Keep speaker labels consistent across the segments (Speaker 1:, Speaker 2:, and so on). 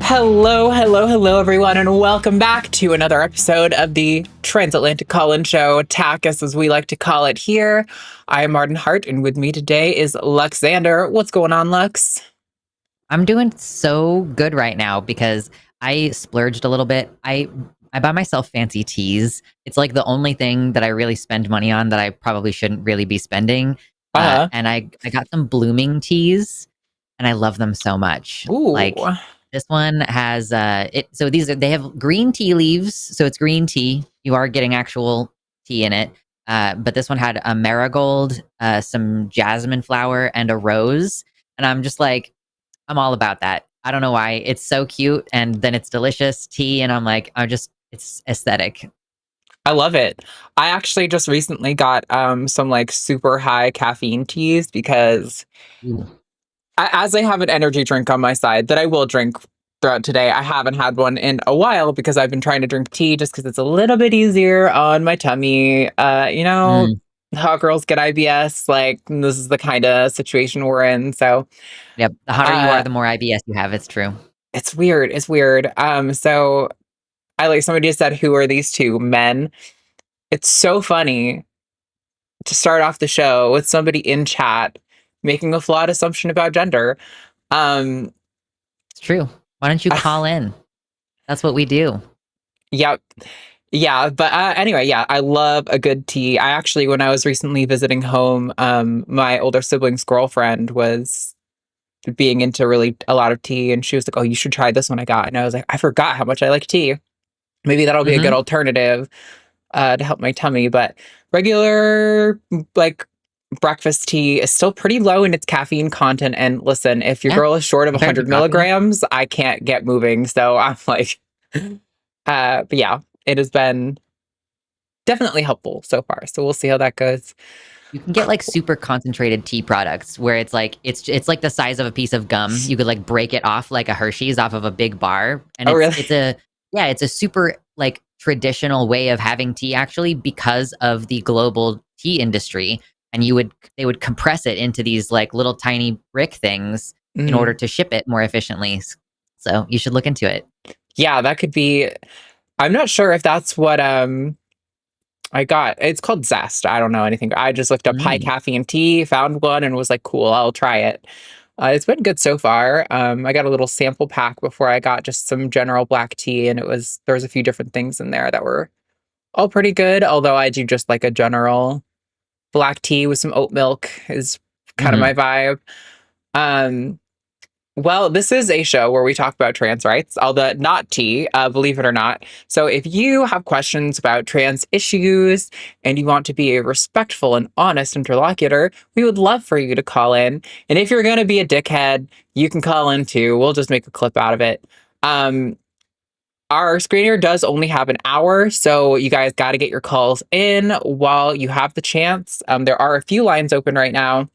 Speaker 1: Hello, hello, hello, everyone, and welcome back to another episode of the Transatlantic Call-In Show, TACIS, as we like to call it here. I am Arden Hart, and with me today is Luxander. What's going on, Lux?
Speaker 2: I'm doing so good right now because I splurged a little bit. I buy myself fancy teas. It's like the only thing that I really spend money on that I probably shouldn't really be spending. And I got some blooming teas, and I love them so much.
Speaker 1: Ooh.
Speaker 2: Like this one has So they have green tea leaves, so it's green tea. You are getting actual tea in it. But this one had a marigold, some jasmine flower, and a rose. And I'm just like, I'm all about that. I don't know why. It's so cute, and then it's delicious tea, and it's aesthetic.
Speaker 1: I love it. I actually just recently got some like super high caffeine teas because as I have an energy drink on my side that I will drink throughout today, I haven't had one in a while because I've been trying to drink tea just because it's a little bit easier on my tummy. Hot girls get IBS. Like, this is the kind of situation we're in. So,
Speaker 2: Yep. The hotter you are, the more IBS you have. It's true.
Speaker 1: It's weird. It's weird. So I like somebody just said, who are these two men? It's so funny to start off the show with somebody in chat making a flawed assumption about gender.
Speaker 2: It's true. Why don't you call in? That's what we do.
Speaker 1: Yep. Yeah, but anyway, yeah, I love a good tea. I actually, when I was recently visiting home, my older sibling's girlfriend was being into really a lot of tea, and she was like, "Oh, you should try this one I got." And I was like, "I forgot how much I like tea. Maybe that'll be a good alternative to help my tummy." But regular, like, breakfast tea is still pretty low in its caffeine content. And listen, if your girl is short of 100 milligrams, I can't get moving. So I'm like, but yeah. It has been definitely helpful so far. So we'll see how that goes.
Speaker 2: You can get like super concentrated tea products where it's like like the size of a piece of gum. You could like break it off like a Hershey's off of a big bar. And it's a super like traditional way of having tea actually because of the global tea industry. And they would compress it into these like little tiny brick things in order to ship it more efficiently. So you should look into it.
Speaker 1: Yeah, that could be. I'm not sure if that's what I got. It's called Zest. I don't know anything. I just looked up high caffeine tea, found one, and was like, cool, I'll try it. It's been good so far. I got a little sample pack before I got just some general black tea, and there was a few different things in there that were all pretty good. Although I do just like a general black tea with some oat milk is kind of my vibe. Well, this is a show where we talk about trans rights, although not tea, believe it or not. So if you have questions about trans issues and you want to be a respectful and honest interlocutor, we would love for you to call in. And if you're going to be a dickhead, you can call in too. We'll just make a clip out of it. Our screener does only have an hour, so you guys got to get your calls in while you have the chance. There are a few lines open right now.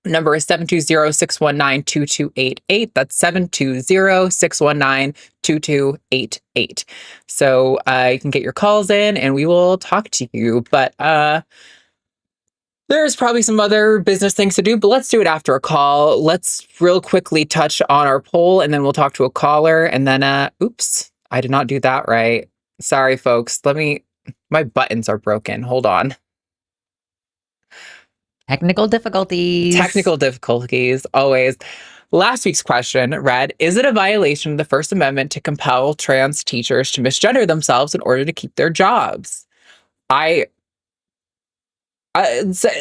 Speaker 1: Number is 720-619-2288. That's 720-619-2288. So you can get your calls in and we will talk to you. But there's probably some other business things to do, but let's do it after a call. Let's real quickly touch on our poll and then we'll talk to a caller. And then, oops, I did not do that right. Sorry, folks. My buttons are broken. Hold on.
Speaker 2: Technical difficulties, always. Last week's question read, is it a violation of the First Amendment to compel trans teachers to misgender themselves in order to keep their jobs?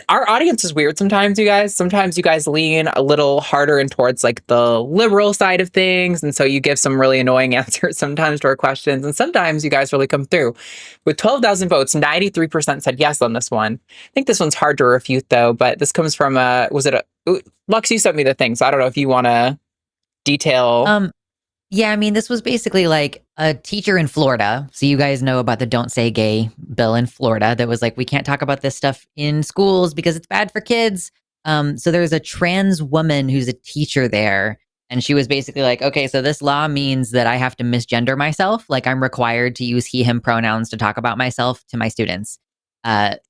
Speaker 2: Our audience is weird sometimes, you guys. Sometimes you guys lean a little harder and towards like the liberal side of things. And so you give some really annoying answers sometimes to our questions. And sometimes you guys really come through. With 12,000 votes, 93% said yes on this one. I think this one's hard to refute though, but this comes from Lux, you sent me the thing. So I don't know if you want to detail. Yeah, I mean, this was basically like a teacher in Florida. So you guys know about the Don't Say Gay bill in Florida that was like, we can't talk about this stuff in schools because it's bad for kids. So there's a trans woman who's a teacher there. And she was basically like, okay, so this law means that I have to misgender myself. Like I'm required to use he, him pronouns to talk about myself to my students,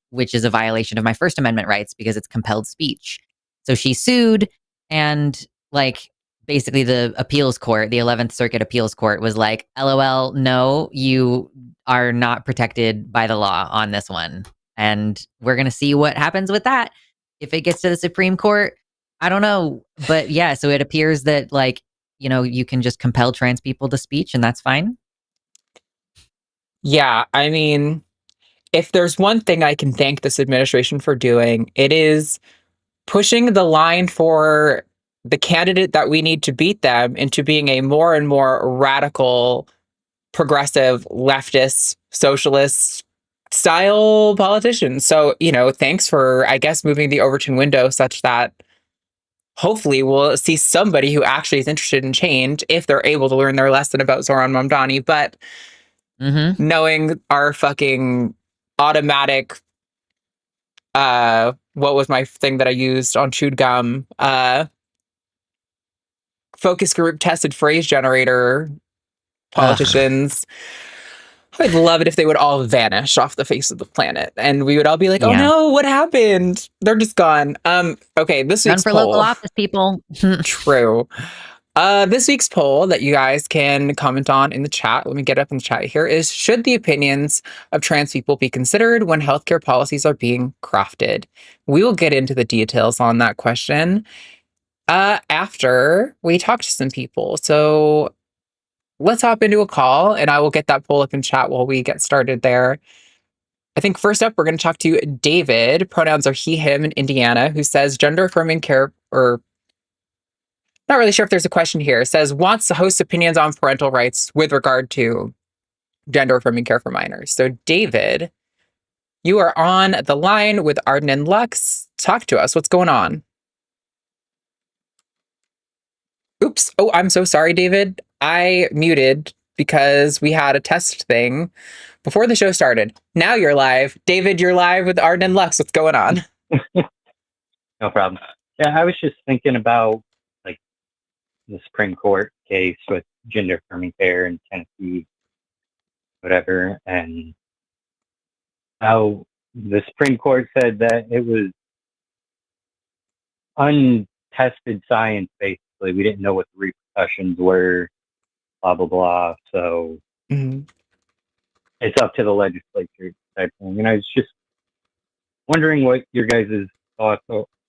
Speaker 2: which is a violation of my First Amendment rights because it's compelled speech. So she sued and like
Speaker 3: basically the appeals court, the 11th Circuit Appeals Court was like, LOL, no, you are not protected by the law on this one. And we're going to see what happens with that. If it gets to the Supreme Court, I don't know. But yeah, so it appears that like, you know, you can just compel trans people to speech and that's fine.
Speaker 1: Yeah, I mean, if there's one thing I can thank this administration for doing, it is pushing the line for the candidate that we need to beat them into being a more and more radical, progressive, leftist, socialist style politician. So, you know, thanks for, I guess, moving the Overton window such that hopefully we'll see somebody who actually is interested in change if they're able to learn their lesson about Zoran Mamdani. But knowing our fucking automatic, what was my thing that I used on chewed gum? Focus group tested phrase generator politicians. I'd love it if they would all vanish off the face of the planet and we would all be like, oh no, what happened? They're just gone. Okay, this week's
Speaker 3: poll. Run for local office, people.
Speaker 1: True. This week's poll that you guys can comment on in the chat, let me get up in the chat here, is should the opinions of trans people be considered when healthcare policies are being crafted? We will get into the details on that question after we talk to some people. So let's hop into a call and I will get that poll up in chat while we get started there. I think first up, we're going to talk to David. Pronouns are he, him in Indiana, who says gender affirming care, or not really sure if there's a question here. It says wants to host opinions on parental rights with regard to gender affirming care for minors. So David, you are on the line with Arden and Lux. Talk to us. What's going on? Oops. Oh, I'm so sorry, David. I muted because we had a test thing before the show started. Now you're live. David, you're live with Arden and Lux. What's going on?
Speaker 4: No problem. Yeah, I was just thinking about like the Supreme Court case with gender affirming care in Tennessee, whatever, and how the Supreme Court said that it was untested science, basically. We didn't know what the repercussions were, blah, blah, blah. So it's up to the legislature type thing. And I was just wondering what your guys' thoughts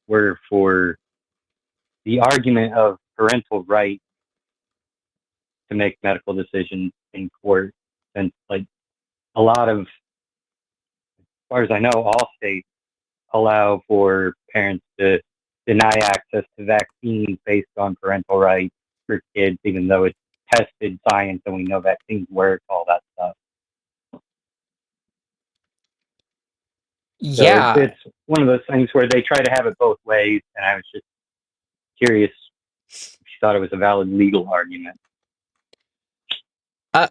Speaker 4: were for the argument of parental right to make medical decisions in court, since like a lot of, as far as I know, all states allow for parents to deny access to vaccines based on parental rights for kids, even though it's tested science and we know vaccines work, all that stuff.
Speaker 1: Yeah.
Speaker 4: So it's one of those things where they try to have it both ways, and I was just curious if you thought it was a valid legal argument.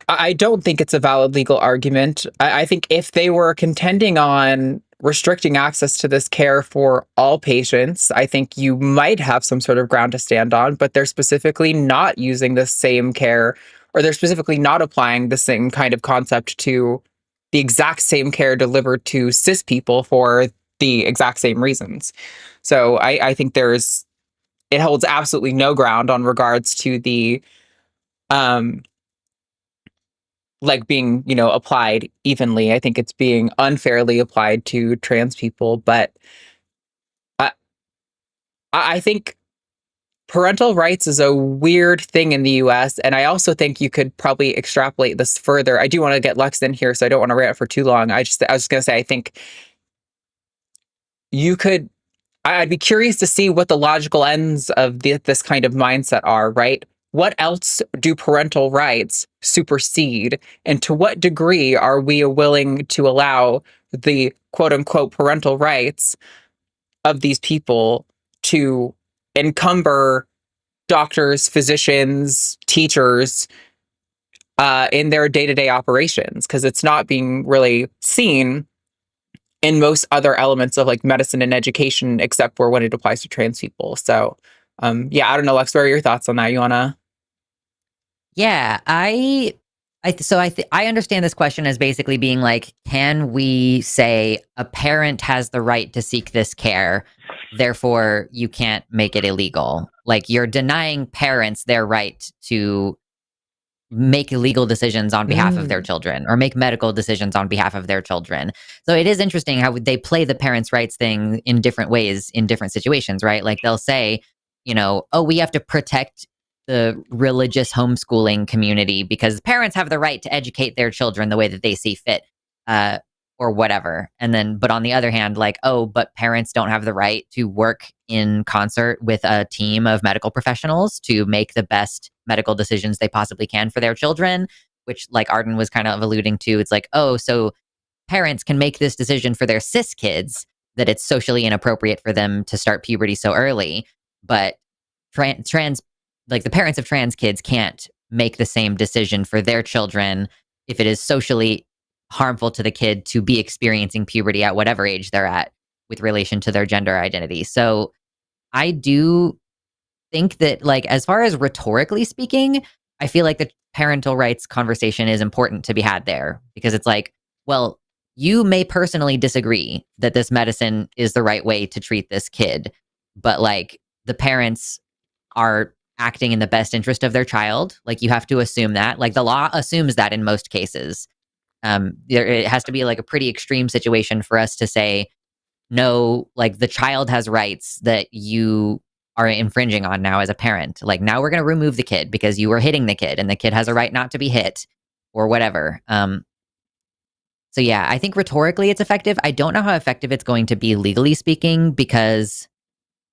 Speaker 1: I don't think it's a valid legal argument. I think if they were contending on restricting access to this care for all patients, I think you might have some sort of ground to stand on, but they're specifically not using the same care, or they're specifically not applying the same kind of concept to the exact same care delivered to cis people for the exact same reasons. So I think it holds absolutely no ground on regards to the like being, you know, applied evenly. I think it's being unfairly applied to trans people, but I think parental rights is a weird thing in the US, and I also think you could probably extrapolate this further. I do want to get Lux in here, so I don't want to rant for too long. I was just going to say, I think I'd be curious to see what the logical ends of this kind of mindset are, right? What else do parental rights supersede? And to what degree are we willing to allow the quote unquote parental rights of these people to encumber doctors, physicians, teachers in their day-to-day operations? Because it's not being really seen in most other elements of like medicine and education, except for when it applies to trans people. So yeah, I don't know, Lex, what are your thoughts on that? You wanna?
Speaker 3: Yeah, I understand this question as basically being like, can we say a parent has the right to seek this care therefore you can't make it illegal. Like, you're denying parents their right to make legal decisions on behalf of their children or make medical decisions on behalf of their children. So it is interesting how they play the parents' rights thing in different ways in different situations, right? Like, they'll say, oh, we have to protect the religious homeschooling community because parents have the right to educate their children the way that they see fit, or whatever. And then, but on the other hand, like, oh, but parents don't have the right to work in concert with a team of medical professionals to make the best medical decisions they possibly can for their children, which, like Arden was kind of alluding to, it's like, oh, so parents can make this decision for their cis kids that it's socially inappropriate for them to start puberty so early, but trans like the parents of trans kids can't make the same decision for their children if it is socially harmful to the kid to be experiencing puberty at whatever age they're at with relation to their gender identity. So I do think that, like, as far as rhetorically speaking, I feel like the parental rights conversation is important to be had there, because it's like, well, you may personally disagree that this medicine is the right way to treat this kid, but like, the parents are acting in the best interest of their child. Like, you have to assume that, like, the law assumes that in most cases. It has to be like a pretty extreme situation for us to say, no, like, the child has rights that you are infringing on now as a parent. Like, now we're going to remove the kid because you were hitting the kid and the kid has a right not to be hit or whatever. So yeah, I think rhetorically it's effective. I don't know how effective it's going to be legally speaking, because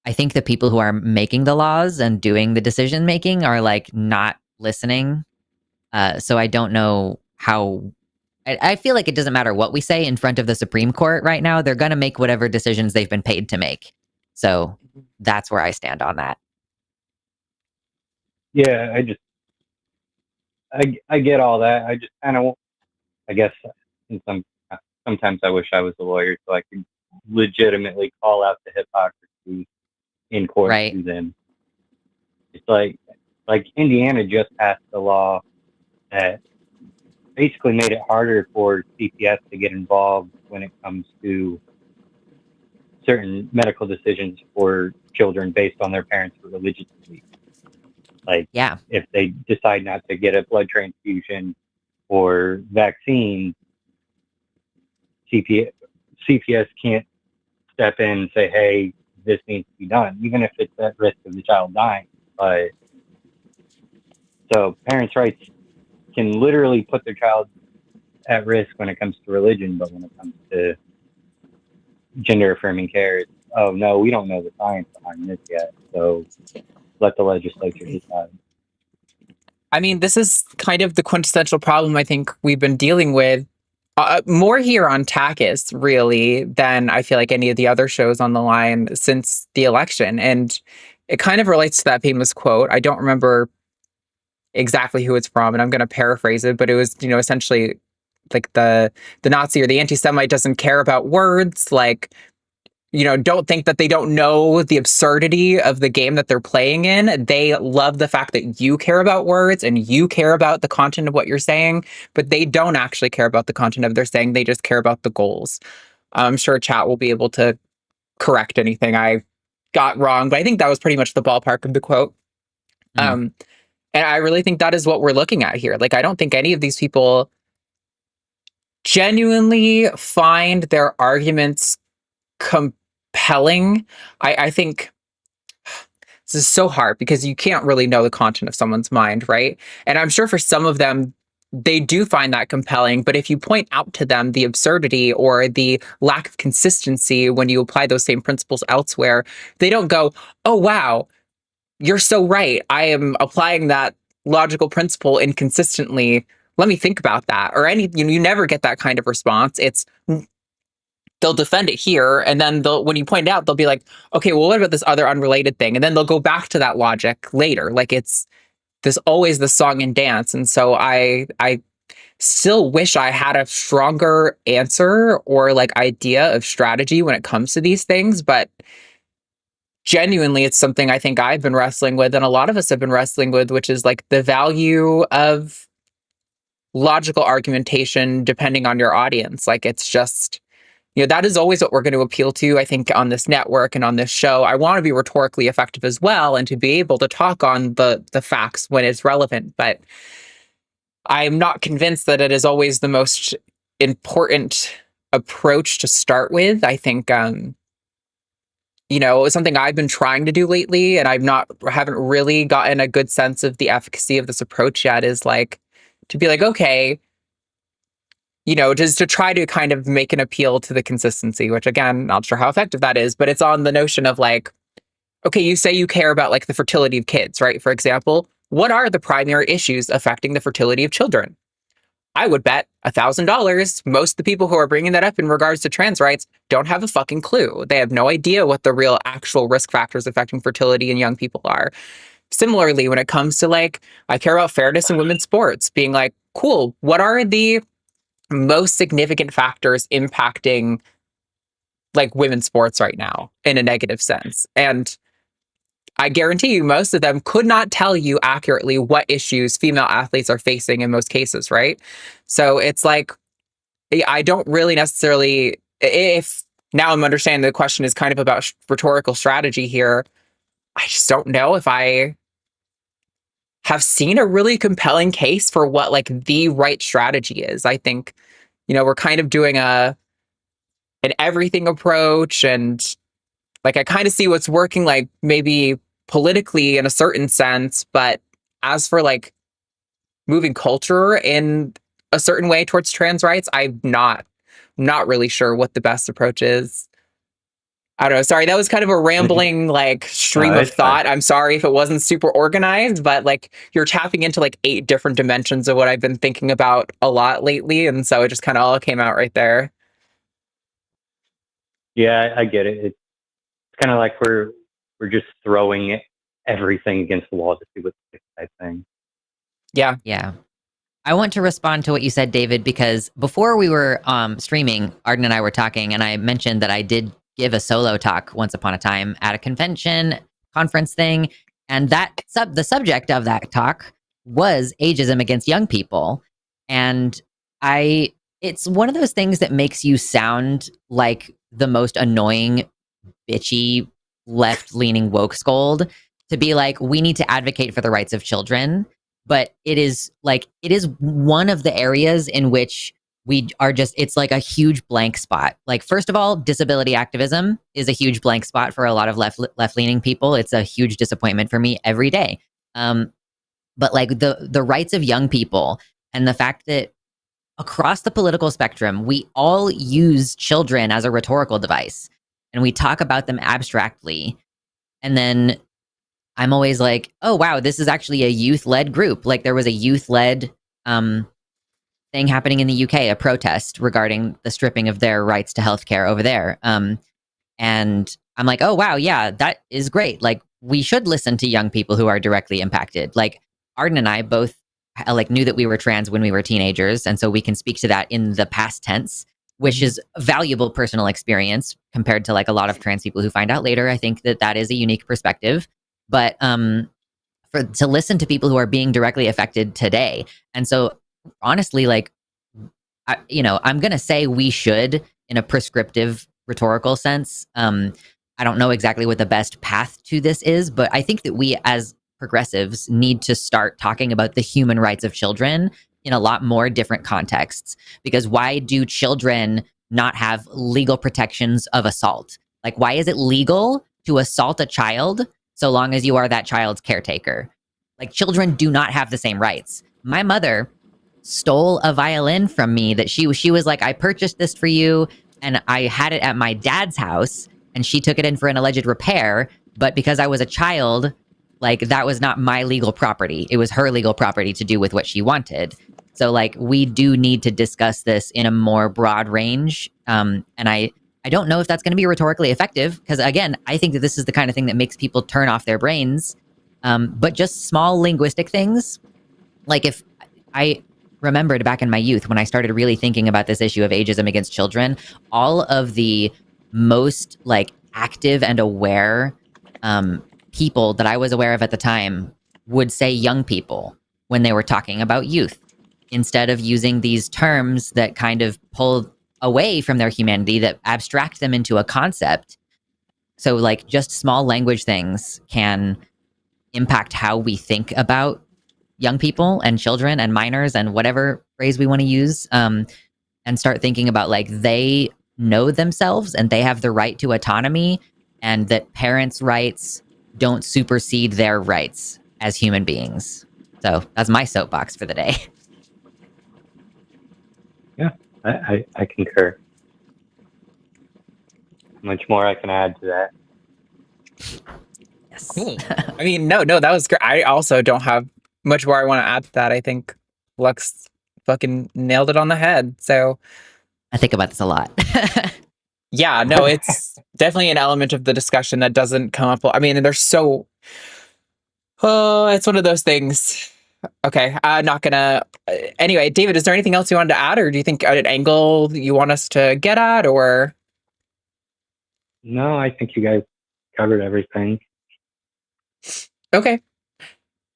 Speaker 3: I think the people who are making the laws and doing the decision making are like not listening. So I don't know how. I feel like it doesn't matter what we say in front of the Supreme Court right now. They're going to make whatever decisions they've been paid to make. So that's where I stand on that.
Speaker 4: Yeah, I get all that. I just kind of, I guess, sometimes I wish I was a lawyer so I could legitimately call out the hypocrisy in court to them. It's like Indiana just passed a law that basically made it harder for CPS to get involved when it comes to certain medical decisions for children based on their parents' religious beliefs. Like, if they decide not to get a blood transfusion or vaccine, CPS can't step in and say, hey, this needs to be done, even if it's at risk of the child dying. But so parents' rights can literally put their child at risk when it comes to religion, but when it comes to gender affirming care, it's, oh no, we don't know the science behind this yet, so let the legislature decide.
Speaker 2: I mean, this is kind of the quintessential problem I think we've been dealing with more here on TACIS, really, than I feel like any of the other shows on the line since the election. And it kind of relates to that famous quote. I don't remember exactly who it's from, and I'm going to paraphrase it, but it was, essentially like the Nazi or the anti-Semite doesn't care about words. Like, don't think that they don't know the absurdity of the game that they're playing in. They love the fact that you care about words and you care about the content of what you're saying, but they don't actually care about the content of their saying. They just care about the goals. I'm sure chat will be able to correct anything I got wrong, but I think that was pretty much the ballpark of the quote. And I really think that is what we're looking at here. Like, I don't think any of these people genuinely find their arguments compelling. I think this is so hard because you can't really know the content of someone's mind, right? And I'm sure for some of them, they do find that compelling. But if you point out to them the absurdity or the lack of consistency when you apply those same principles elsewhere, they don't go, oh, wow, you're so right. I am applying that logical principle inconsistently. Let me think about that. Or you never get that kind of response. It's they'll defend it here, and then when you point it out, they'll be like, okay, well, what about this other unrelated thing? And then they'll go back to that logic later. Like, it's always the song and dance. And so I still wish I had a stronger answer or like idea of strategy when it comes to these things, but genuinely, it's something I think I've been wrestling with, and a lot of us have been wrestling with, which is like the value of logical argumentation depending on your audience. Like, it's just,
Speaker 1: that is always what we're going to appeal to, I think, on this network and on this show. I want to be rhetorically effective as well and to be able to talk on the facts when it's relevant. But I'm not convinced that it is always the most important approach to start with. I think, it's something I've been trying to do lately, and haven't really gotten a good sense of the efficacy of this approach yet, is like to be like, okay, just to try to kind of make an appeal to the consistency, which again, not sure how effective that is, but it's on the notion of like, okay, you say you care about like the fertility of kids, right? For example, what are the primary issues affecting the fertility of children? I would bet $1,000 most of the people who are bringing that up in regards to trans rights don't have a fucking clue. They have no idea what the real actual risk factors affecting fertility in young people are. Similarly, when it comes to like, I care about fairness in women's sports, being like, cool, what are the most significant factors impacting like women's sports right now in a negative sense? And I guarantee you most of them could not tell you accurately what issues female athletes are facing in most cases, right? So it's like, I don't really necessarily, if now I'm understanding the question is kind of about rhetorical strategy here, I just don't know if I have seen a really compelling case for what like the right strategy is. I think, we're kind of doing an everything approach, and like I kind of see what's working like maybe politically in a certain sense, but as for like moving culture in a certain way towards trans rights, I'm not really sure what the best approach is. I don't know. Sorry, that was kind of a rambling like stream of thought. I'm sorry if it wasn't super organized, but like you're tapping into like 8 different dimensions of what I've been thinking about a lot lately, and so it just kind of all came out right there.
Speaker 4: Yeah, I get it. It's kind of like we're just throwing everything against the wall to see what sticks, type thing.
Speaker 1: Yeah.
Speaker 3: Yeah. I want to respond to what you said, David, because before we were streaming, Arden and I were talking, and I mentioned that I did give a solo talk once upon a time at a conference thing, and the subject of that talk was ageism against young people. And it's one of those things that makes you sound like the most annoying, bitchy, left-leaning woke scold, to be like, we need to advocate for the rights of children. But it is one of the areas in which we are just, it's like a huge blank spot. Like, first of all, disability activism is a huge blank spot for a lot of left-leaning people. It's a huge disappointment for me every day. But like the rights of young people, and the fact that across the political spectrum, we all use children as a rhetorical device, and we talk about them abstractly. And then I'm always like, oh, wow, this is actually a youth-led group. Like, there was a youth-led thing happening in the UK, a protest regarding the stripping of their rights to healthcare over there. And I'm like, oh, wow, yeah, that is great. Like, we should listen to young people who are directly impacted. Like, Arden and I both knew that we were trans when we were teenagers, and so we can speak to that in the past tense, which is a valuable personal experience compared to like a lot of trans people who find out later. I think that is a unique perspective. But to listen to people who are being directly affected today. And so honestly, like, I'm going to say we should, in a prescriptive rhetorical sense. I don't know exactly what the best path to this is, but I think that we as progressives need to start talking about the human rights of children in a lot more different contexts. Because why do children not have legal protections of assault? Like, why is it legal to assault a child so long as you are that child's caretaker? Like, children do not have the same rights. My mother stole a violin from me that she was like, I purchased this for you, and I had it at my dad's house, and she took it in for an alleged repair. But because I was a child, like, that was not my legal property. It was her legal property to do with what she wanted. So like, we do need to discuss this in a more broad range. And I don't know if that's going to be rhetorically effective, because again, I think that this is the kind of thing that makes people turn off their brains. But just small linguistic things. Like, if I remembered back in my youth when I started really thinking about this issue of ageism against children, all of the most like active and aware people that I was aware of at the time would say young people when they were talking about youth, instead of using these terms that kind of pull away from their humanity, that abstract them into a concept. So like just small language things can impact how we think about young people and children and minors and whatever phrase we want to use, and start thinking about like they know themselves and they have the right to autonomy, and that parents' rights don't supersede their rights as human beings. So that's my soapbox for the day.
Speaker 4: Yeah, I concur. Much more I can add to that.
Speaker 3: Yes.
Speaker 1: Cool. I mean, no, that was great. I also don't have much more I want to add to that. I think Lux fucking nailed it on the head. So
Speaker 3: I think about this a lot.
Speaker 1: yeah, no, it's definitely an element of the discussion that doesn't come up. I mean, there's so, oh, it's one of those things. Okay, not gonna. Anyway, David, is there anything else you wanted to add, or do you think an angle you want us to get at, or?
Speaker 4: No, I think you guys covered everything.
Speaker 1: Okay.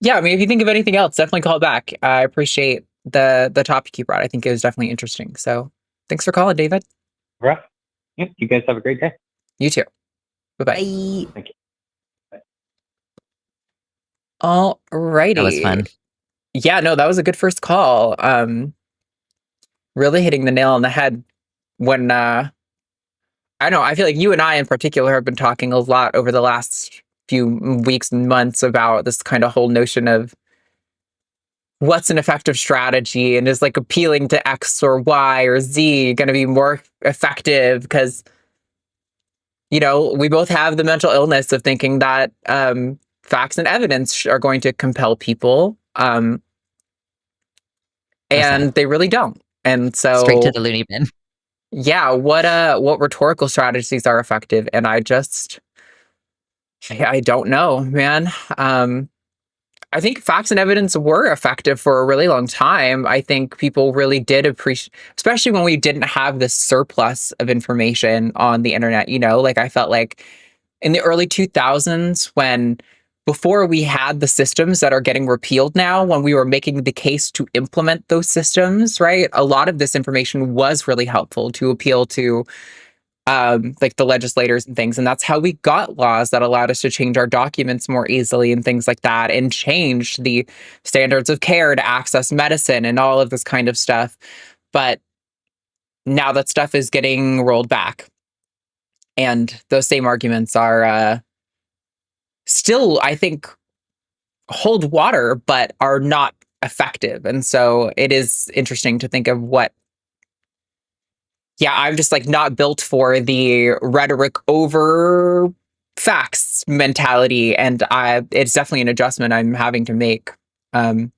Speaker 1: Yeah, I mean, if you think of anything else, definitely call back. I appreciate the topic you brought. I think it was definitely interesting. So thanks for calling, David.
Speaker 4: Right. Yep. You guys have a great day.
Speaker 1: You too. Bye-bye.
Speaker 3: Bye.
Speaker 4: Thank you. Bye.
Speaker 1: All righty.
Speaker 3: That was fun.
Speaker 1: Yeah, no, that was a good first call. Really hitting the nail on the head when I know, I feel like you and I in particular have been talking a lot over the last few weeks and months about this kind of whole notion of what's an effective strategy, and is like appealing to X or Y or Z going to be more effective, because you know, we both have the mental illness of thinking that facts and evidence are going to compel people, and they really don't. And so
Speaker 3: Straight to the loony bin.
Speaker 1: yeah, what rhetorical strategies are effective? And I don't know, man. I think facts and evidence were effective for a really long time. I think people really did appreciate, especially when we didn't have this surplus of information on the internet, you know, like I felt like in the early 2000s, before we had the systems that are getting repealed now, when we were making the case to implement those systems, right? A lot of this information was really helpful to appeal to like the legislators and things. And that's how we got laws that allowed us to change our documents more easily and things like that, and changed the standards of care to access medicine and all of this kind of stuff. But now that stuff is getting rolled back, and those same arguments are still, I think, hold water, but are not effective. And so it is interesting to think of I'm just like not built for the rhetoric over facts mentality. And it's definitely an adjustment I'm having to make. All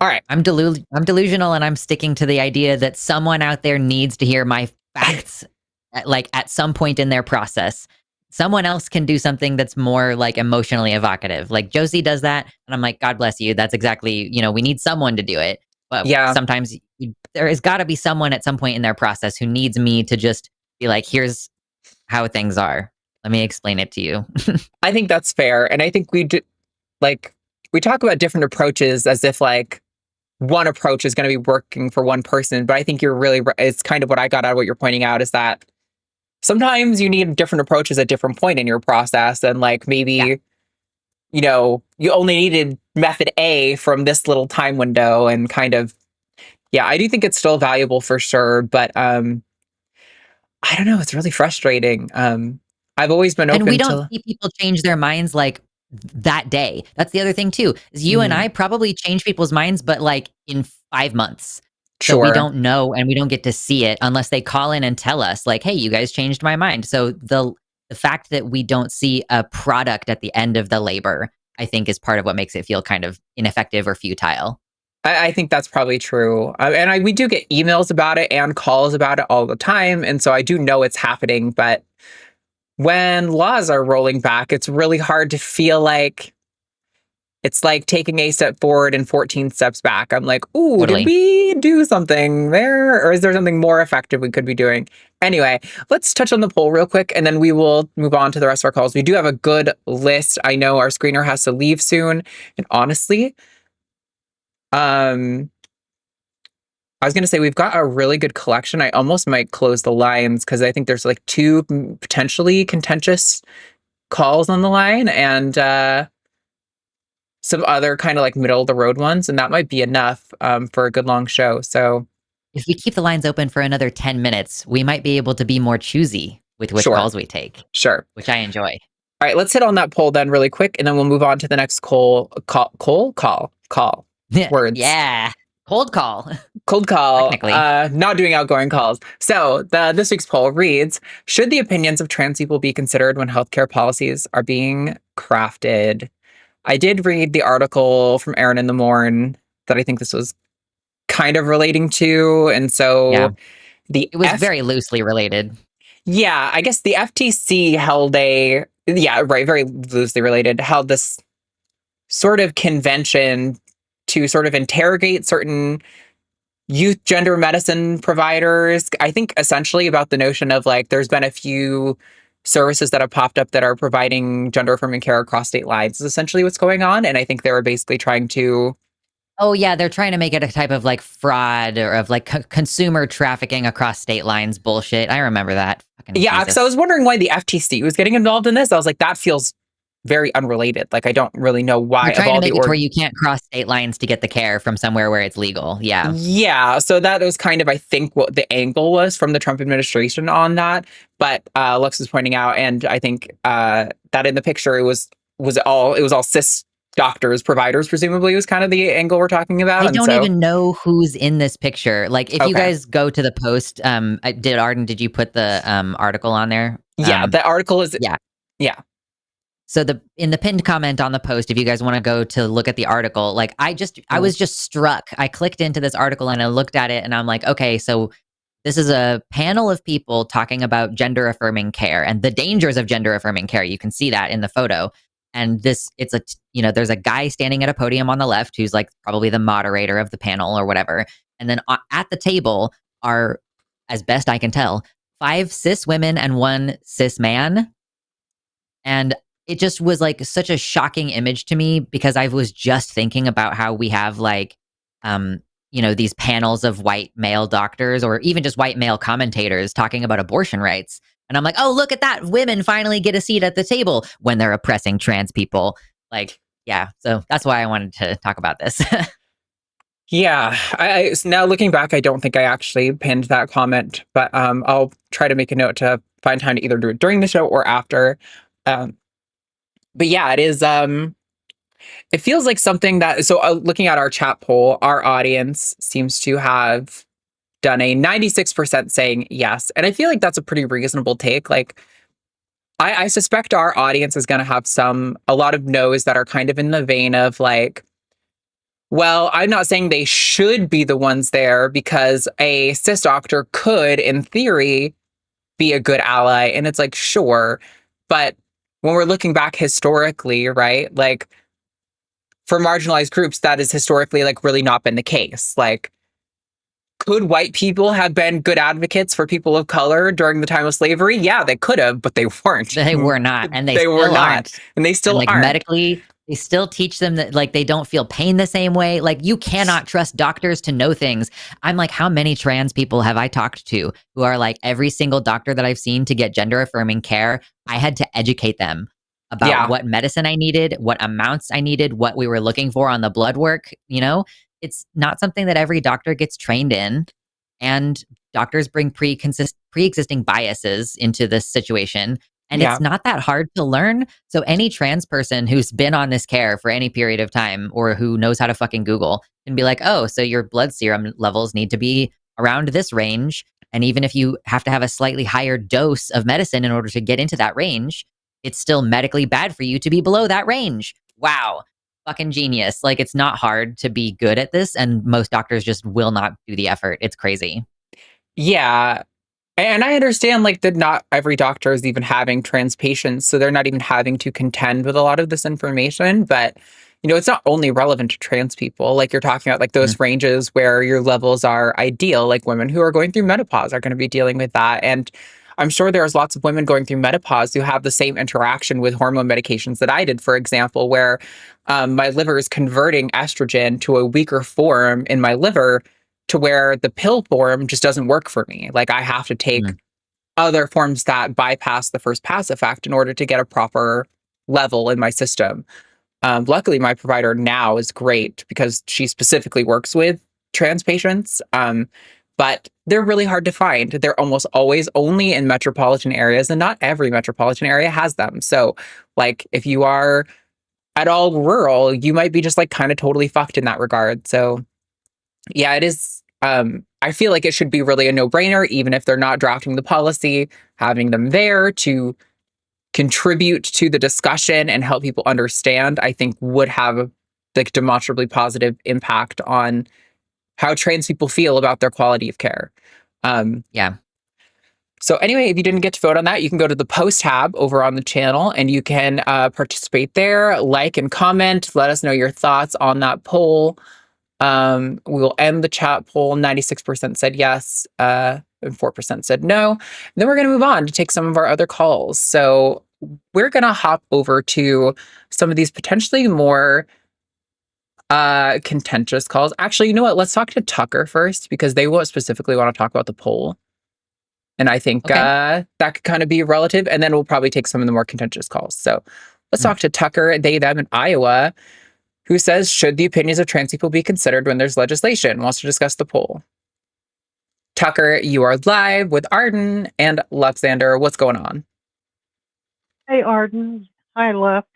Speaker 1: right.
Speaker 3: I'm delusional, and I'm sticking to the idea that someone out there needs to hear my facts at some point in their process. Someone else can do something that's more like emotionally evocative. Like Josie does that, and I'm like, God bless you. That's exactly, we need someone to do it. But sometimes there has got to be someone at some point in their process who needs me to just be like, here's how things are. Let me explain it to you.
Speaker 1: I think that's fair. And I think we talk about different approaches as if like one approach is going to be working for one person. But I think you're really, it's kind of what I got out of what you're pointing out, is that sometimes you need different approaches at different point in your process. And like maybe, you only needed method A from this little time window, and kind of, I do think it's still valuable for sure. But I don't know. It's really frustrating. I've always been open
Speaker 3: and we don't see people change their minds like that day. That's the other thing too, is you and I probably change people's minds, but like in 5 months. So we don't know, and we don't get to see it unless they call in and tell us like, hey, you guys changed my mind. So the fact that we don't see a product at the end of the labor, I think, is part of what makes it feel kind of ineffective or futile.
Speaker 1: I think that's probably true. And we do get emails about it and calls about it all the time. And so I do know it's happening. But when laws are rolling back, it's really hard to feel like it's like taking a step forward and 14 steps back. I'm like, ooh, Did we do something there? Or is there something more effective we could be doing? Anyway, let's touch on the poll real quick, and then we will move on to the rest of our calls. We do have a good list. I know our screener has to leave soon. And honestly, I I was going to say we've got a really good collection. I almost might close the lines because I think there's like 2 potentially contentious calls on the line and some other kind of like middle of the road ones, and that might be enough for a good long show. So
Speaker 3: if we keep the lines open for another 10 minutes, we might be able to be more choosy with which calls we take.
Speaker 1: Sure.
Speaker 3: Which I enjoy.
Speaker 1: All right, let's hit on that poll then really quick, and then we'll move on to the next call. Words.
Speaker 3: Yeah. Cold call.
Speaker 1: Cold call.
Speaker 3: Technically.
Speaker 1: Not doing outgoing calls. So this week's poll reads, should the opinions of trans people be considered when healthcare policies are being crafted? I did read the article from Aaron in the Morn that I think this was kind of relating to. And so
Speaker 3: it was very loosely related.
Speaker 1: Yeah, I guess the FTC held very loosely related, held this sort of convention to sort of interrogate certain youth gender medicine providers. I think essentially about the notion of like, there's been a few services that have popped up that are providing gender affirming care across state lines is essentially what's going on. And I think they were basically trying to...
Speaker 3: Oh, yeah, they're trying to make it a type of like fraud or of like consumer trafficking across state lines bullshit. I remember that.
Speaker 1: Yeah, because I was wondering why the FTC was getting involved in this. I was like, that feels very unrelated. Like, I don't really know why.
Speaker 3: They're trying to make it where you can't cross state lines to get the care from somewhere where it's legal. Yeah.
Speaker 1: Yeah. So that was kind of, I think, what the angle was from the Trump administration on that. But Lux is pointing out, and I think that in the picture, it was all cis doctors, providers, presumably, was kind of the angle we're talking about.
Speaker 3: I don't even know who's in this picture. Like, if you guys go to the post, did you put the article on there?
Speaker 1: Yeah, the article is... Yeah.
Speaker 3: So in the pinned comment on the post, if you guys want to go to look at the article, like I was just struck. I clicked into this article and I looked at it and I'm like, okay, so this is a panel of people talking about gender affirming care and the dangers of gender affirming care. You can see that in the photo. And there's a guy standing at a podium on the left who's like probably the moderator of the panel or whatever. And then at the table are, as best I can tell, 5 cis women and 1 cis man. And it just was like such a shocking image to me because I was just thinking about how we have like, these panels of white male doctors or even just white male commentators talking about abortion rights. And I'm like, oh, look at that. Women finally get a seat at the table when they're oppressing trans people. Like, yeah. So that's why I wanted to talk about this.
Speaker 1: Yeah. Now looking back, I don't think I actually pinned that comment, but I'll try to make a note to find time to either do it during the show or after. But yeah, it is. It feels like something that. So looking at our chat poll, our audience seems to have done a 96% saying yes, and I feel like that's a pretty reasonable take. Like, I suspect our audience is going to have a lot of no's that are kind of in the vein of like, well, I'm not saying they should be the ones there because a cis doctor could, in theory, be a good ally, and it's like, sure, but when we're looking back historically, right, like for marginalized groups, that has historically like really not been the case. Like, could white people have been good advocates for people of color during the time of slavery? Yeah, they could have, but they weren't.
Speaker 3: They were not, and they
Speaker 1: were not,
Speaker 3: aren't.
Speaker 1: and they still
Speaker 3: aren't. Medically, they still teach them that like they don't feel pain the same way. Like, you cannot trust doctors to know things. I'm like, how many trans people have I talked to who are like, every single doctor that I've seen to get gender affirming care, I had to educate them about what medicine I needed, what amounts I needed, what we were looking for on the blood work. It's not something that every doctor gets trained in, and doctors bring pre-existing biases into this situation, and it's not that hard to learn. So any trans person who's been on this care for any period of time or who knows how to fucking Google can be like, oh, so your blood serum levels need to be around this range, and even if you have to have a slightly higher dose of medicine in order to get into that range, it's still medically bad for you to be below that range. Wow. Fucking genius. Like, it's not hard to be good at this, and most doctors just will not do the effort. It's crazy.
Speaker 1: Yeah. And I understand like that not every doctor is even having trans patients, so they're not even having to contend with a lot of this information. But, it's not only relevant to trans people. Like, you're talking about like those ranges where your levels are ideal, like women who are going through menopause are going to be dealing with that. And I'm sure there's lots of women going through menopause who have the same interaction with hormone medications that I did, for example, where my liver is converting estrogen to a weaker form in my liver to where the pill form just doesn't work for me. Like I have to take other forms that bypass the first pass effect in order to get a proper level in my system. Luckily, my provider now is great because she specifically works with trans patients. But they're really hard to find. They're almost always only in metropolitan areas, and not every metropolitan area has them. So, like, if you are at all rural, you might be just like kind of totally fucked in that regard. So, yeah, it is. I feel like it should be really a no-brainer, even if they're not drafting the policy, having them there to contribute to the discussion and help people understand, I think would have a like demonstrably positive impact on how trans people feel about their quality of care.
Speaker 3: Yeah.
Speaker 1: So anyway, if you didn't get to vote on that, you can go to the post tab over on the channel and you can participate there, like and comment, let us know your thoughts on that poll. We will end the chat poll. 96% said yes, and 4% said no. And then we're going to move on to take some of our other calls. So we're going to hop over to some of these potentially more contentious calls. Actually, you know what? Let's talk to Tucker first because they will specifically want to talk about the poll. And I think that could kind of be relative. And then we'll probably take some of the more contentious calls. So let's talk to Tucker, they, them in Iowa, who says, should the opinions of trans people be considered when there's legislation? Wants to discuss the poll. Tucker, you are live with Arden and Luxander. What's going on?
Speaker 5: Hey, Arden. Hi, Lux.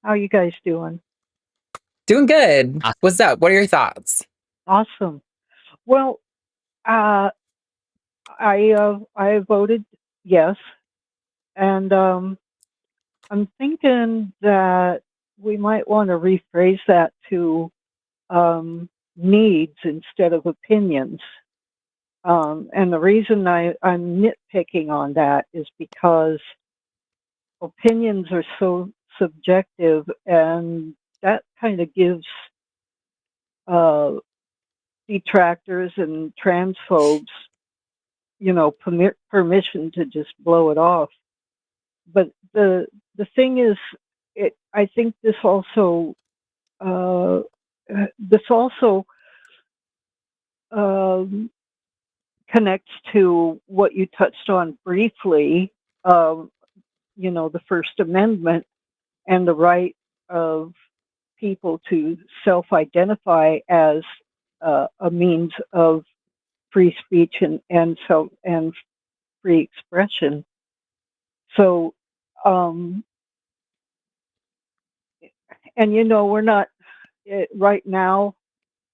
Speaker 5: How you guys doing?
Speaker 1: Doing good. What's up? What are your thoughts?
Speaker 5: Awesome. Well, I voted yes, and I'm thinking that we might want to rephrase that to needs instead of opinions. And the reason I'm nitpicking on that is because opinions are so subjective, and that kind of gives detractors and transphobes, permission to just blow it off. But the thing is, I think this also connects to what you touched on briefly. The First Amendment and the right of people to self-identify as a means of free speech and free expression. So, we're not right now,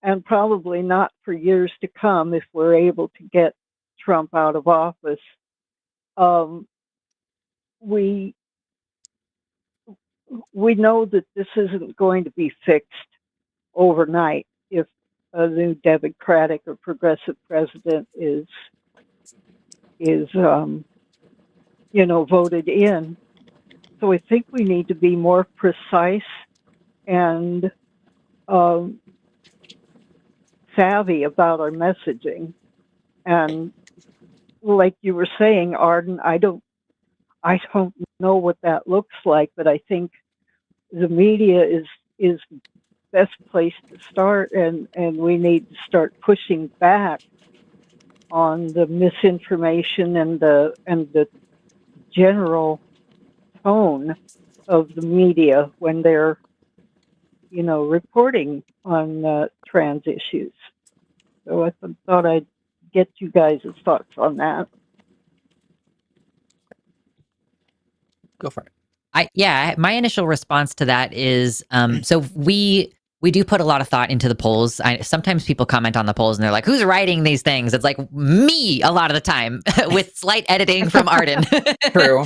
Speaker 5: and probably not for years to come if we're able to get Trump out of office. We know that this isn't going to be fixed overnight if a new Democratic or progressive president is voted in. So I think we need to be more precise and savvy about our messaging. And like you were saying, Arden, I don't know what that looks like, but I think the media is the best place to start, and we need to start pushing back on the misinformation and the general tone of the media when they're reporting on trans issues. So I thought I'd get you guys' thoughts on that.
Speaker 1: Go for it.
Speaker 3: My initial response to that is, so we do put a lot of thought into the polls. Sometimes people comment on the polls and they're like, who's writing these things? It's like me a lot of the time with slight editing from Arden.
Speaker 1: True.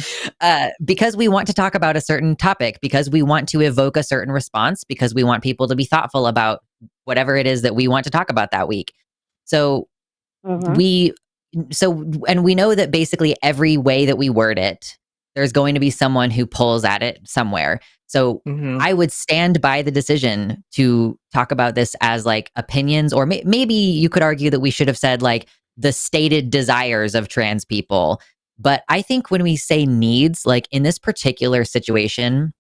Speaker 3: Because we want to talk about a certain topic, because we want to evoke a certain response, because we want people to be thoughtful about whatever it is that we want to talk about that week. So we know that basically every way that we word it, there's going to be someone who pulls at it somewhere. So I would stand by the decision to talk about this as like opinions, or maybe you could argue that we should have said like the stated desires of trans people. But I think when we say needs, like in this particular situation,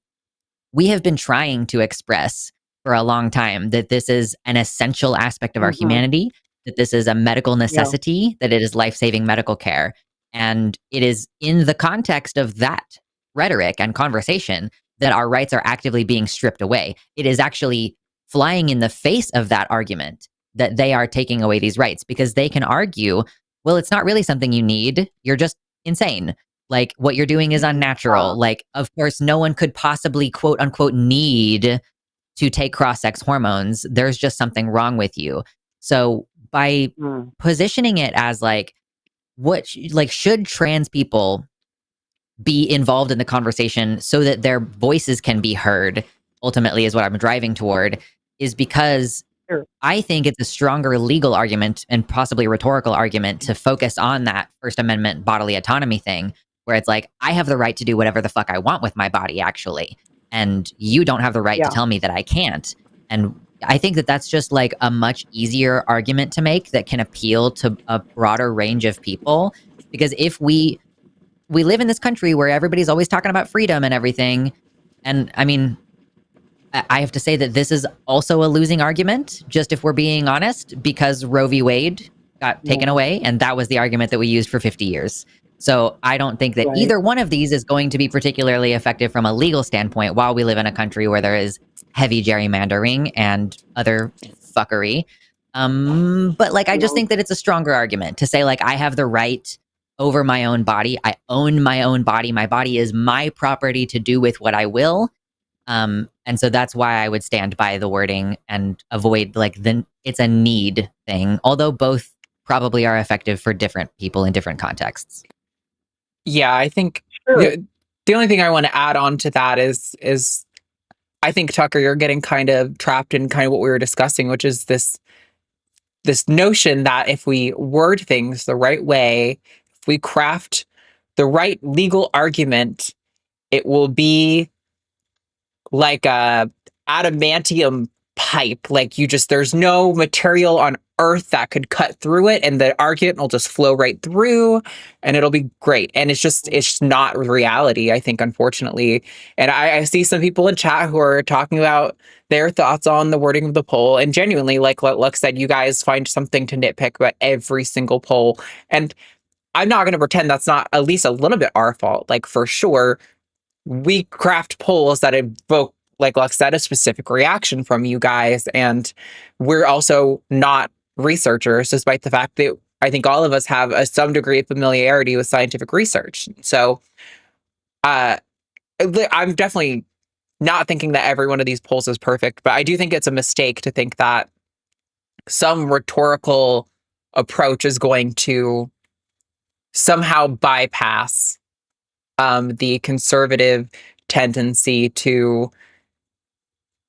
Speaker 3: we have been trying to express for a long time that this is an essential aspect of our humanity, that this is a medical necessity, that it is life-saving medical care. And it is in the context of that rhetoric and conversation that our rights are actively being stripped away. It is actually flying in the face of that argument that they are taking away these rights, because they can argue, well, it's not really something you need. You're just insane. Like, what you're doing is unnatural. Like, of course, no one could possibly, quote unquote, need to take cross-sex hormones. There's just something wrong with you. So by positioning it as like, should trans people be involved in the conversation so that their voices can be heard, ultimately is what I'm driving toward, is because I think it's a stronger legal argument and possibly a rhetorical argument to focus on that First Amendment bodily autonomy thing, where it's like, I have the right to do whatever the fuck I want with my body, actually. And you don't have the right to tell me that I can't. And I think that that's just like a much easier argument to make that can appeal to a broader range of people. Because if we live in this country where everybody's always talking about freedom and everything, and I mean, I have to say that this is also a losing argument, just if we're being honest, because Roe v. Wade got taken away, and that was the argument that we used for 50 years. So I don't think that either one of these is going to be particularly effective from a legal standpoint while we live in a country where there is heavy gerrymandering and other fuckery. But like, I just think that it's a stronger argument to say, like, I have the right over my own body. I own my own body. My body is my property to do with what I will. And so that's why I would stand by the wording and avoid like it's a need thing, although both probably are effective for different people in different contexts.
Speaker 1: Yeah, I think the only thing I want to add on to that is I think, Tucker, you're getting kind of trapped in kind of what we were discussing, which is this notion that if we word things the right way, if we craft the right legal argument, it will be like a adamantium pipe. Like, there's no material on earth that could cut through it, and the argument will just flow right through and it'll be great. And it's not reality, I think, unfortunately. And I see some people in chat who are talking about their thoughts on the wording of the poll, and genuinely, like what Lux said, you guys find something to nitpick about every single poll. And I'm not going to pretend that's not at least a little bit our fault. Like, for sure, we craft polls that evoke, like Lux said, a specific reaction from you guys. And we're also not researchers, despite the fact that I think all of us have some degree of familiarity with scientific research. So I'm definitely not thinking that every one of these polls is perfect, but I do think it's a mistake to think that some rhetorical approach is going to somehow bypass the conservative tendency to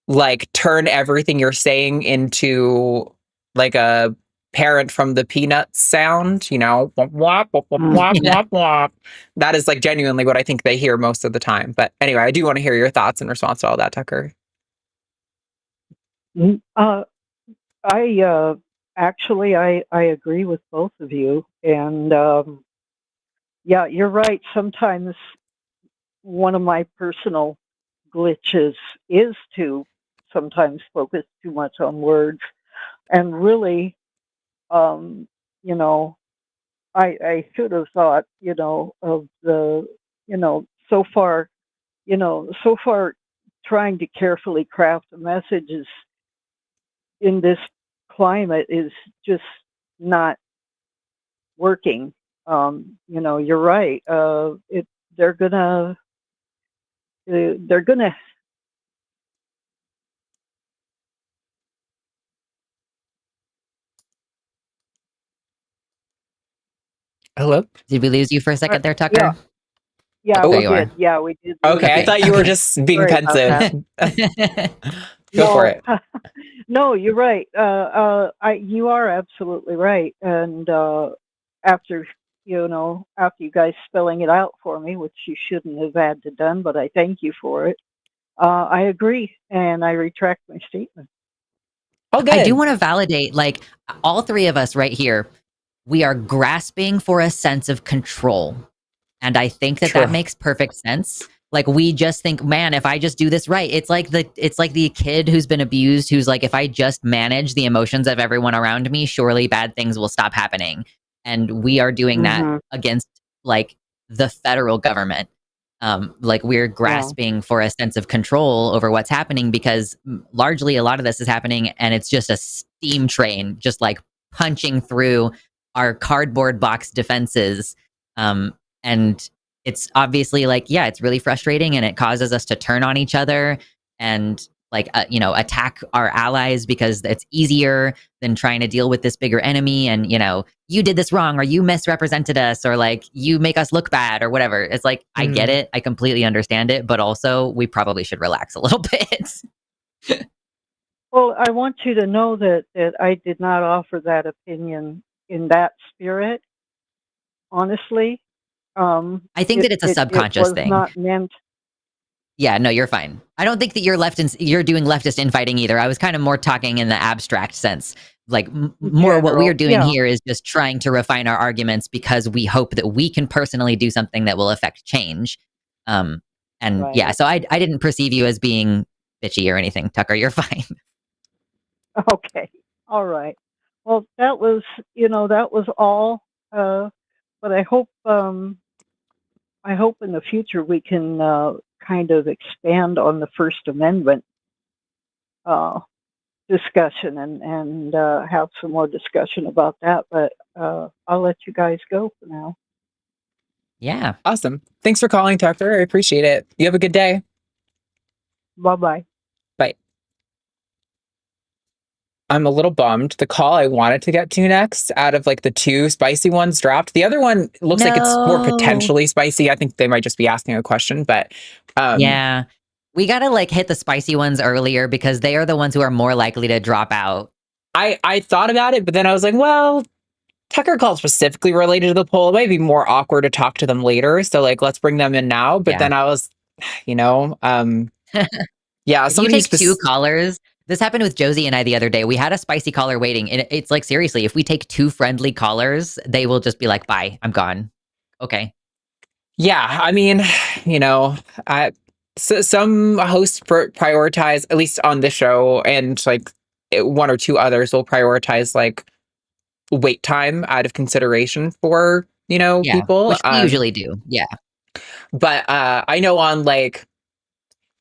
Speaker 1: like turn everything you're saying into like a parent from the Peanuts sound, you know, wop, wop, wop, wop, wop, wop. That is like genuinely what I think they hear most of the time. But anyway, I do want to hear your thoughts in response to all that, Tucker.
Speaker 5: I actually agree with both of you, and yeah, you're right. Sometimes one of my personal glitches is to sometimes focus too much on words, and really, you know, I should have thought, you know, of the, you know, so far trying to carefully craft a message is in this climate is just not working. You know, you're right. They're gonna.
Speaker 1: Hello?
Speaker 3: Did we lose you for a second there, Tucker?
Speaker 5: Yeah,
Speaker 3: Oh,
Speaker 5: we
Speaker 3: there you
Speaker 5: did. Yeah, we did.
Speaker 1: Okay, I thought you were just being pensive. Go for it.
Speaker 5: No, you're right. You are absolutely right. And after you guys spelling it out for me, which you shouldn't have had to done, but I thank you for it. I agree, and I retract my statement.
Speaker 1: Oh, good.
Speaker 3: I do want to validate, like, all three of us right here, we are grasping for a sense of control. And I think that
Speaker 1: True.
Speaker 3: that makes perfect sense. Like, we just think, man, if I just do this right, it's like the kid who's been abused, who's like, if I just manage the emotions of everyone around me, surely bad things will stop happening. And we are doing that against like the federal government. Like, we're grasping for a sense of control over what's happening, because largely a lot of this is happening and it's just a steam train, just like punching through our cardboard box defenses. And it's obviously like, yeah, it's really frustrating, and it causes us to turn on each other and like, attack our allies, because it's easier than trying to deal with this bigger enemy. And, you did this wrong, or you misrepresented us, or like you make us look bad, or whatever. It's like, I get it. I completely understand it. But also, we probably should relax a little bit.
Speaker 5: Well, I want you to know that I did not offer that opinion in that spirit, honestly.
Speaker 3: I think that it's a subconscious thing.
Speaker 5: Not meant.
Speaker 3: Yeah, no, you're fine. I don't think that you're doing leftist infighting either. I was kind of more talking in the abstract sense. Like, more what we are doing here is just trying to refine our arguments, because we hope that we can personally do something that will affect change. Yeah, so I didn't perceive you as being bitchy or anything, Tucker. You're fine.
Speaker 5: Okay. All right. Well, that was all. But I hope in the future we can kind of expand on the First Amendment discussion and have some more discussion about that. But I'll let you guys go for now.
Speaker 3: Yeah.
Speaker 1: Awesome. Thanks for calling, Tucker. I appreciate it. You have a good day.
Speaker 5: Bye-bye.
Speaker 1: Bye. I'm a little bummed. The call I wanted to get to next, out of like the two spicy ones, dropped. The other one looks like it's more potentially spicy. I think they might just be asking a question, but
Speaker 3: yeah, we gotta like hit the spicy ones earlier, because they are the ones who are more likely to drop out.
Speaker 1: I thought about it, but then I was like, well, Tucker called specifically related to the poll. It might be more awkward to talk to them later, so like let's bring them in now. But then I was, yeah,
Speaker 3: if you take two callers. This happened with Josie and I the other day. We had a spicy caller waiting. And it's like, seriously, if we take two friendly callers, they will just be like, bye, I'm gone. Okay.
Speaker 1: Yeah, I mean, some hosts prioritize, at least on this show, and like one or two others will prioritize like wait time out of consideration for, people.
Speaker 3: Which we usually do. Yeah.
Speaker 1: But I know on like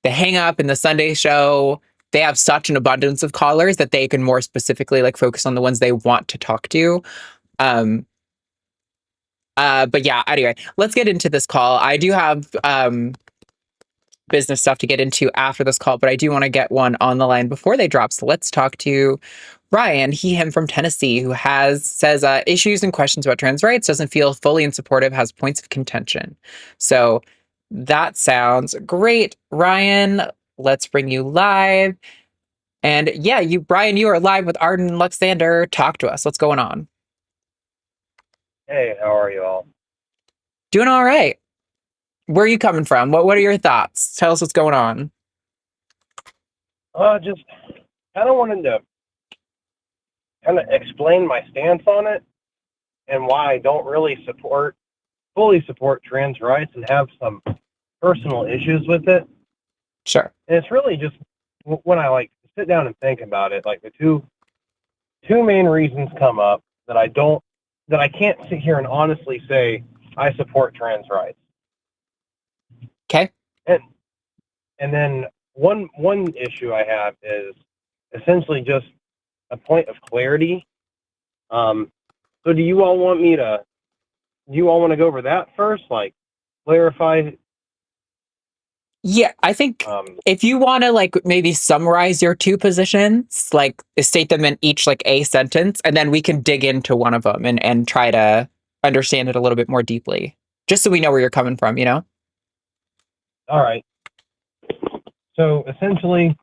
Speaker 1: the Hang Up and the Sunday show, they have such an abundance of callers that they can more specifically like focus on the ones they want to talk to. But yeah, anyway, let's get into this call. I do have business stuff to get into after this call, but I do want to get one on the line before they drop. So let's talk to Ryan, him from Tennessee, who says issues and questions about trans rights, doesn't feel fully in supportive, has points of contention. So that sounds great. Ryan, let's bring you live. And yeah, Brian, you are live with Arden and Luxander. Talk to us. What's going on?
Speaker 6: Hey, how are you all?
Speaker 1: Doing all right. Where are you coming from? What are your thoughts? Tell us what's going on.
Speaker 6: Just kind of wanted to kind of explain my stance on it and why I don't really fully support trans rights, and have some personal issues with it.
Speaker 1: Sure.
Speaker 6: And it's really just when I like sit down and think about it, like the two main reasons come up that I can't sit here and honestly say I support trans rights.
Speaker 1: Okay.
Speaker 6: And then one issue I have is essentially just a point of clarity. So do you all want to go over that first? Like clarify?
Speaker 1: Yeah, I think if you want to like maybe summarize your two positions, like state them in each like a sentence, and then we can dig into one of them and try to understand it a little bit more deeply, just so we know where you're coming from,
Speaker 6: All right. So essentially,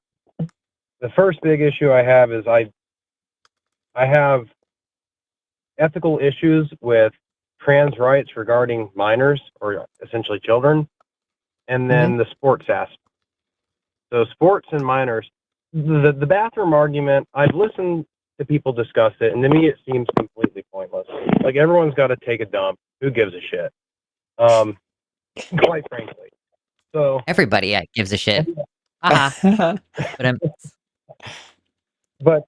Speaker 6: the first big issue I have is I have ethical issues with trans rights regarding minors, or essentially children, and then the sports aspect. So sports and minors, the bathroom argument, I've listened to people discuss it, and to me it seems completely pointless. Like, everyone's got to take a dump. Who gives a shit? quite frankly. So
Speaker 3: Everybody gives a shit. But
Speaker 6: but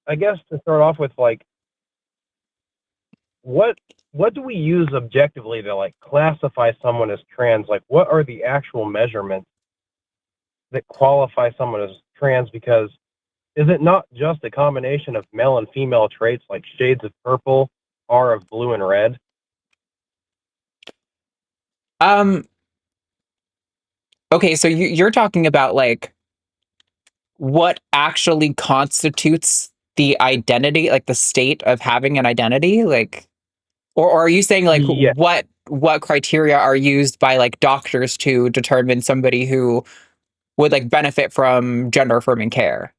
Speaker 6: I guess to start off with, like, what do we use objectively to like classify someone as trans? Like, what are the actual measurements that qualify someone as trans? Because is it not just a combination of male and female traits like shades of purple are of blue and red?
Speaker 2: Okay, so you're talking about like what actually constitutes the identity, like the state of having an identity, like, or are you saying like
Speaker 6: Yeah.
Speaker 2: what criteria are used by like doctors to determine somebody who would like benefit from gender affirming care?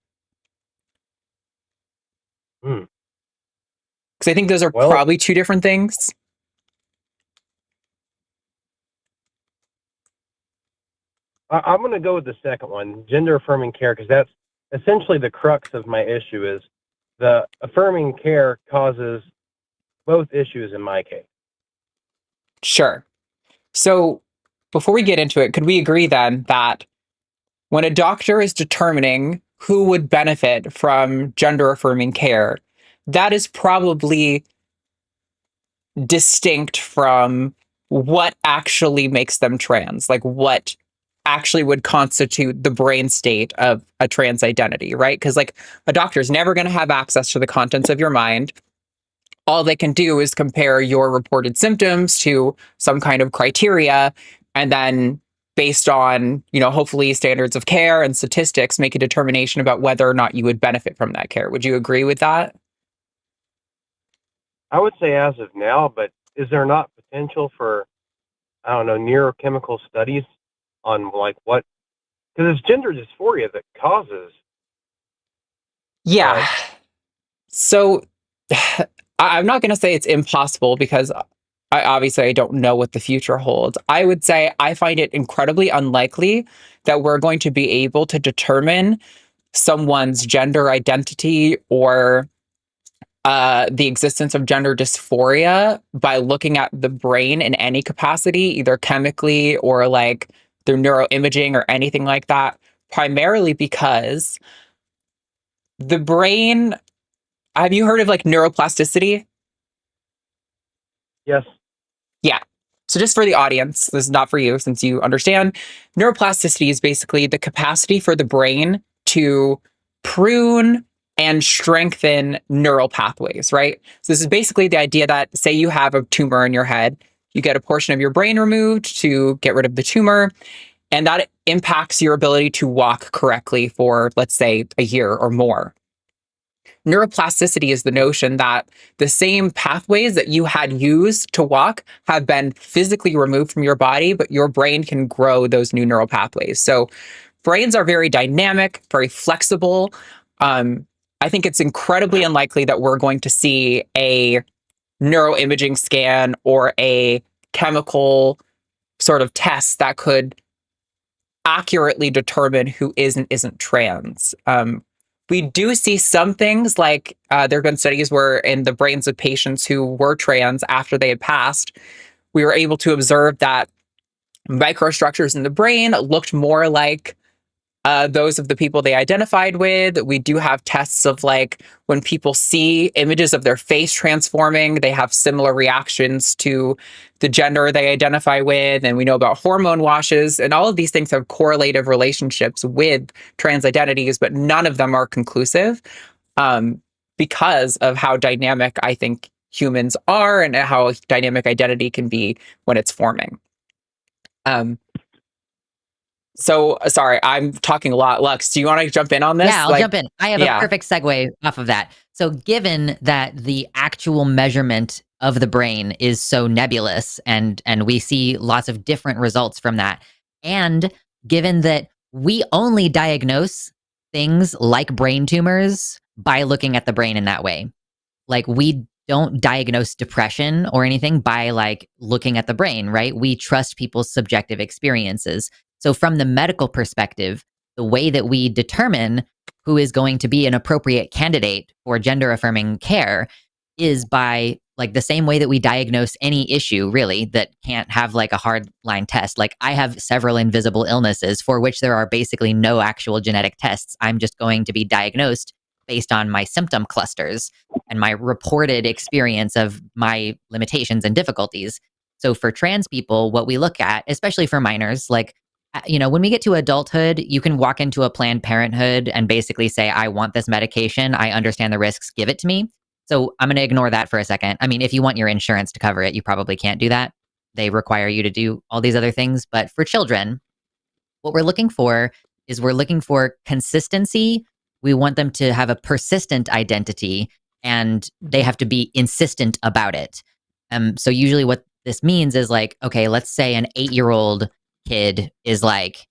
Speaker 6: Hmm.
Speaker 2: Because I think those are
Speaker 6: Well,
Speaker 2: probably two different things.
Speaker 6: I'm going to go with the second one, gender affirming care, because that's essentially the crux of my issue. Is the affirming care causes both issues in my case.
Speaker 2: Sure. So before we get into it, could we agree then that when a doctor is determining who would benefit from gender affirming care, that is probably distinct from what actually makes them trans, like what actually would constitute the brain state of a trans identity, right? Because like a doctor is never going to have access to the contents of your mind. All they can do is compare your reported symptoms to some kind of criteria, and then based on, you know, hopefully standards of care and statistics, make a determination about whether or not you would benefit from that care. Would you agree with that?
Speaker 6: I would say as of now, but is there not potential for, I don't know, neurochemical studies on like what, because it's gender dysphoria that causes.
Speaker 2: Yeah. So I'm not going to say it's impossible because I don't know what the future holds. I would say I find it incredibly unlikely that we're going to be able to determine someone's gender identity or the existence of gender dysphoria by looking at the brain in any capacity, either chemically or like through neuroimaging or anything like that, primarily because the brain. Have you heard of like neuroplasticity?
Speaker 6: Yes.
Speaker 2: Yeah. So just for the audience, this is not for you since you understand. Neuroplasticity is basically the capacity for the brain to prune and strengthen neural pathways, right? So this is basically the idea that, say you have a tumor in your head, you get a portion of your brain removed to get rid of the tumor, and that impacts your ability to walk correctly for, let's say, a year or more. Neuroplasticity is the notion that the same pathways that you had used to walk have been physically removed from your body, but your brain can grow those new neural pathways. So brains are very dynamic, very flexible. I think it's incredibly unlikely that we're going to see a neuroimaging scan or a chemical sort of test that could accurately determine who is and isn't trans. We do see some things like there have been studies where in the brains of patients who were trans after they had passed, we were able to observe that microstructures in the brain looked more like those of the people they identified with. We do have tests of like when people see images of their face transforming, they have similar reactions to the gender they identify with. And we know about hormone washes, and all of these things have correlative relationships with trans identities, but none of them are conclusive because of how dynamic I think humans are and how dynamic identity can be when it's forming. So sorry, I'm talking a lot. Lux, do you want to jump in on this?
Speaker 3: Yeah, I'll jump in. I have
Speaker 2: yeah.
Speaker 3: a perfect segue off of that. So given that the actual measurement of the brain is so nebulous and we see lots of different results from that, and given that we only diagnose things like brain tumors by looking at the brain in that way. Like we don't diagnose depression or anything by like looking at the brain, right? We trust people's subjective experiences. So from the medical perspective, the way that we determine who is going to be an appropriate candidate for gender affirming care is by like the same way that we diagnose any issue really that can't have like a hard line test. Like I have several invisible illnesses for which there are basically no actual genetic tests. I'm just going to be diagnosed based on my symptom clusters and my reported experience of my limitations and difficulties. So for trans people, what we look at, especially for minors, like, when we get to adulthood, you can walk into a Planned Parenthood and basically say, I want this medication. I understand the risks. Give it to me. So I'm going to ignore that for a second. I mean, if you want your insurance to cover it, you probably can't do that. They require you to do all these other things. But for children, what we're looking for is we're looking for consistency. We want them to have a persistent identity and they have to be insistent about it. So usually what this means is like, okay, let's say an 8-year-old kid is like,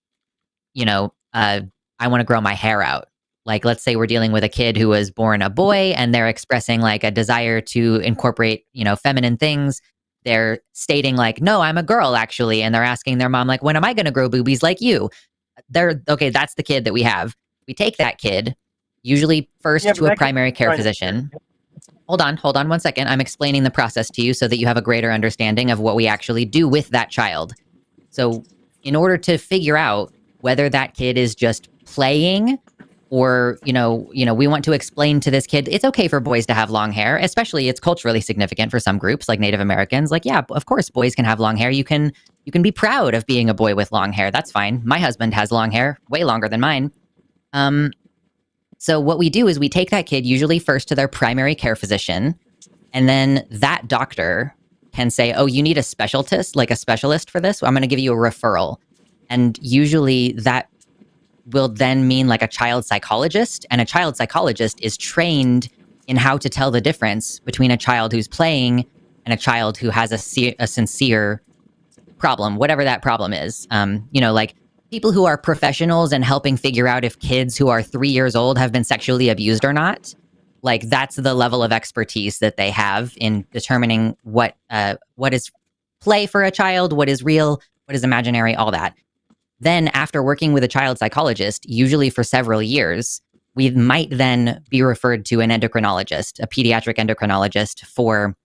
Speaker 3: I want to grow my hair out. Like, let's say we're dealing with a kid who was born a boy and they're expressing like a desire to incorporate, feminine things. They're stating like, no, I'm a girl actually. And they're asking their mom, like, when am I going to grow boobies like you? Okay, that's the kid that we have. We take that kid, usually first to a primary care physician. Hold on 1 second. I'm explaining the process to you so that you have a greater understanding of what we actually do with that child. So in order to figure out whether that kid is just playing or, we want to explain to this kid, it's okay for boys to have long hair, especially it's culturally significant for some groups like Native Americans. Like, yeah, of course, boys can have long hair. You can be proud of being a boy with long hair. That's fine. My husband has long hair, way longer than mine. So what we do is we take that kid usually first to their primary care physician, and then that doctor can say, oh, you need a specialist, like a specialist for this. I'm going to give you a referral. And usually that will then mean like a child psychologist, and a child psychologist is trained in how to tell the difference between a child who's playing and a child who has a sincere problem, whatever that problem is. Like people who are professionals and helping figure out if kids who are 3 years old have been sexually abused or not. Like that's the level of expertise that they have in determining what is play for a child, what is real, what is imaginary, all that. Then after working with a child psychologist, usually for several years, we might then be referred to an endocrinologist, a pediatric endocrinologist, for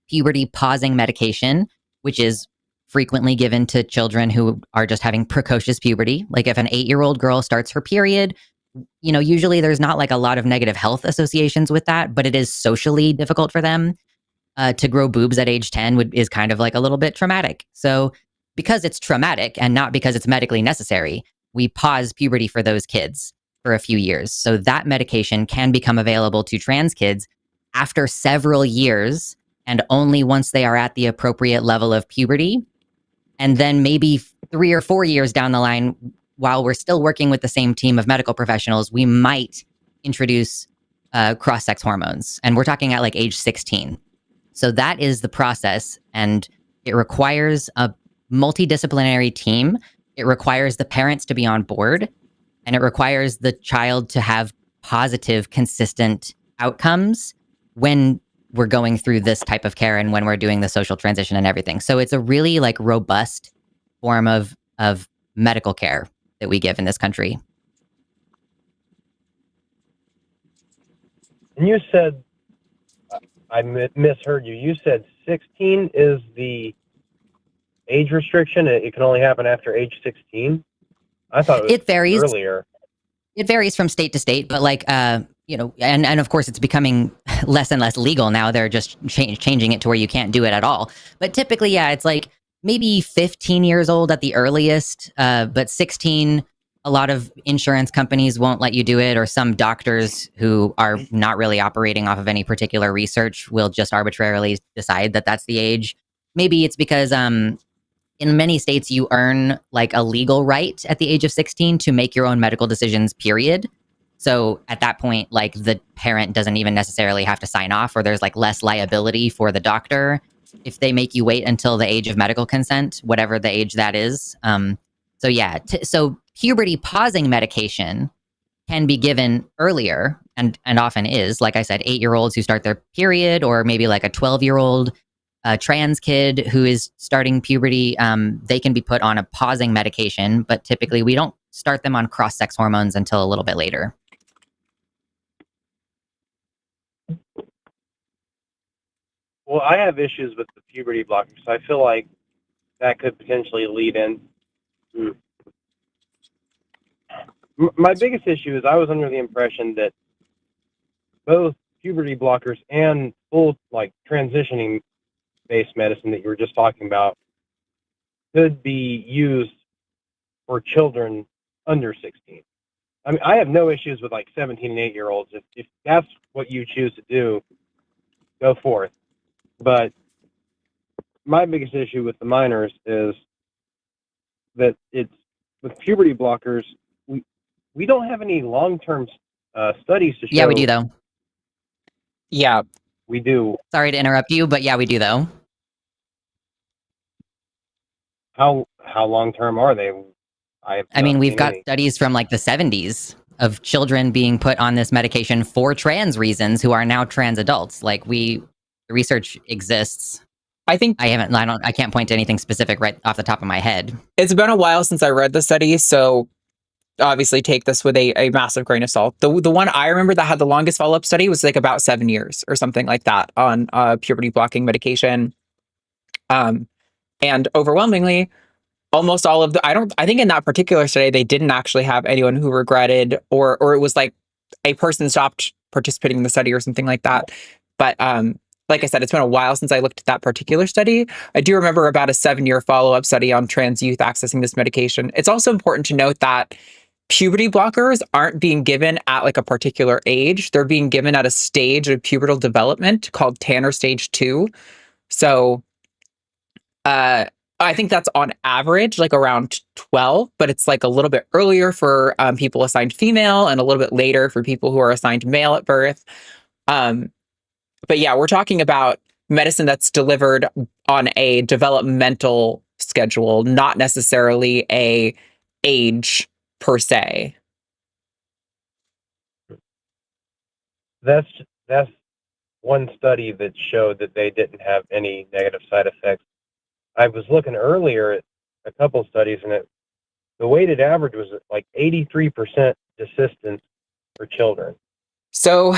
Speaker 3: puberty pausing medication, which is frequently given to children who are just having precocious puberty. Like if an 8-year-old girl starts her period, usually there's not like a lot of negative health associations with that, but it is socially difficult for them. To grow boobs at age 10 is kind of like a little bit traumatic. So because it's traumatic and not because it's medically necessary, we pause puberty for those kids for a few years. So that medication can become available to trans kids after several years and only once they are at the appropriate level of puberty. And then maybe 3 or 4 years down the line, while we're still working with the same team of medical professionals, we might introduce cross-sex hormones. And we're talking at like age 16. So that is the process. And it requires a multidisciplinary team. It requires the parents to be on board, and it requires the child to have positive, consistent outcomes when we're going through this type of care and when we're doing the social transition and everything. So it's a really like robust form of medical care that we give in this country.
Speaker 6: And you said, I misheard you. You said 16 is the age restriction. It can only happen after age 16. I thought it varies earlier.
Speaker 3: It varies from state to state, but like and of course it's becoming less and less legal now. They're just changing it to where you can't do it at all. But typically, yeah, it's like maybe 15 years old at the earliest, but 16. A lot of insurance companies won't let you do it, or some doctors who are not really operating off of any particular research will just arbitrarily decide that that's the age. Maybe it's because in many states, you earn like a legal right at the age of 16 to make your own medical decisions, period. So at that point, like the parent doesn't even necessarily have to sign off, or there's like less liability for the doctor if they make you wait until the age of medical consent, whatever the age that is. So puberty pausing medication can be given earlier and often is, like I said, 8-year-olds who start their period, or maybe like a 12-year-old trans kid who is starting puberty. They can be put on a pausing medication, but typically we don't start them on cross-sex hormones until a little bit later.
Speaker 6: Well, I have issues with the puberty blockers, so I feel like that could potentially lead in. My biggest issue is I was under the impression that both puberty blockers and full, like, transitioning-based medicine that you were just talking about could be used for children under 16. I mean, I have no issues with, like, 17 and 8-year-olds. If that's what you choose to do, go forth. But my biggest issue with the minors is that it's with puberty blockers, we don't have any long-term studies to show.
Speaker 3: Yeah, we do though.
Speaker 1: Yeah,
Speaker 6: We do.
Speaker 3: Sorry to interrupt you, but yeah, we do though.
Speaker 6: How long-term are they?
Speaker 3: I mean, we've got studies from like the 70s of children being put on this medication for trans reasons who are now trans adults. Like the research exists.
Speaker 1: I think
Speaker 3: I can't point to anything specific right off the top of my head.
Speaker 1: it's been a while since I read the study, so obviously take this with a massive grain of salt. The one I remember that had the longest follow-up study was like about 7 years or something like that on puberty blocking medication. And overwhelmingly, almost all of I think in that particular study, they didn't actually have anyone who regretted or it was like a person stopped participating in the study or something like that. But like I said, it's been a while since I looked at that particular study. I do remember about a 7-year follow-up study on trans youth accessing this medication. It's also important to note that puberty blockers aren't being given at like a particular age. They're being given at a stage of pubertal development called Tanner stage 2. So I think that's on average like around 12, but it's like a little bit earlier for people assigned female and a little bit later for people who are assigned male at birth. But yeah, we're talking about medicine that's delivered on a developmental schedule, not necessarily a age per se.
Speaker 6: That's one study that showed that they didn't have any negative side effects. I was looking earlier at a couple studies, and the weighted average was like 83% desistance for children.
Speaker 1: So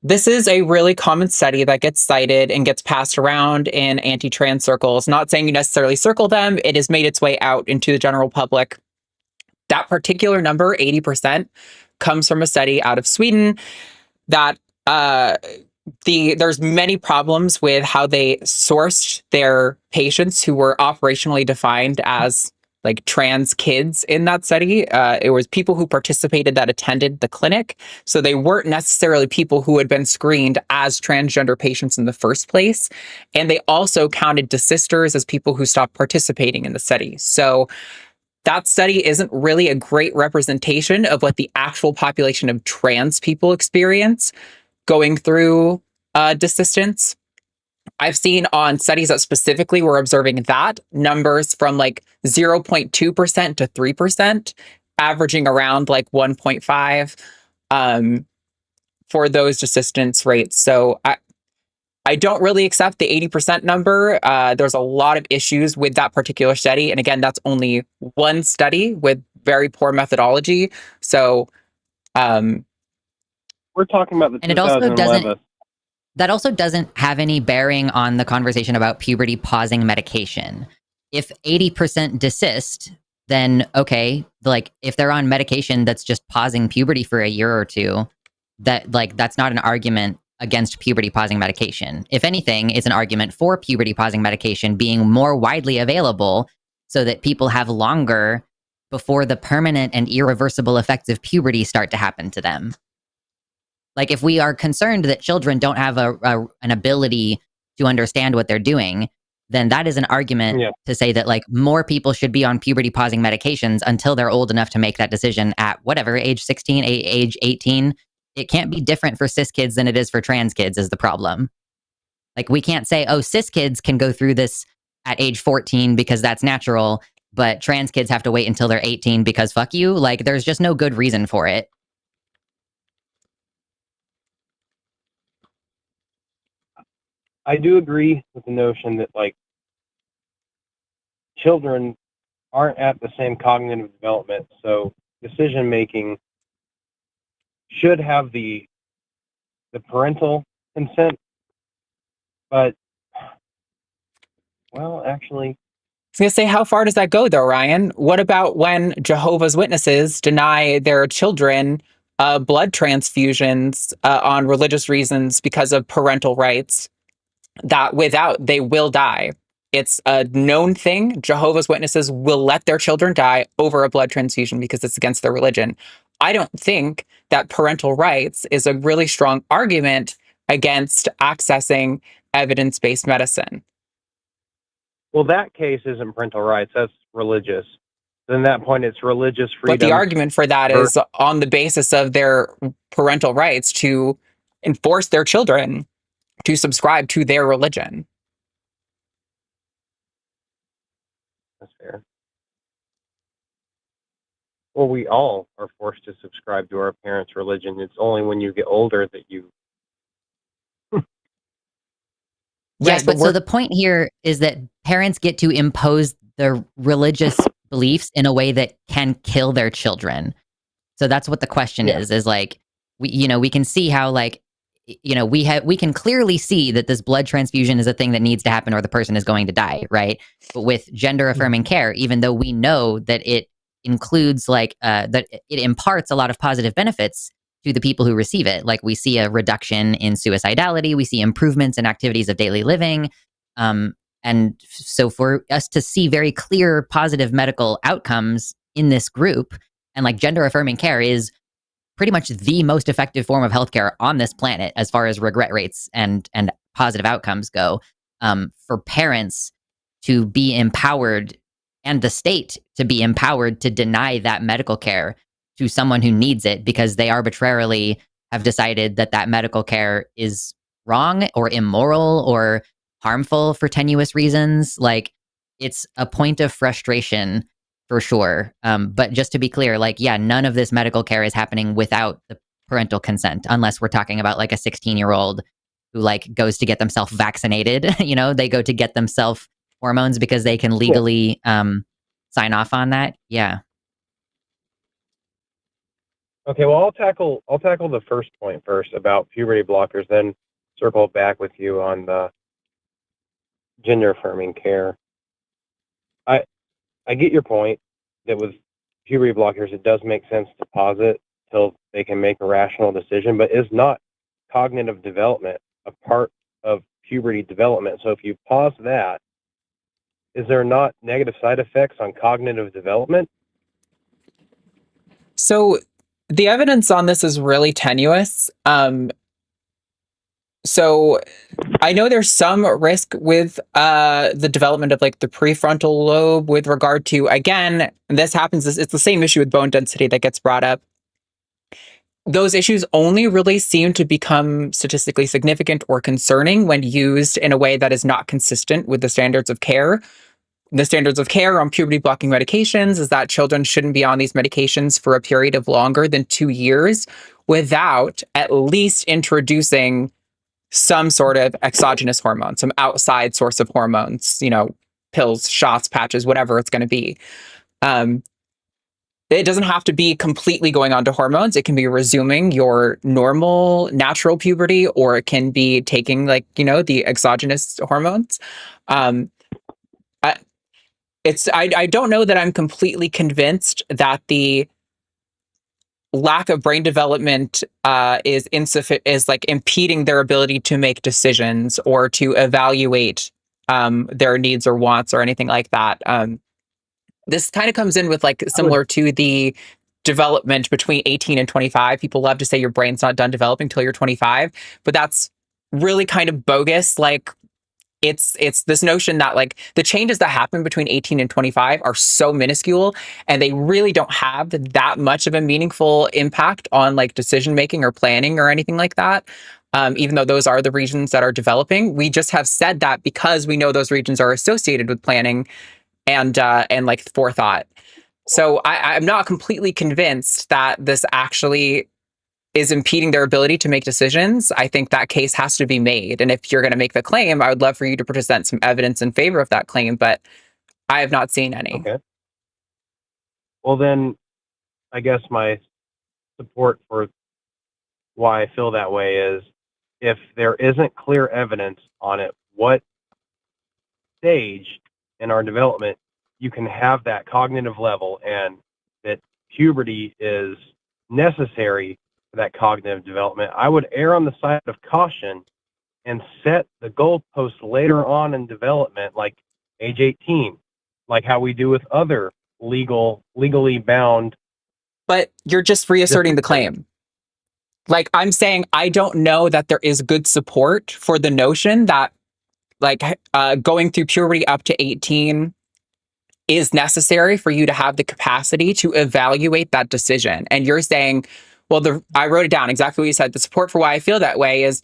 Speaker 1: this is a really common study that gets cited and gets passed around in anti-trans circles. Not saying you necessarily circle them. It has made its way out into the general public. That particular number, 80%, comes from a study out of Sweden that there's many problems with how they sourced their patients who were operationally defined as like trans kids in that study. It was people who participated that attended the clinic. So they weren't necessarily people who had been screened as transgender patients in the first place. And they also counted desisters as people who stopped participating in the study. So that study isn't really a great representation of what the actual population of trans people experience going through desistance. I've seen on studies that specifically were observing that numbers from like 0.2% to 3%, averaging around like 1.5 for those desistance rates. So I don't really accept the 80% number. There's a lot of issues with that particular study. And again, that's only one study with very poor methodology. So
Speaker 6: we're talking about the
Speaker 3: And
Speaker 6: 2011.
Speaker 3: that also doesn't have any bearing on the conversation about puberty pausing medication. If 80% desist, then okay, like if they're on medication that's just pausing puberty for a year or two, that's not an argument against puberty pausing medication. If anything, it's an argument for puberty pausing medication being more widely available so that people have longer before the permanent and irreversible effects of puberty start to happen to them. Like if we are concerned that children don't have an ability to understand what they're doing, then that is an argument to say that like more people should be on puberty pausing medications until they're old enough to make that decision at whatever, age 16, age 18. It can't be different for cis kids than it is for trans kids is the problem. Like we can't say, oh, cis kids can go through this at age 14 because that's natural, but trans kids have to wait until they're 18 because fuck you. Like there's just no good reason for it.
Speaker 6: I do agree with the notion that like children aren't at the same cognitive development, so decision making should have the parental consent, but Well, actually,
Speaker 2: I was going to say, how far does that go, though, Ryan? What about when Jehovah's Witnesses deny their children blood transfusions on religious reasons because of parental rights, that without, they will die? It's a known thing. Jehovah's Witnesses will let their children die over a blood transfusion because it's against their religion. I don't think that parental rights is a really strong argument against accessing evidence-based medicine.
Speaker 6: well, that case isn't parental rights. That's religious. Then at that point, it's religious freedom.
Speaker 2: But the argument for that is on the basis of their parental rights to enforce their children to subscribe to their religion.
Speaker 6: That's fair. Well, we all are forced to subscribe to our parents' religion. It's only when you get older that you.
Speaker 3: Yes, but so the point here is that parents get to impose their religious beliefs in a way that can kill their children. So that's what the question is like, we can see how, like, we can clearly see that this blood transfusion is a thing that needs to happen or the person is going to die, right? But with gender affirming care, even though we know that it includes that it imparts a lot of positive benefits to the people who receive it. Like, we see a reduction in suicidality, we see improvements in activities of daily living. And so for us to see very clear positive medical outcomes in this group, and like gender affirming care is pretty much the most effective form of healthcare on this planet as far as regret rates and positive outcomes go, for parents to be empowered and the state to be empowered to deny that medical care to someone who needs it because they arbitrarily have decided that that medical care is wrong or immoral or harmful for tenuous reasons. Like, it's a point of frustration for sure. But just to be clear, like, yeah, none of this medical care is happening without the parental consent, unless we're talking about like a 16-year-old who like goes to get themselves vaccinated. They go to get themselves hormones because they can legally sign off on that. Yeah.
Speaker 6: Okay, well, I'll tackle the first point first about puberty blockers, then circle back with you on the gender affirming care. I get your point that with puberty blockers, it does make sense to pause it till they can make a rational decision, but is not cognitive development a part of puberty development? So if you pause that, is there not negative side effects on cognitive development?
Speaker 2: So the evidence on this is really tenuous. So I know there's some risk with the development of like the prefrontal lobe with regard to, again, this happens, it's the same issue with bone density that gets brought up. Those issues only really seem to become statistically significant or concerning when used in a way that is not consistent with the standards of care. The standards of care on puberty blocking medications is that children shouldn't be on these medications for a period of longer than 2 years without at least introducing some sort of exogenous hormone, some outside source of hormones, pills, shots, patches, whatever it's going to be. It doesn't have to be completely going on to hormones. It can be resuming your normal natural puberty, or it can be taking the exogenous hormones. I don't know that I'm completely convinced that the lack of brain development is insufficient, is like impeding their ability to make decisions or to evaluate their needs or wants or anything like that. This kind of comes in with similar to the development between 18 and 25. People love to say your brain's not done developing till you're 25, but that's really kind of bogus. It's this notion that the changes that happen between 18 and 25 are so minuscule, and they really don't have that much of a meaningful impact on decision making or planning or anything like that. Even though those are the regions that are developing, we just have said that because we know those regions are associated with planning and forethought. So I'm not completely convinced that this actually is impeding their ability to make decisions. I think that case has to be made. And if you're going to make the claim, I would love for you to present some evidence in favor of that claim, but I have not seen any.
Speaker 6: Okay. Well, then I guess my support for why I feel that way is if there isn't clear evidence on it, what stage in our development, you can have that cognitive level, and that puberty is necessary for that cognitive development. I would err on the side of caution and set the goalpost later on in development, like age 18, like how we do with other legally bound.
Speaker 2: But you're just reasserting the claim. Like, I'm saying, I don't know that there is good support for the notion that, like, going through puberty up to 18 is necessary for you to have the capacity to evaluate that decision. And you're saying, well, I wrote it down exactly what you said. The support for why I feel that way is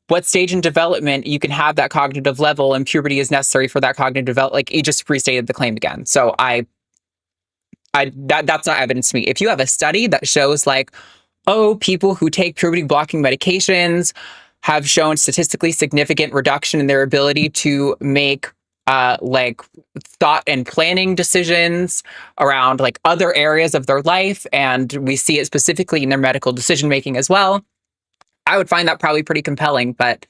Speaker 2: what stage in development you can have that cognitive level, and puberty is necessary for that cognitive development. Like, you just restated the claim again. So that's not evidence to me. If you have a study that shows, like, oh, people who take puberty blocking medications have shown statistically significant reduction in their ability to make like thought and planning decisions around like other areas of their life, and we see it specifically in their medical decision making as well, I would find that probably pretty compelling. But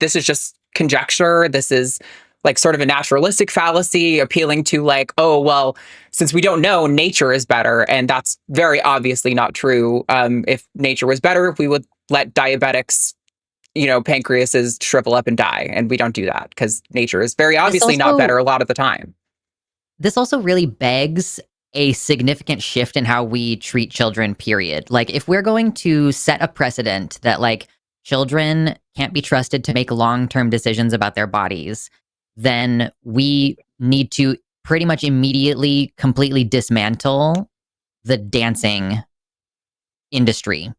Speaker 2: this is just conjecture. This is like sort of a naturalistic fallacy appealing to, like, oh, well, since we don't know, nature is better. And that's very obviously not true. If nature was better, we would let diabetics, pancreases shrivel up and die. And we don't do that because nature is very obviously not better a lot of the time.
Speaker 3: This also really begs a significant shift in how we treat children, period. Like, if we're going to set a precedent that, like, children can't be trusted to make long-term decisions about their bodies, then we need to pretty much immediately completely dismantle the dancing industry.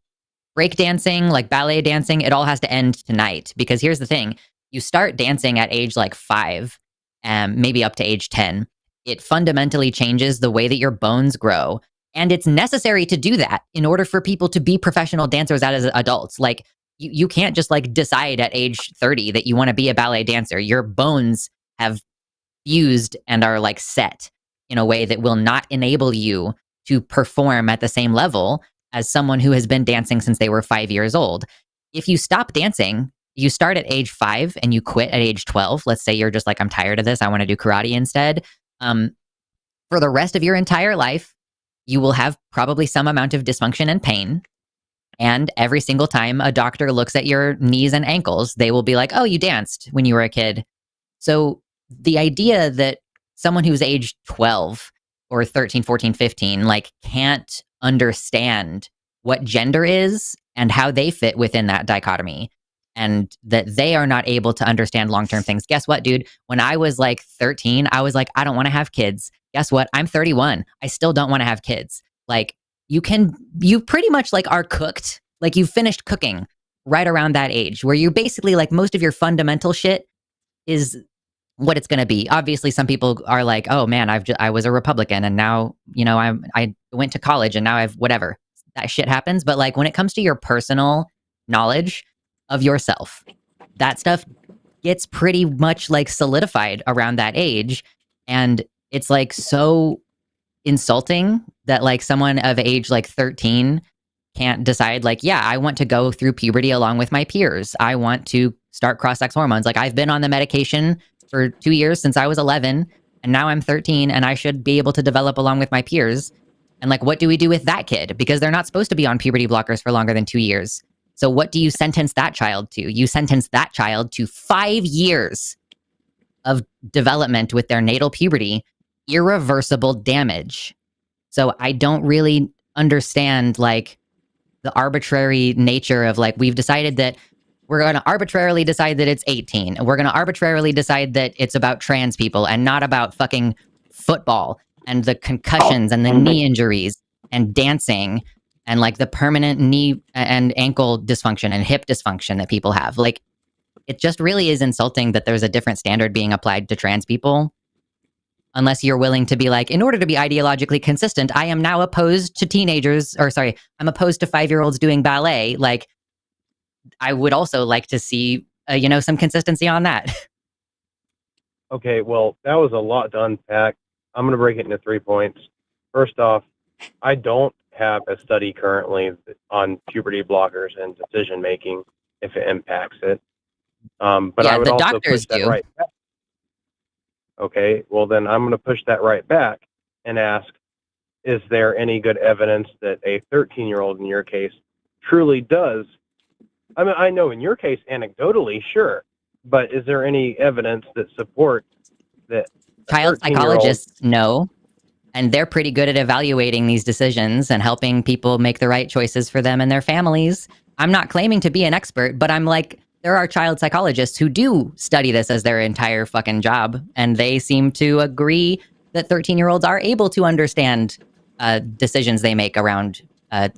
Speaker 3: Break dancing, like ballet dancing, it all has to end tonight. Because here's the thing, you start dancing at age like 5, maybe up to age 10. It fundamentally changes the way that your bones grow. And it's necessary to do that in order for people to be professional dancers as adults. Like, you can't just like decide at age 30 that you want to be a ballet dancer. Your bones have fused and are like set in a way that will not enable you to perform at the same level as someone who has been dancing since they were 5 years old. If you stop dancing, you start at age 5 and you quit at age 12. Let's say you're just like, I'm tired of this, I want to do karate instead. For the rest of your entire life, you will have probably some amount of dysfunction and pain. And every single time a doctor looks at your knees and ankles, they will be like, oh, you danced when you were a kid. So the idea that someone who's age 12 or 13, 14, 15, like, can't understand what gender is and how they fit within that dichotomy, and that they are not able to understand long-term things. Guess what, dude? When I was like 13, I was like, I don't want to have kids. Guess what? I'm 31. I still don't want to have kids. Like, you pretty much like are cooked. Like, you've finished cooking right around that age where you basically like most of your fundamental shit is what it's going to be. Obviously, some people are like, oh man, I was a Republican and now, I went to college and now I've whatever. That shit happens. But like, when it comes to your personal knowledge of yourself, that stuff gets pretty much like solidified around that age. And it's like so insulting that like someone of age like 13 can't decide, like, yeah, I want to go through puberty along with my peers. I want to start cross-sex hormones. Like, I've been on the medication for 2 years since I was 11, and now I'm 13, and I should be able to develop along with my peers. And like, what do we do with that kid? Because they're not supposed to be on puberty blockers for longer than 2 years. So what do you sentence that child to? You sentence that child to 5 years of development with their natal puberty, irreversible damage. So I don't really understand like the arbitrary nature of like, we've decided that we're going to arbitrarily decide that it's 18. And we're going to arbitrarily decide that it's about trans people and not about fucking football and the concussions and the knee injuries and dancing and like the permanent knee and ankle dysfunction and hip dysfunction that people have. Like, it just really is insulting that there's a different standard being applied to trans people. Unless you're willing to be like, in order to be ideologically consistent, I am now opposed to I'm opposed to 5-year-olds doing ballet. Like, I would also like to see, some consistency on that.
Speaker 6: Okay, well, that was a lot to unpack. I'm going to break it into 3 points. First off, I don't have a study currently on puberty blockers and decision making if it impacts it. But
Speaker 3: Yeah,
Speaker 6: I would
Speaker 3: the
Speaker 6: also
Speaker 3: doctors
Speaker 6: push that
Speaker 3: do.
Speaker 6: right. Okay, well then I'm going to push that right back and ask, is there any good evidence that a 13-year-old in your case truly does? I mean, I know in your case, anecdotally, sure, but is there any evidence that supports that
Speaker 3: Child
Speaker 6: 13-year-old
Speaker 3: psychologists know, and they're pretty good at evaluating these decisions and helping people make the right choices for them and their families. I'm not claiming to be an expert, but I'm like, there are child psychologists who do study this as their entire fucking job, and they seem to agree that 13-year-olds are able to understand decisions they make around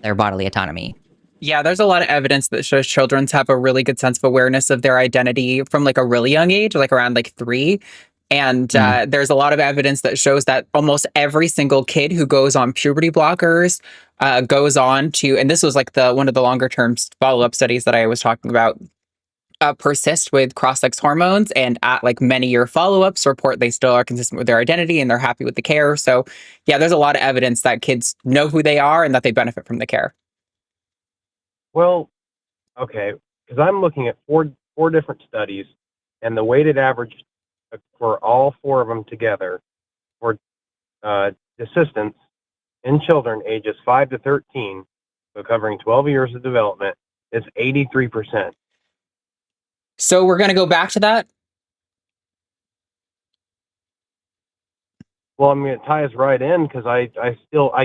Speaker 3: their bodily autonomy.
Speaker 2: Yeah, there's a lot of evidence that shows children have a really good sense of awareness of their identity from like a really young age, like around like 3. And there's a lot of evidence that shows that almost every single kid who goes on puberty blockers goes on to, and this was like one of the longer term follow-up studies that I was talking about, persist with cross-sex hormones, and at like many year follow-ups report they still are consistent with their identity and they're happy with the care. So yeah, there's a lot of evidence that kids know who they are and that they benefit from the care.
Speaker 6: Well, okay, because I'm looking at four different studies, and the weighted average for all 4 of them together for desistance in children ages 5 to 13, so covering 12 years of development, is 83%.
Speaker 2: So we're going to go back to that.
Speaker 6: Well, I mean, it ties right in because I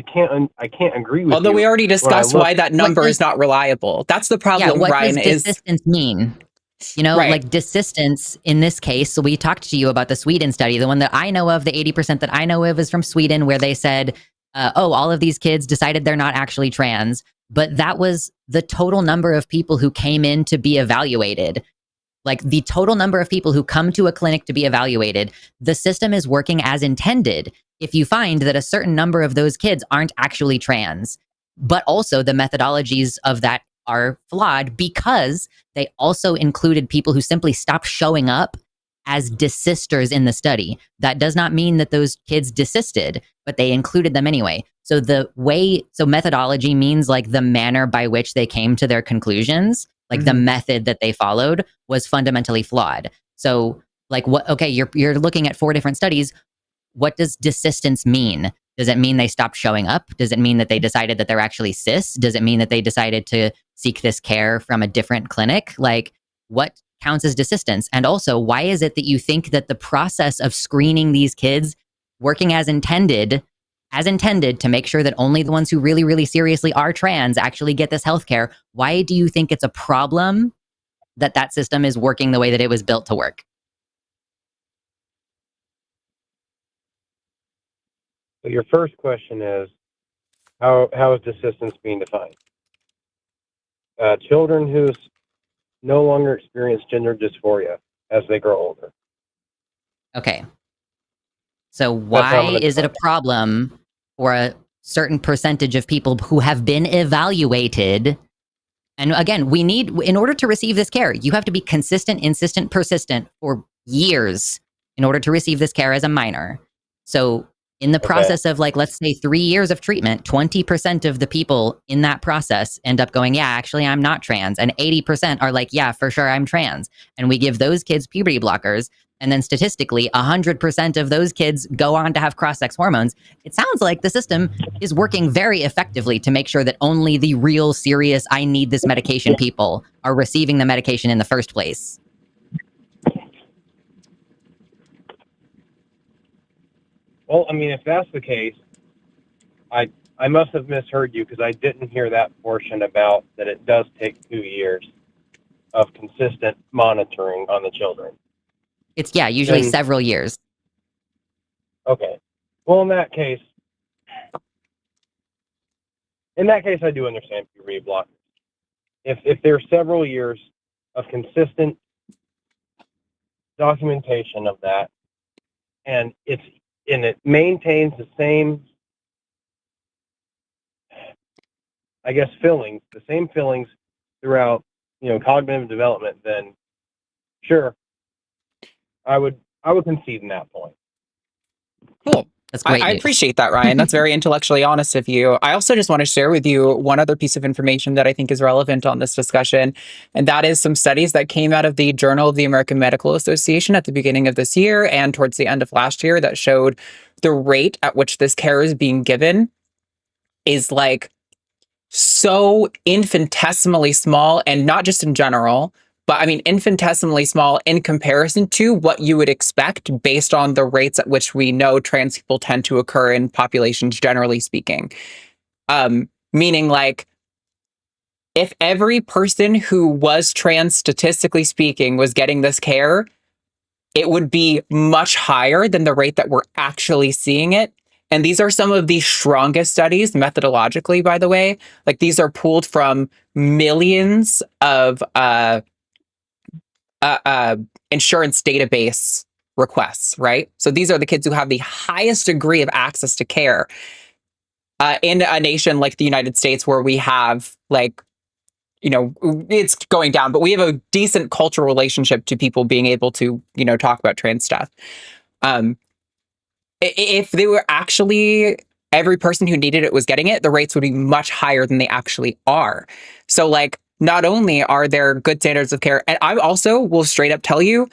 Speaker 6: can't agree with
Speaker 2: Although
Speaker 6: you.
Speaker 2: we already discussed why that number is not reliable. That's the problem,
Speaker 3: what
Speaker 2: Ryan,
Speaker 3: does desistance mean? You know,
Speaker 2: Right.
Speaker 3: like desistance in this case. So we talked to you about the Sweden study. The one that I know of, the 80% that I know of, is from Sweden, where they said, all of these kids decided they're not actually trans. But that was the total number of people who came in to be evaluated. Like the total number of people who come to a clinic to be evaluated. The system is working as intended if you find that a certain number of those kids aren't actually trans. But also the methodologies of that are flawed because they also included people who simply stopped showing up as desisters in the study. That does not mean that those kids desisted, but they included them anyway. So methodology means like the manner by which they came to their conclusions, like the method that they followed was fundamentally flawed. So like you're looking at 4 different studies. What does desistance mean? Does it mean they stopped showing up? Does it mean that they decided that they're actually cis? Does it mean that they decided to seek this care from a different clinic? Like, what counts as desistance? And also, why is it that you think that the process of screening these kids, working as intended to make sure that only the ones who really, really seriously are trans actually get this healthcare, why do you think it's a problem that system is working the way that it was built to work?
Speaker 6: So your first question is, how is desistance being defined? Children who no longer experience gender dysphoria as they grow older.
Speaker 3: Okay. So why is it a problem for a certain percentage of people who have been evaluated? And again, in order to receive this care, you have to be consistent, insistent, persistent for years in order to receive this care as a minor. So in the process of like, let's say 3 years of treatment, 20% of the people in that process end up going, yeah, actually, I'm not trans. And 80% are like, yeah, for sure, I'm trans. And we give those kids puberty blockers. And then statistically, 100% of those kids go on to have cross-sex hormones. It sounds like the system is working very effectively to make sure that only the real serious, I need this medication people are receiving the medication in the first place.
Speaker 6: Well, I mean, if that's the case, I must have misheard you because I didn't hear that portion about that it does take 2 years of consistent monitoring on the children.
Speaker 3: It's, usually several years.
Speaker 6: Okay. Well, in that case, I do understand puberty blockers. If there's several years of consistent documentation of that, and it maintains the same, I guess, the same feelings throughout, cognitive development, then sure, I would concede in that point.
Speaker 2: Cool.
Speaker 3: That's great
Speaker 1: I
Speaker 3: news.
Speaker 1: appreciate that, Ryan. That's very intellectually honest of you. I also just want to share with you one other piece of information that I think is relevant on this discussion, and that is some studies that came out of the Journal of the American Medical Association at the beginning of this year and towards the end of last year that showed the rate at which this care is being given is like so infinitesimally small, and not just in general, but I mean infinitesimally small in comparison to what you would expect based on the rates at which we know trans people tend to occur in populations, generally speaking. Meaning like, if every person who was trans, statistically speaking, was getting this care, it would be much higher than the rate that we're actually seeing it. And these are some of the strongest studies methodologically, by the way. Like, these are pulled from millions of insurance database requests, right? So these are the kids who have the highest degree of access to care in a nation like the United States, where we have like, you know, it's going down, but we have a decent cultural relationship to people being able to, you know, talk about trans stuff. If they were actually, every person who needed it was getting it, the rates would be much higher than they actually are. So like, not only are there good standards of care, and I also will straight up tell you,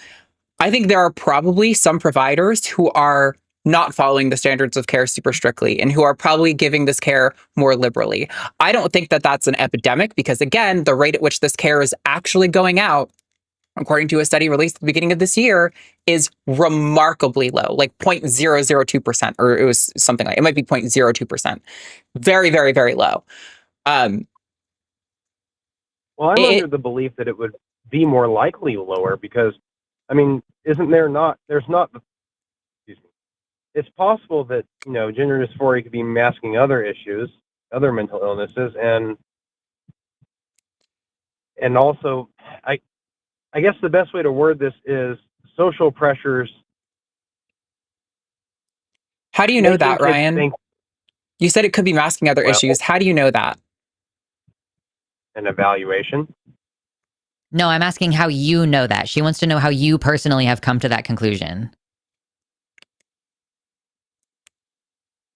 Speaker 1: I think there are probably some providers who are not following the standards of care super strictly and who are probably giving this care more liberally. I don't think that that's an epidemic because, again, the rate at which this care is actually going out, according to a study released at the beginning of this year, is remarkably low, like 0.002%, or it was something like, it might be 0.02%. Very, very, very low.
Speaker 6: Well, I'm under the belief that it would be more likely lower because, I mean, isn't there not, there's not, excuse me, it's possible that, you know, gender dysphoria could be masking other issues, other mental illnesses, and also, I guess the best way to word this is social pressures.
Speaker 1: How do you know that, Ryan? You said it could be masking other issues. How do you know that?
Speaker 6: An evaluation.
Speaker 3: No, I'm asking how you know that. She wants to know how you personally have come to that conclusion.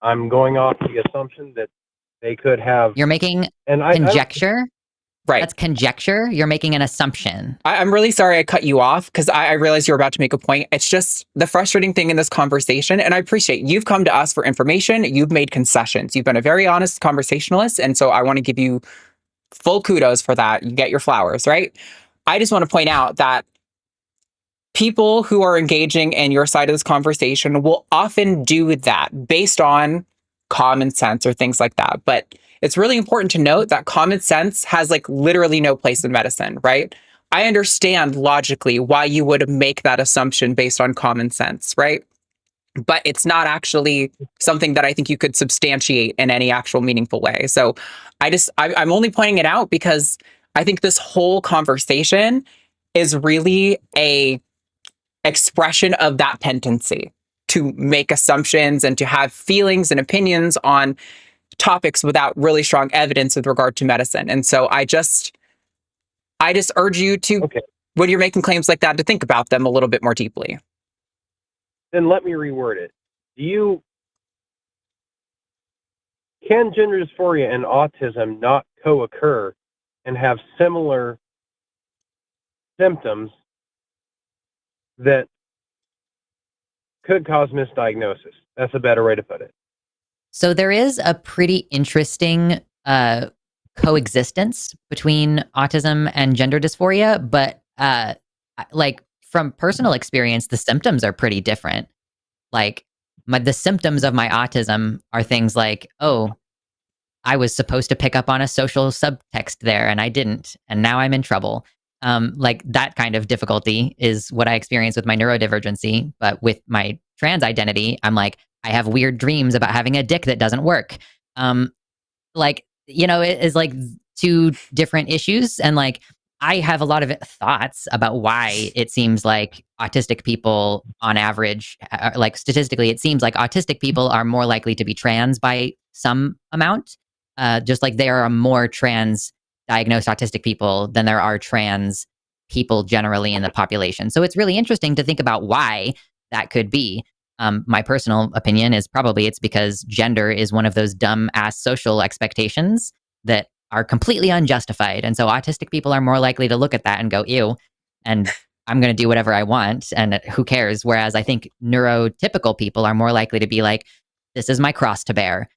Speaker 6: I'm going off the assumption that they could have.
Speaker 3: You're making conjecture?
Speaker 1: Right.
Speaker 3: That's conjecture. You're making an assumption.
Speaker 1: I'm really sorry I cut you off because I realized you were about to make a point. It's just the frustrating thing in this conversation, and I appreciate you've come to us for information. You've made concessions. You've been a very honest conversationalist, and so I want to give you full kudos for that. You get your flowers, right? I just want to point out that people who are engaging in your side of this conversation will often do that based on common sense or things like that. But it's really important to note that common sense has like literally no place in medicine, right? I understand logically why you would make that assumption based on common sense, right? But it's not actually something that I think you could substantiate in any actual meaningful way. So I'm only pointing it out because I think this whole conversation is really a expression of that tendency to make assumptions and to have feelings and opinions on topics without really strong evidence with regard to medicine. And so I just urge you to, when you're making claims like that, to think about them a little bit more deeply.
Speaker 6: Then let me reword it. Can gender dysphoria and autism not co-occur and have similar symptoms that could cause misdiagnosis? That's a better way to put it.
Speaker 3: So there is a pretty interesting coexistence between autism and gender dysphoria, but like from personal experience, the symptoms are pretty different. Like the symptoms of my autism are things like, oh, I was supposed to pick up on a social subtext there and I didn't, and now I'm in trouble. Like that kind of difficulty is what I experience with my neurodivergency. But with my trans identity, I'm like, I have weird dreams about having a dick that doesn't work. Like, you know, it is like two different issues. And like, I have a lot of thoughts about why it seems like autistic people on average, like statistically, it seems like autistic people are more likely to be trans by some amount. Just like there are more trans diagnosed autistic people than there are trans people generally in the population. So it's really interesting to think about why that could be. My personal opinion is probably it's because gender is one of those dumb-ass social expectations that are completely unjustified. And so autistic people are more likely to look at that and go, ew, and I'm going to do whatever I want, and who cares? Whereas I think neurotypical people are more likely to be like, this is my cross to bear.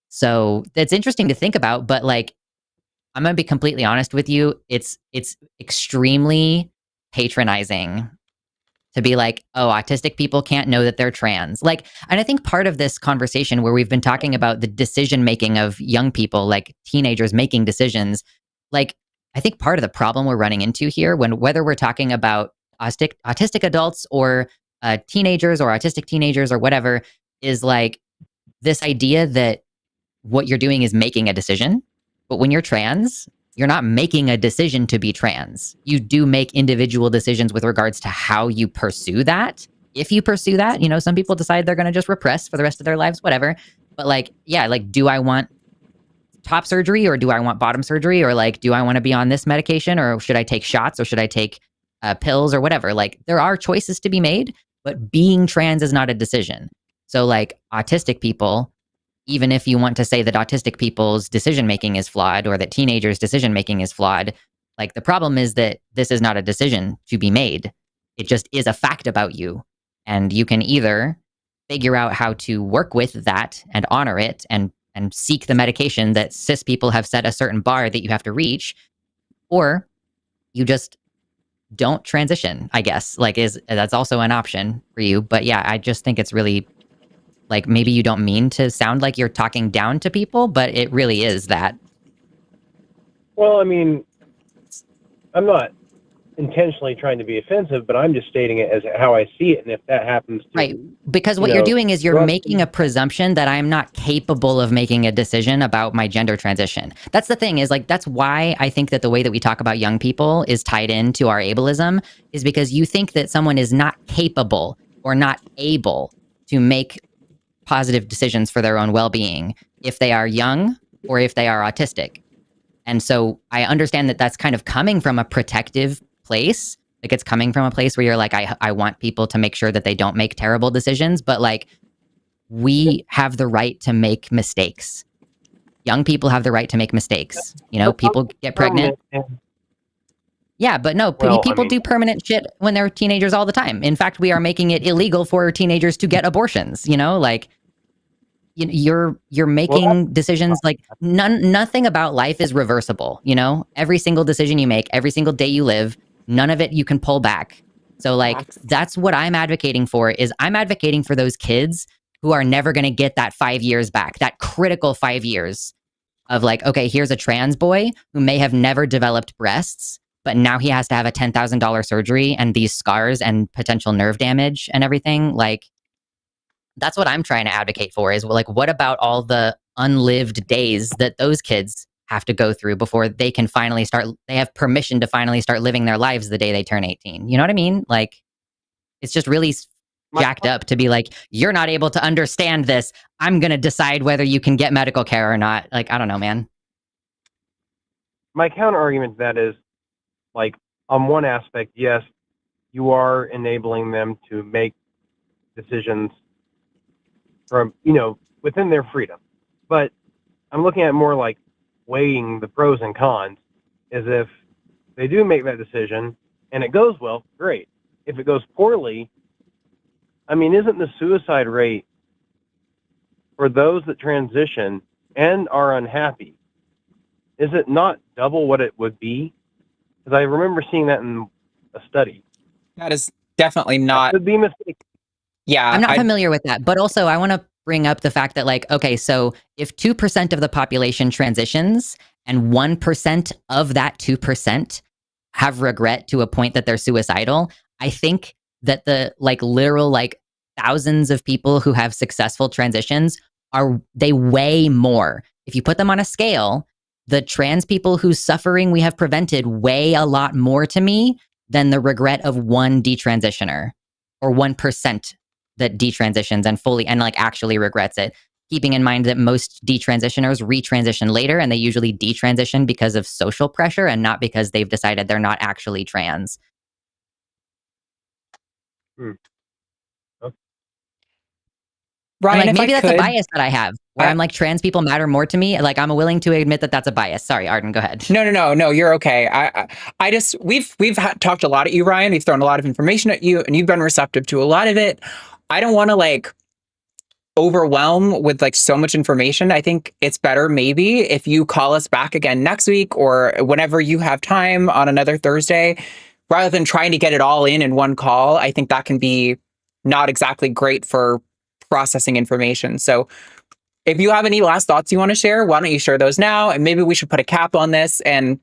Speaker 3: So it's interesting to think about, but like, I'm going to be completely honest with you. It's extremely patronizing to be like, oh, autistic people can't know that they're trans. Like, and I think part of this conversation where we've been talking about the decision making of young people, like teenagers making decisions, like, I think part of the problem we're running into here, whether we're talking about autistic adults or teenagers or autistic teenagers or whatever, is like this idea that what you're doing is making a decision. But when you're trans, you're not making a decision to be trans. You do make individual decisions with regards to how you pursue that. If you pursue that, you know, some people decide they're going to just repress for the rest of their lives, whatever. But like, yeah, like, do I want top surgery or do I want bottom surgery? Or like, do I want to be on this medication or should I take shots or should I take pills or whatever? Like, there are choices to be made, but being trans is not a decision. So like autistic people, even if you want to say that autistic people's decision-making is flawed or that teenagers' decision-making is flawed, like the problem is that this is not a decision to be made. It just is a fact about you. And you can either figure out how to work with that and honor it and seek the medication that cis people have set a certain bar that you have to reach, or you just don't transition, I guess. Like, that's also an option for you. But yeah, I just think it's really, like, maybe you don't mean to sound like you're talking down to people, but it really is that.
Speaker 6: Well, I mean, I'm not intentionally trying to be offensive, but I'm just stating it as how I see it. And if that happens to,
Speaker 3: right, because what you're doing is you're making a presumption that I'm not capable of making a decision about my gender transition. That's the thing, is like, that's why I think that the way that we talk about young people is tied into our ableism, is because you think that someone is not capable or not able to make positive decisions for their own well-being if they are young or if they are autistic. And so I understand that that's kind of coming from a protective place. Like, it's coming from a place where you're like, I want people to make sure that they don't make terrible decisions, but like, we have the right to make mistakes. Young people have the right to make mistakes. You know, people get pregnant. Yeah, but no, people do permanent shit when they're teenagers all the time. In fact, we are making it illegal for teenagers to get abortions, you know, like, you're making decisions, like nothing about life is reversible, you know? Every single decision you make, every single day you live, none of it you can pull back. So like, that's what I'm advocating for, is I'm advocating for those kids who are never going to get that 5 years back, that critical 5 years of like, okay, here's a trans boy who may have never developed breasts, but now he has to have a $10,000 surgery and these scars and potential nerve damage and everything. Like, that's what I'm trying to advocate for, is like, what about all the unlived days that those kids have to go through before they can finally they have permission to finally start living their lives the day they turn 18. You know what I mean? Like, it's just really jacked up to be like, you're not able to understand this. I'm going to decide whether you can get medical care or not. Like, I don't know, man.
Speaker 6: My counter argument to that is, like, on one aspect, yes, you are enabling them to make decisions from, you know, within their freedom. But I'm looking at more like weighing the pros and cons, as if they do make that decision and it goes well, great. If it goes poorly, I mean, isn't the suicide rate for those that transition and are unhappy, is it not double what it would be? Because I remember seeing that in a study.
Speaker 1: That is definitely not.
Speaker 6: That could be a mistake.
Speaker 1: Yeah,
Speaker 3: I'm not familiar with that, but also I want to bring up the fact that, like, okay, so if 2% of the population transitions and 1% of that 2% have regret to a point that they're suicidal, I think that the like literal like thousands of people who have successful transitions they weigh more. If you put them on a scale, the trans people whose suffering we have prevented weigh a lot more to me than the regret of one detransitioner or 1% that detransitions and fully and like actually regrets it. Keeping in mind that most detransitioners retransition later, and they usually detransition because of social pressure and not because they've decided they're not actually trans.
Speaker 1: Ryan,
Speaker 3: And like
Speaker 1: if
Speaker 3: maybe
Speaker 1: I
Speaker 3: that's
Speaker 1: could,
Speaker 3: a bias that I have, where I'm like trans people matter more to me. Like I'm willing to admit that that's a bias. Sorry, Arden, go ahead.
Speaker 1: No, you're okay. I just we've talked a lot at you, Ryan. We've thrown a lot of information at you, and you've been receptive to a lot of it. I don't want to like overwhelm with like so much information. I think it's better maybe if you call us back again next week or whenever you have time on another Thursday, rather than trying to get it all in one call. I think that can be not exactly great for processing information. So if you have any last thoughts you want to share, why don't you share those now? And maybe we should put a cap on this. And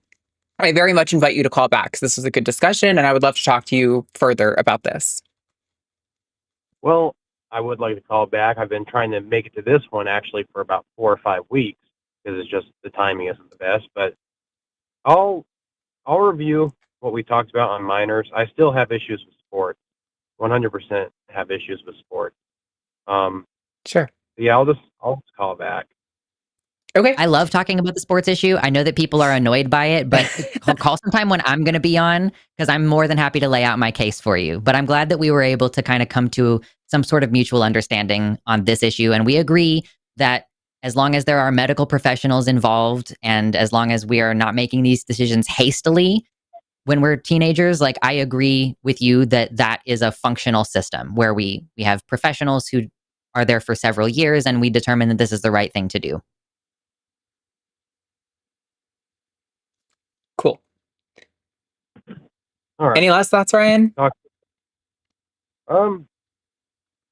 Speaker 1: I very much invite you to call back because this was a good discussion and I would love to talk to you further about this.
Speaker 6: Well, I would like to call back. I've been trying to make it to this one actually for about 4 or 5 weeks because it's just the timing isn't the best. But I'll review what we talked about on minors. I still have issues with sports. 100% have issues with sports.
Speaker 1: Sure.
Speaker 6: Yeah, I'll just call back.
Speaker 1: Okay.
Speaker 3: I love talking about the sports issue. I know that people are annoyed by it, but call sometime when I'm going to be on because I'm more than happy to lay out my case for you. But I'm glad that we were able to kind of come to some sort of mutual understanding on this issue. And we agree that as long as there are medical professionals involved and as long as we are not making these decisions hastily when we're teenagers, like I agree with you that that is a functional system where we have professionals who are there for several years and we determine that this is the right thing to do.
Speaker 1: Cool.
Speaker 6: All right.
Speaker 1: Any last thoughts, Ryan?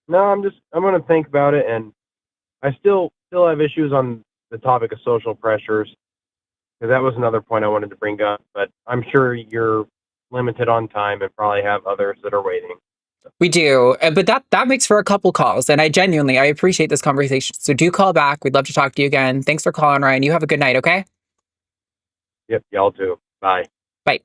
Speaker 6: No, I'm going to think about it, and I still have issues on the topic of social pressures because that was another point I wanted to bring up. But I'm sure you're limited on time and probably have others that are waiting.
Speaker 1: We do, but that makes for a couple calls, and I appreciate this conversation. So do call back. We'd love to talk to you again. Thanks for calling, Ryan. You have a good night. Okay.
Speaker 6: Yep, y'all too. Bye.
Speaker 1: Bye.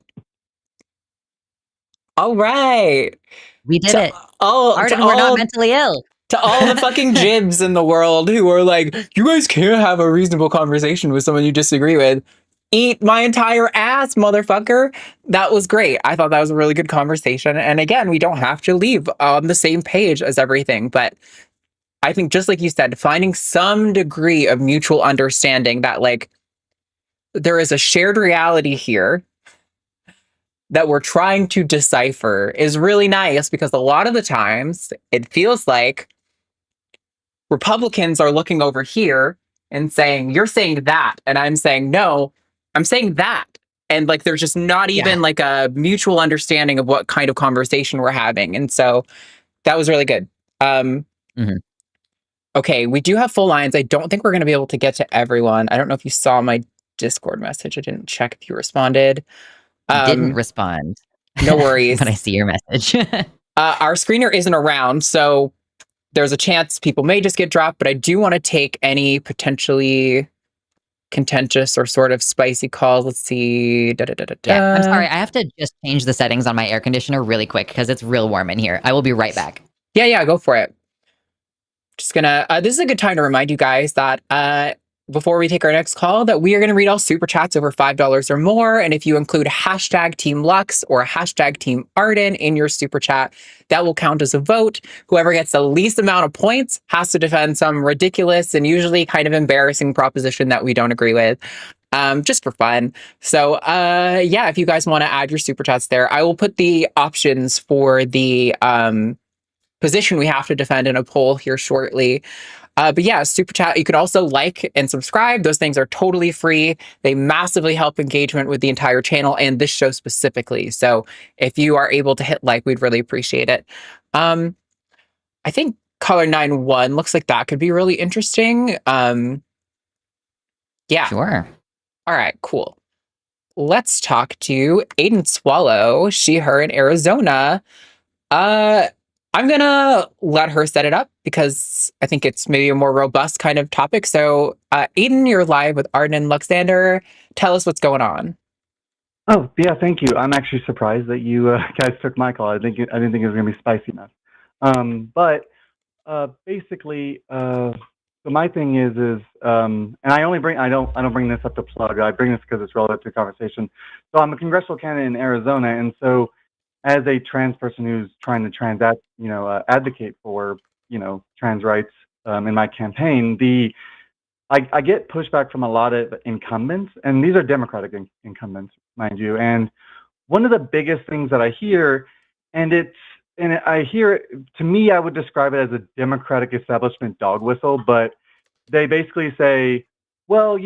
Speaker 1: All right.
Speaker 3: We did it. Arden, we're not mentally ill.
Speaker 1: To all the fucking jibs in the world who are like, you guys can't have a reasonable conversation with someone you disagree with. Eat my entire ass, motherfucker. That was great. I thought that was a really good conversation. And again, we don't have to leave on the same page as everything. But I think just like you said, finding some degree of mutual understanding that like there is a shared reality here that we're trying to decipher is really nice because a lot of the times it feels like Republicans are looking over here and saying, you're saying that. And I'm saying, no, I'm saying that. And like, there's just not even like a mutual understanding of what kind of conversation we're having. And so that was really good. Okay, we do have full lines. I don't think we're going to be able to get to everyone. I don't know if you saw my Discord message. I didn't check if you responded.
Speaker 3: Didn't respond.
Speaker 1: No worries.
Speaker 3: But I see your message.
Speaker 1: Our screener isn't around, so there's a chance people may just get dropped, but I do want to take any potentially contentious or sort of spicy calls. Let's see.
Speaker 3: Yeah, I'm sorry. I have to just change the settings on my air conditioner really quick because it's real warm in here. I will be right back.
Speaker 1: Yeah, go for it. Just gonna, this is a good time to remind you guys that before we take our next call, that we are going to read all super chats over $5 or more. And if you include hashtag Team Lux or hashtag Team Arden in your super chat, that will count as a vote. Whoever gets the least amount of points has to defend some ridiculous and usually kind of embarrassing proposition that we don't agree with. Just for fun. So, yeah, if you guys want to add your super chats there, I will put the options for the position we have to defend in a poll here shortly. But yeah, super chat. You can also like and subscribe. Those things are totally free. They massively help engagement with the entire channel and this show specifically. So if you are able to hit like, we'd really appreciate it. I think caller 9-1 looks like that could be really interesting. Yeah.
Speaker 3: Sure.
Speaker 1: All right, cool. Let's talk to Aiden Swallow, she, her in Arizona. I'm going to let her set it up because I think it's maybe a more robust kind of topic. So, Aiden, you're live with Arden and Luxander. Tell us what's going on.
Speaker 7: Oh, yeah, thank you. I'm actually surprised that you guys took my call. I didn't think it was going to be spicy enough. But basically, so my thing is, and I don't bring this up to plug. I bring this because it's relevant to the conversation. So I'm a congressional candidate in Arizona, and so as a trans person who's trying to advocate for, trans rights, in my campaign, I get pushback from a lot of incumbents, and these are Democratic incumbents, mind you. And one of the biggest things that I hear, I hear, to me, I would describe it as a Democratic establishment dog whistle, but they basically say, well,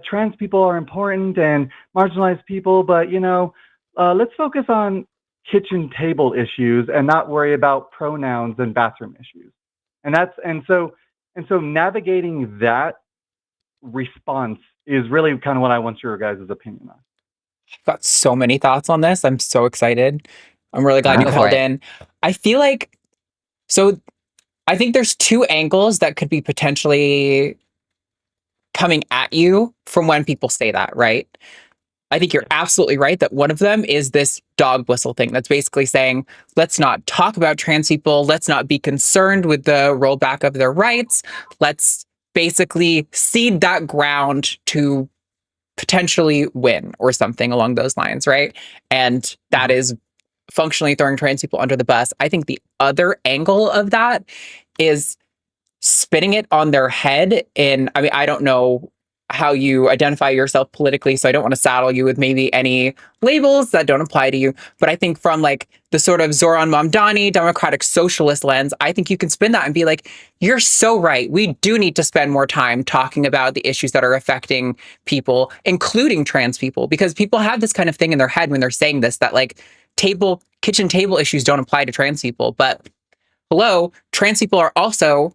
Speaker 7: trans people are important and marginalized people, but, let's focus on kitchen table issues and not worry about pronouns and bathroom issues. And so navigating that response is really kind of what I want your guys' opinion on.
Speaker 2: I've got so many thoughts on this. I'm so excited. I'm really glad you called in. I feel like, I think there's two angles that could be potentially coming at you from when people say that, right? I think you're absolutely right that one of them is this dog whistle thing that's basically saying, let's not talk about trans people. Let's not be concerned with the rollback of their rights. Let's basically cede that ground to potentially win or something along those lines, right? And that is functionally throwing trans people under the bus. I think the other angle of that is spinning it on their head. And I mean, I don't know how you identify yourself politically, so I don't want to saddle you with maybe any labels that don't apply to you. But I think from like the sort of Zoran Mamdani democratic socialist lens, I think you can spin that and be like, you're so right. We do need to spend more time talking about the issues that are affecting people, including trans people, because people have this kind of thing in their head when they're saying this, that like kitchen table issues don't apply to trans people. But hello, trans people are also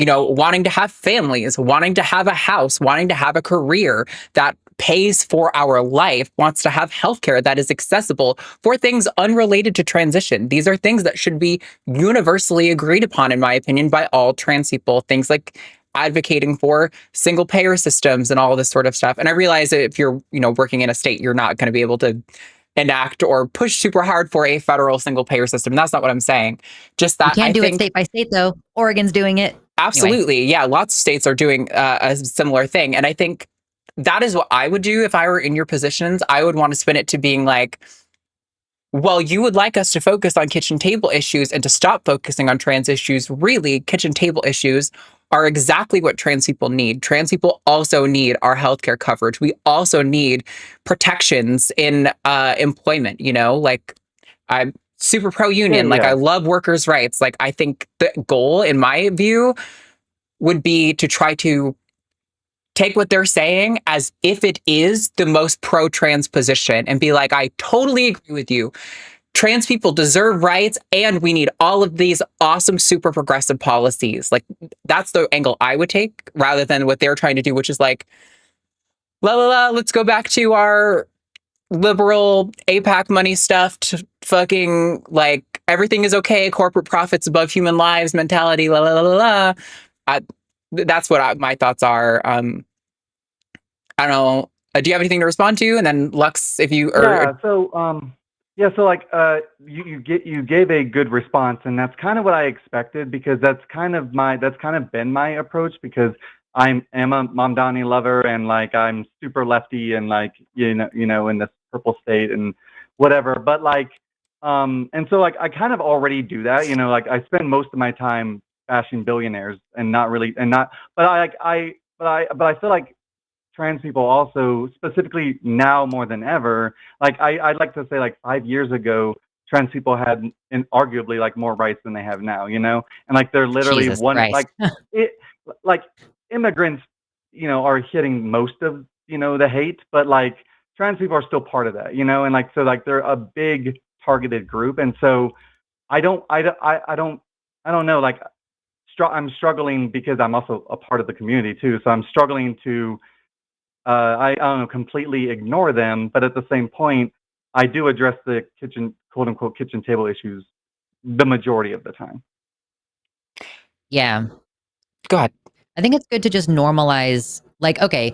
Speaker 2: wanting to have families, wanting to have a house, wanting to have a career that pays for our life, wants to have healthcare that is accessible for things unrelated to transition. These are things that should be universally agreed upon, in my opinion, by all trans people. Things like advocating for single payer systems and all this sort of stuff. And I realize that if you're, working in a state, you're not going to be able to enact or push super hard for a federal single payer system. That's not what I'm saying. Just that
Speaker 3: you can't do it state by state, though. Oregon's doing it.
Speaker 2: Absolutely. Anyway. Yeah. Lots of states are doing a similar thing. And I think that is what I would do if I were in your positions. I would want to spin it to being like, well, you would like us to focus on kitchen table issues and to stop focusing on trans issues. Really, kitchen table issues are exactly what trans people need. Trans people also need our healthcare coverage. We also need protections in employment, like I'm super pro-union. Like I love workers' rights. Like I think the goal, in my view, would be to try to take what they're saying as if it is the most pro-trans position and be like, I totally agree with you. Trans people deserve rights and we need all of these awesome, super progressive policies. Like that's the angle I would take rather than what they're trying to do, which is like, let's go back to our liberal APAC money stuff to fucking like everything is okay, corporate profits above human lives mentality, that's what my thoughts are. I don't know. Do you have anything to respond to? And then Lux, if you
Speaker 7: you gave a good response, and that's kind of what I expected, because that's kind of been my approach, because I am a Mamdani lover, and like I'm super lefty, and like in this purple state and whatever. But and so I kind of already do that. Like I spend most of my time bashing billionaires and not really, but I feel like trans people also, specifically now more than ever, like I'd like to say like 5 years ago, trans people had arguably like more rights than they have now, and like they're literally
Speaker 3: Jesus Christ.
Speaker 7: like immigrants, are hitting most of, the hate, but like trans people are still part of that, and like, so like they're a big targeted group. And so I don't know, like I'm struggling because I'm also a part of the community too. So I'm struggling to, I don't know, completely ignore them. But at the same point, I do address the quote unquote kitchen table issues the majority of the time.
Speaker 3: Yeah.
Speaker 2: Go ahead.
Speaker 3: I think it's good to just normalize, like, okay,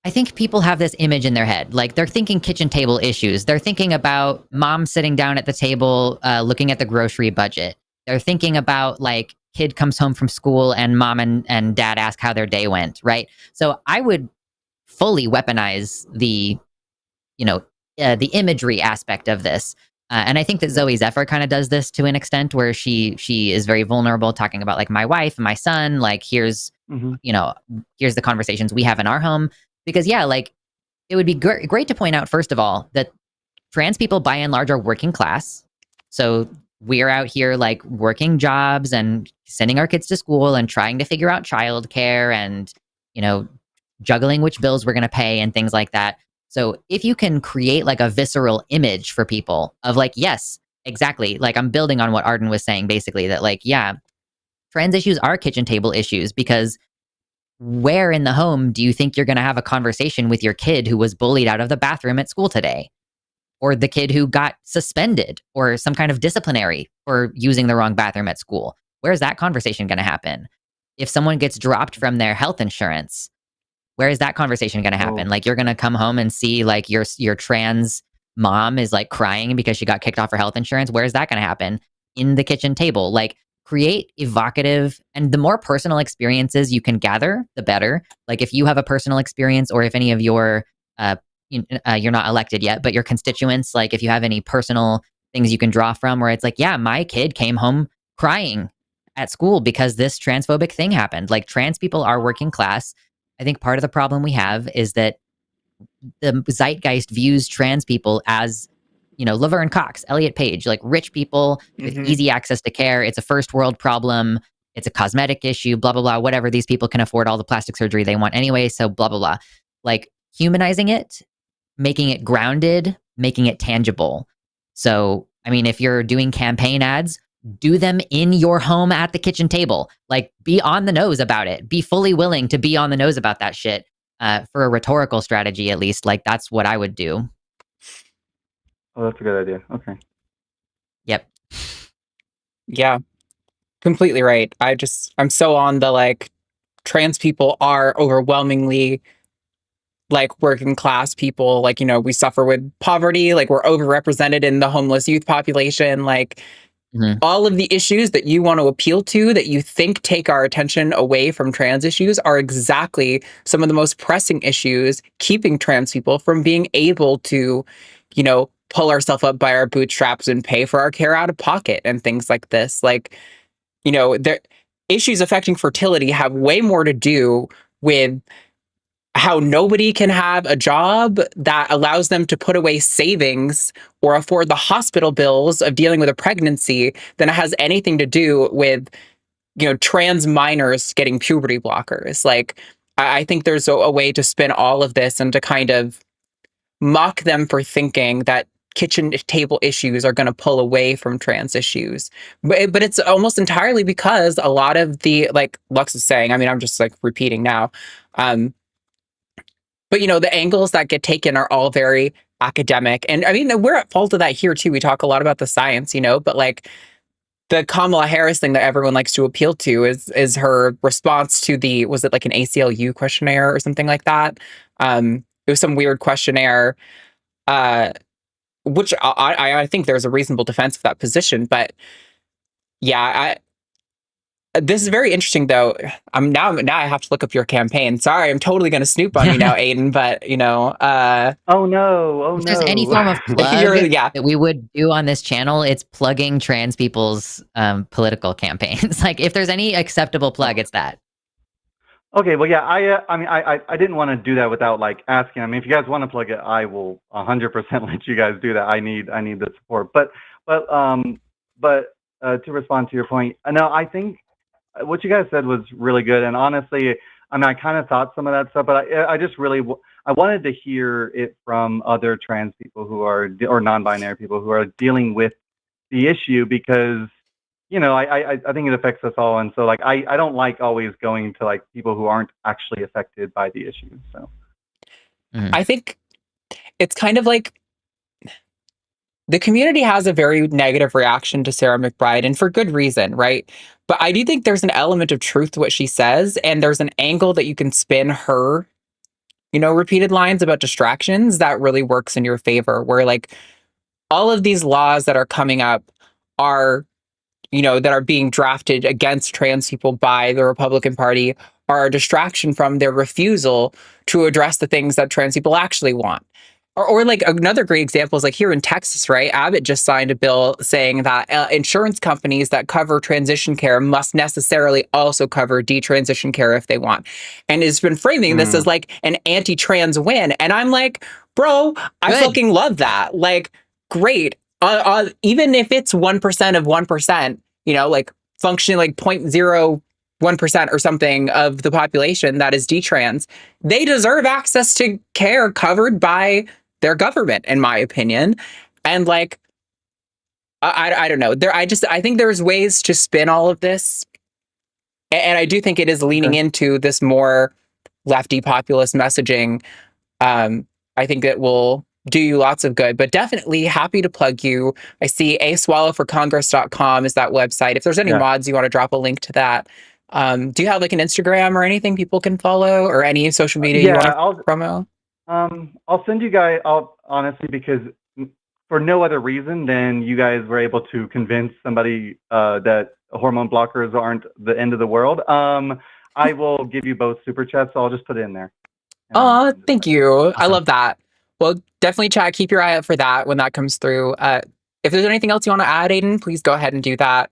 Speaker 3: I think people have this image in their head. Like they're thinking kitchen table issues. They're thinking about mom sitting down at the table, looking at the grocery budget. They're thinking about like kid comes home from school and mom and dad ask how their day went, right? So I would fully weaponize the imagery aspect of this. And I think that Zoe Zephyr kind of does this to an extent where she is very vulnerable, talking about like my wife and my son. Like here's here's the conversations we have in our home. Because like it would be great to point out, first of all, that trans people by and large are working class. So we're out here like working jobs and sending our kids to school and trying to figure out childcare and juggling which bills we're going to pay and things like that. So if you can create like a visceral image for people of like, yes, exactly. Like I'm building on what Arden was saying, basically, that like, yeah, trans issues are kitchen table issues, because where in the home do you think you're going to have a conversation with your kid who was bullied out of the bathroom at school today? Or the kid who got suspended or some kind of disciplinary for using the wrong bathroom at school? Where's that conversation going to happen? If someone gets dropped from their health insurance, where is that conversation going to happen? Like you're going to come home and see like your trans mom is like crying because she got kicked off her health insurance. Where is that going to happen? In the kitchen table. Like create evocative, and the more personal experiences you can gather, the better. Like if you have a personal experience, or if any of your you're not elected yet, but your constituents, like if you have any personal things you can draw from, where it's like, yeah, my kid came home crying at school because this transphobic thing happened. Like trans people are working class. I think part of the problem we have is that the zeitgeist views trans people as, Laverne Cox, Elliot Page, like rich people with easy access to care. It's a first world problem. It's a cosmetic issue, blah, blah, blah, whatever. These people can afford all the plastic surgery they want anyway. So blah, blah, blah. Like humanizing it, making it grounded, making it tangible. So, I mean, if you're doing campaign ads, do them in your home at the kitchen table. Like be on the nose about it. Be fully willing to be on the nose about that shit. For a rhetorical strategy, at least, like that's what I would do.
Speaker 7: Oh, that's a good idea. Okay.
Speaker 3: Yep.
Speaker 1: Yeah, completely right. I'm so on the like trans people are overwhelmingly like working class people. Like, we suffer with poverty, like we're overrepresented in the homeless youth population. Like all of the issues that you want to appeal to, that you think take our attention away from trans issues, are exactly some of the most pressing issues keeping trans people from being able to, pull ourselves up by our bootstraps and pay for our care out of pocket and things like this. Like, the issues affecting fertility have way more to do with how nobody can have a job that allows them to put away savings or afford the hospital bills of dealing with a pregnancy than it has anything to do with, trans minors getting puberty blockers. Like, I think there's a way to spin all of this and to kind of mock them for thinking that kitchen table issues are going to pull away from trans issues. But it's almost entirely because a lot of the, like Lux is saying, I mean, I'm just like repeating now, but, the angles that get taken are all very academic. And I mean, we're at fault of that here, too. We talk a lot about the science, but like the Kamala Harris thing that everyone likes to appeal to is her response to was it like an ACLU questionnaire or something like that? It was some weird questionnaire, which I think there's a reasonable defense of that position. But yeah, this is very interesting, though. Now I have to look up your campaign. Sorry, I'm totally going to snoop on you now, Aiden. But
Speaker 7: Oh no!
Speaker 3: If there's any form of plug
Speaker 1: yeah.
Speaker 3: that we would do on this channel, it's plugging trans people's political campaigns. Like, if there's any acceptable plug, it's that.
Speaker 7: Okay, well, yeah, I didn't want to do that without like asking. I mean, if you guys want to plug it, I will 100% let you guys do that. I need the support. But to respond to your point, no, I think what you guys said was really good. And honestly, I mean, I kind of thought some of that stuff, but I just really I wanted to hear it from other trans people who are, or non-binary people who are dealing with the issue, because I think it affects us all. And so like, I don't like always going to like people who aren't actually affected by the issue. So
Speaker 1: I think it's kind of like the community has a very negative reaction to Sarah McBride, and for good reason, right? But I do think there's an element of truth to what she says, and there's an angle that you can spin her, repeated lines about distractions that really works in your favor, where like all of these laws that are coming up are, that are being drafted against trans people by the Republican Party are a distraction from their refusal to address the things that trans people actually want.
Speaker 2: Or like another great example is like here in Texas, right? Abbott just signed a bill saying that insurance companies that cover transition care must necessarily also cover detransition care if they want. And it's been framing this as like an anti-trans win. And I'm like, bro, I fucking love that. Like, great. Even if it's 1% of 1%, you know, like functioning like 0.01% or something of the population that is detrans, they deserve access to care covered by their government, in my opinion. And like, I don't know. I think there's ways to spin all of this. And I do think it is leaning into this more lefty populist messaging. I think it will do you lots of good, but definitely happy to plug you. I see aswallowforcongress.com is that website. If there's any mods, you want to drop a link to that. Do you have like an Instagram or anything people can follow or any social media you want to promo?
Speaker 7: I'll send you guys, honestly, because for no other reason than you guys were able to convince somebody that hormone blockers aren't the end of the world. I will give you both super chats, so I'll just put it in there.
Speaker 2: Oh, thank you. Awesome. I love that. Well, definitely chat. Keep your eye out for that when that comes through. If there's anything else you want to add, Aiden, please go ahead and do that.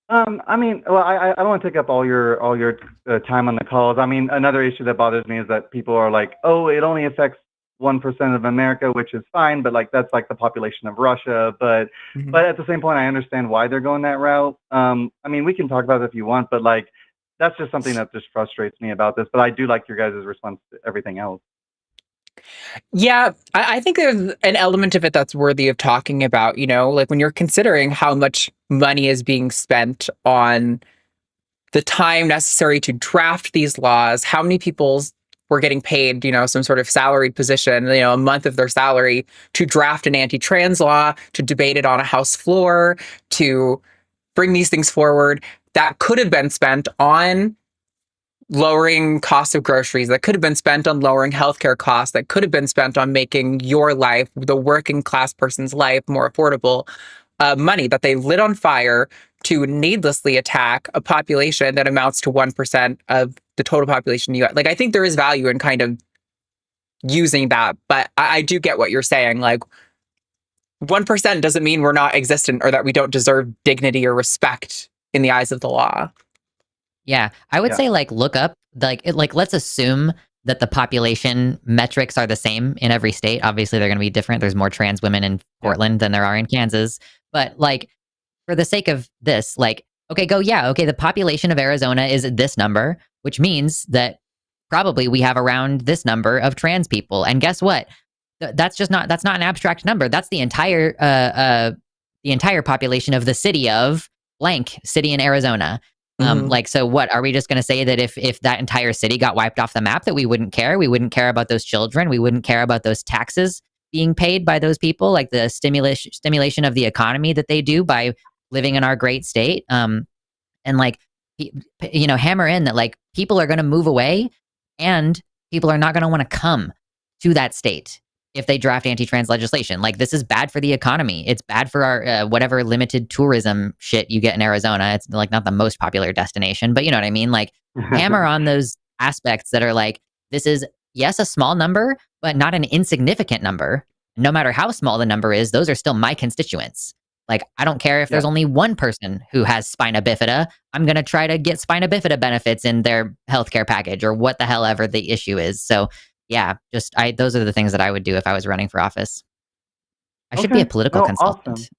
Speaker 7: I mean, well, I don't want to take up all your time on the calls. I mean, another issue that bothers me is that people are like, oh, it only affects 1% of America, which is fine, but like that's like the population of Russia. But at the same point, I understand why they're going that route. I mean, we can talk about it if you want, but like that's just something that just frustrates me about this. But I do like your guys' response to everything else.
Speaker 2: Yeah, I think there's an element of it that's worthy of talking about, you know, like when you're considering how much money is being spent on the time necessary to draft these laws, how many people were getting paid, you know, some sort of salaried position, you know, a month of their salary to draft an anti-trans law, to debate it on a House floor, to bring these things forward that could have been spent on lowering costs of groceries, that could have been spent on lowering healthcare costs, that could have been spent on making your life, the working class person's life, more affordable. Money that they lit on fire to needlessly attack a population that amounts to 1% of the total population. Like, I think there is value in kind of using that, but I do get what you're saying. Like, 1% doesn't mean we're not existent or that we don't deserve dignity or respect in the eyes of the law.
Speaker 3: Yeah, I would say like look up like let's assume that the population metrics are the same in every state. Obviously, they're going to be different. There's more trans women in Portland than there are in Kansas. But like for the sake of this, like okay, the population of Arizona is this number, which means that probably we have around this number of trans people. And guess what? That's not an abstract number. That's the entire population of the city of blank city in Arizona. Like, so what are we just going to say that if that entire city got wiped off the map that we wouldn't care? We wouldn't care about those children. We wouldn't care about those taxes being paid by those people, like the stimulation of the economy that they do by living in our great state. And like, you know, hammer in that like people are going to move away and people are not going to want to come to that state if they draft anti-trans legislation. Like, this is bad for the economy. It's bad for our whatever limited tourism shit you get in Arizona. It's like not the most popular destination, but you know what I mean? Like, hammer on those aspects that are like, this is, yes, a small number, but not an insignificant number. No matter how small the number is, those are still my constituents. Like, I don't care if there's only one person who has spina bifida. I'm going to try to get spina bifida benefits in their healthcare package or what the hell ever the issue is. So yeah, those are the things that I would do if I was running for office. I should be a political consultant.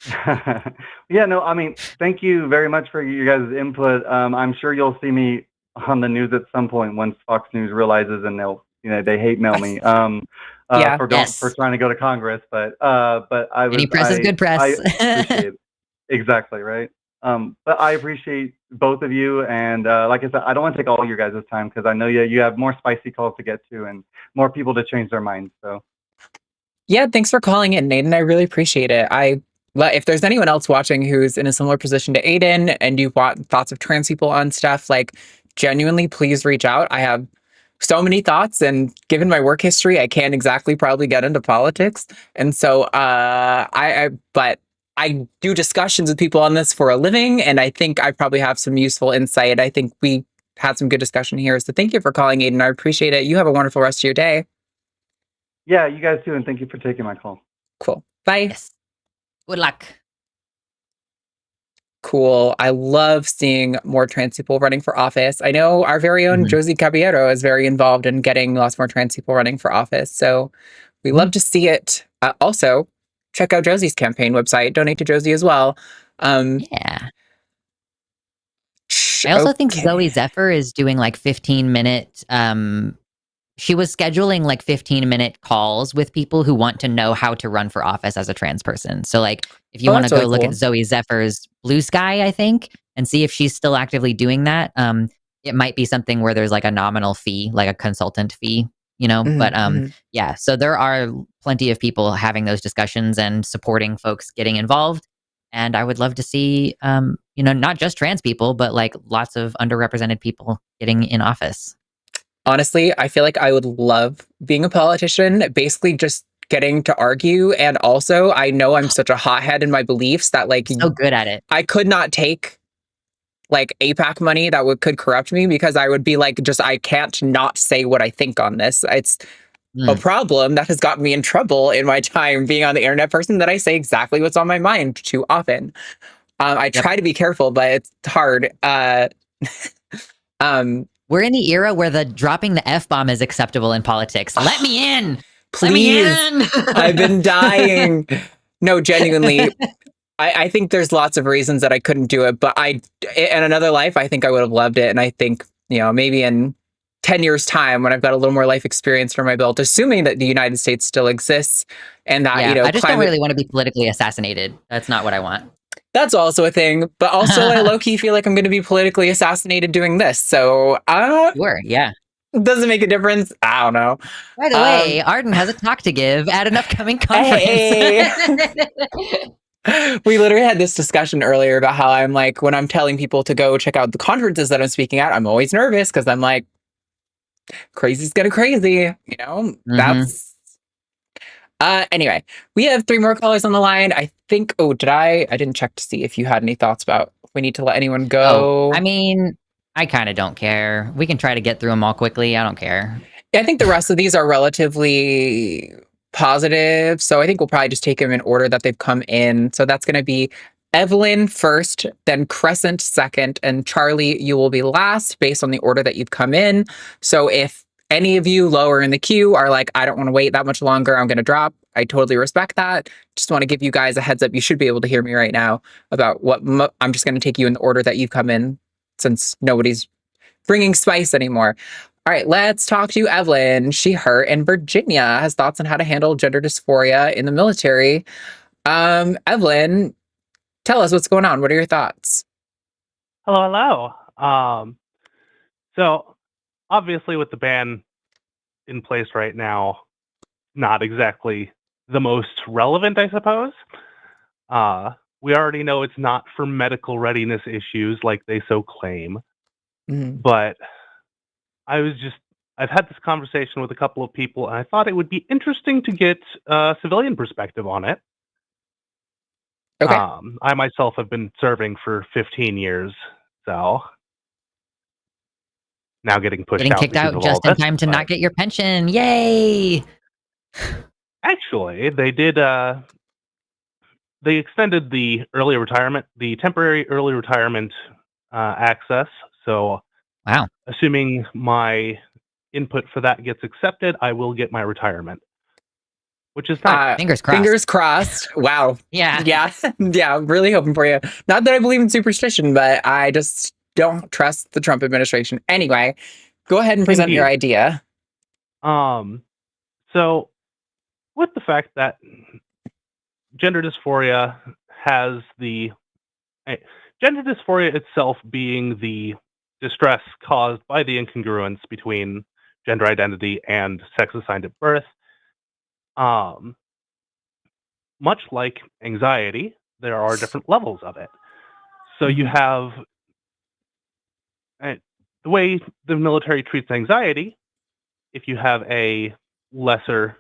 Speaker 7: Awesome. Yeah, no, I mean, thank you very much for your guys' input. I'm sure you'll see me on the news at some point once Fox News realizes and they hate mail me for trying to go to Congress. But any press is good press. I appreciate it. Exactly, right. But I appreciate both of you, and like I said, I don't want to take all your guys' time because I know you have more spicy calls to get to and more people to change their minds. So,
Speaker 2: yeah, thanks for calling in, Aiden. I really appreciate it. If there's anyone else watching who's in a similar position to Aiden and you want thoughts of trans people on stuff, like genuinely, please reach out. I have so many thoughts, and given my work history, I can't exactly probably get into politics, and so but I do discussions with people on this for a living, and I think I probably have some useful insight. I think we had some good discussion here. So thank you for calling, Aiden. I appreciate it. You have a wonderful rest of your day.
Speaker 7: Yeah, you guys too, and thank you for taking my call.
Speaker 1: Cool. Bye.
Speaker 3: Yes. Good luck.
Speaker 1: Cool. I love seeing more trans people running for office. I know our very own Josie Caballero is very involved in getting lots more trans people running for office. So we love to see it. Also, check out Josie's campaign website. Donate to Josie as well.
Speaker 3: Yeah. I also think Zoe Zephyr is doing like 15-minute she was scheduling like 15-minute calls with people who want to know how to run for office as a trans person. So like if you want to go look at Zoe Zephyr's Blue Sky, I think, and see if she's still actively doing that, it might be something where there's like a nominal fee, like a consultant fee, you know? But yeah, so there are plenty of people having those discussions and supporting folks getting involved. And I would love to see, you know, not just trans people, but like lots of underrepresented people getting in office.
Speaker 1: Honestly, I feel like I would love being a politician, basically just getting to argue. And also, I know I'm such a hothead in my beliefs that like
Speaker 3: so good at it.
Speaker 1: I could not take like APAC money that could corrupt me because I would be like, I can't not say what I think on this. It's a problem that has gotten me in trouble in my time being on the internet person, that I say exactly what's on my mind too often. I try to be careful, but it's hard.
Speaker 3: We're in the era where the dropping the F-bomb is acceptable in politics. Let me in!
Speaker 1: Please.
Speaker 3: Let me in!
Speaker 1: I've been dying. No, genuinely. I think there's lots of reasons that I couldn't do it, but in another life, I think I would have loved it. And I think, you know, maybe in 10 years' time, when I've got a little more life experience for my belt, assuming that the United States still exists and that, you know,
Speaker 3: I just don't really want to be politically assassinated. That's not what I want.
Speaker 1: That's also a thing, but also I low-key feel like I'm going to be politically assassinated doing this. So,
Speaker 3: sure, yeah.
Speaker 1: Does it make a difference? I don't know.
Speaker 3: By the way, Arden has a talk to give at an upcoming conference.
Speaker 1: Hey. We literally had this discussion earlier about how I'm like, when I'm telling people to go check out the conferences that I'm speaking at, I'm always nervous because I'm like, crazy's gonna crazy, you know? That's anyway, we have 3 more callers on the line. I think, I didn't check to see if you had any thoughts about if we need to let anyone go.
Speaker 3: I mean, I kind of don't care. We can try to get through them all quickly. I don't care.
Speaker 1: I think the rest of these are relatively positive, so I think we'll probably just take them in order that they've come in. So that's going to be Evelyn first, then Crescent second, and Charlie, you will be last based on the order that you've come in. So if any of you lower in the queue are like, I don't want to wait that much longer, I'm going to drop, I totally respect that. Just want to give you guys a heads up. You should be able to hear me right now about what I'm just going to take you in the order that you've come in, since nobody's bringing spice anymore. All right, let's talk to Evelyn. She, her in Virginia has thoughts on how to handle gender dysphoria in the military. Evelyn, tell us what's going on. What are your thoughts?
Speaker 8: Hello. So obviously with the ban in place right now, not exactly the most relevant, I suppose. We already know it's not for medical readiness issues like they so claim. But I've had this conversation with a couple of people, and I thought it would be interesting to get a civilian perspective on it.
Speaker 1: Okay.
Speaker 8: I myself have been serving for 15 years, so now getting
Speaker 3: kicked out just in time to not get your pension. Yay!
Speaker 8: Actually, they did. They extended the temporary early retirement access. So,
Speaker 3: wow.
Speaker 8: Assuming my input for that gets accepted, I will get my retirement, which is nice.
Speaker 3: Fingers crossed.
Speaker 1: Fingers crossed. Wow.
Speaker 3: Yeah.
Speaker 1: Yeah. I'm really hoping for you. Not that I believe in superstition, but I just don't trust the Trump administration. Anyway, go ahead and present your idea.
Speaker 8: So, with the fact that gender dysphoria gender dysphoria itself being the distress caused by the incongruence between gender identity and sex assigned at birth. Much like anxiety, there are different levels of it. So you have the way the military treats anxiety. If you have a lesser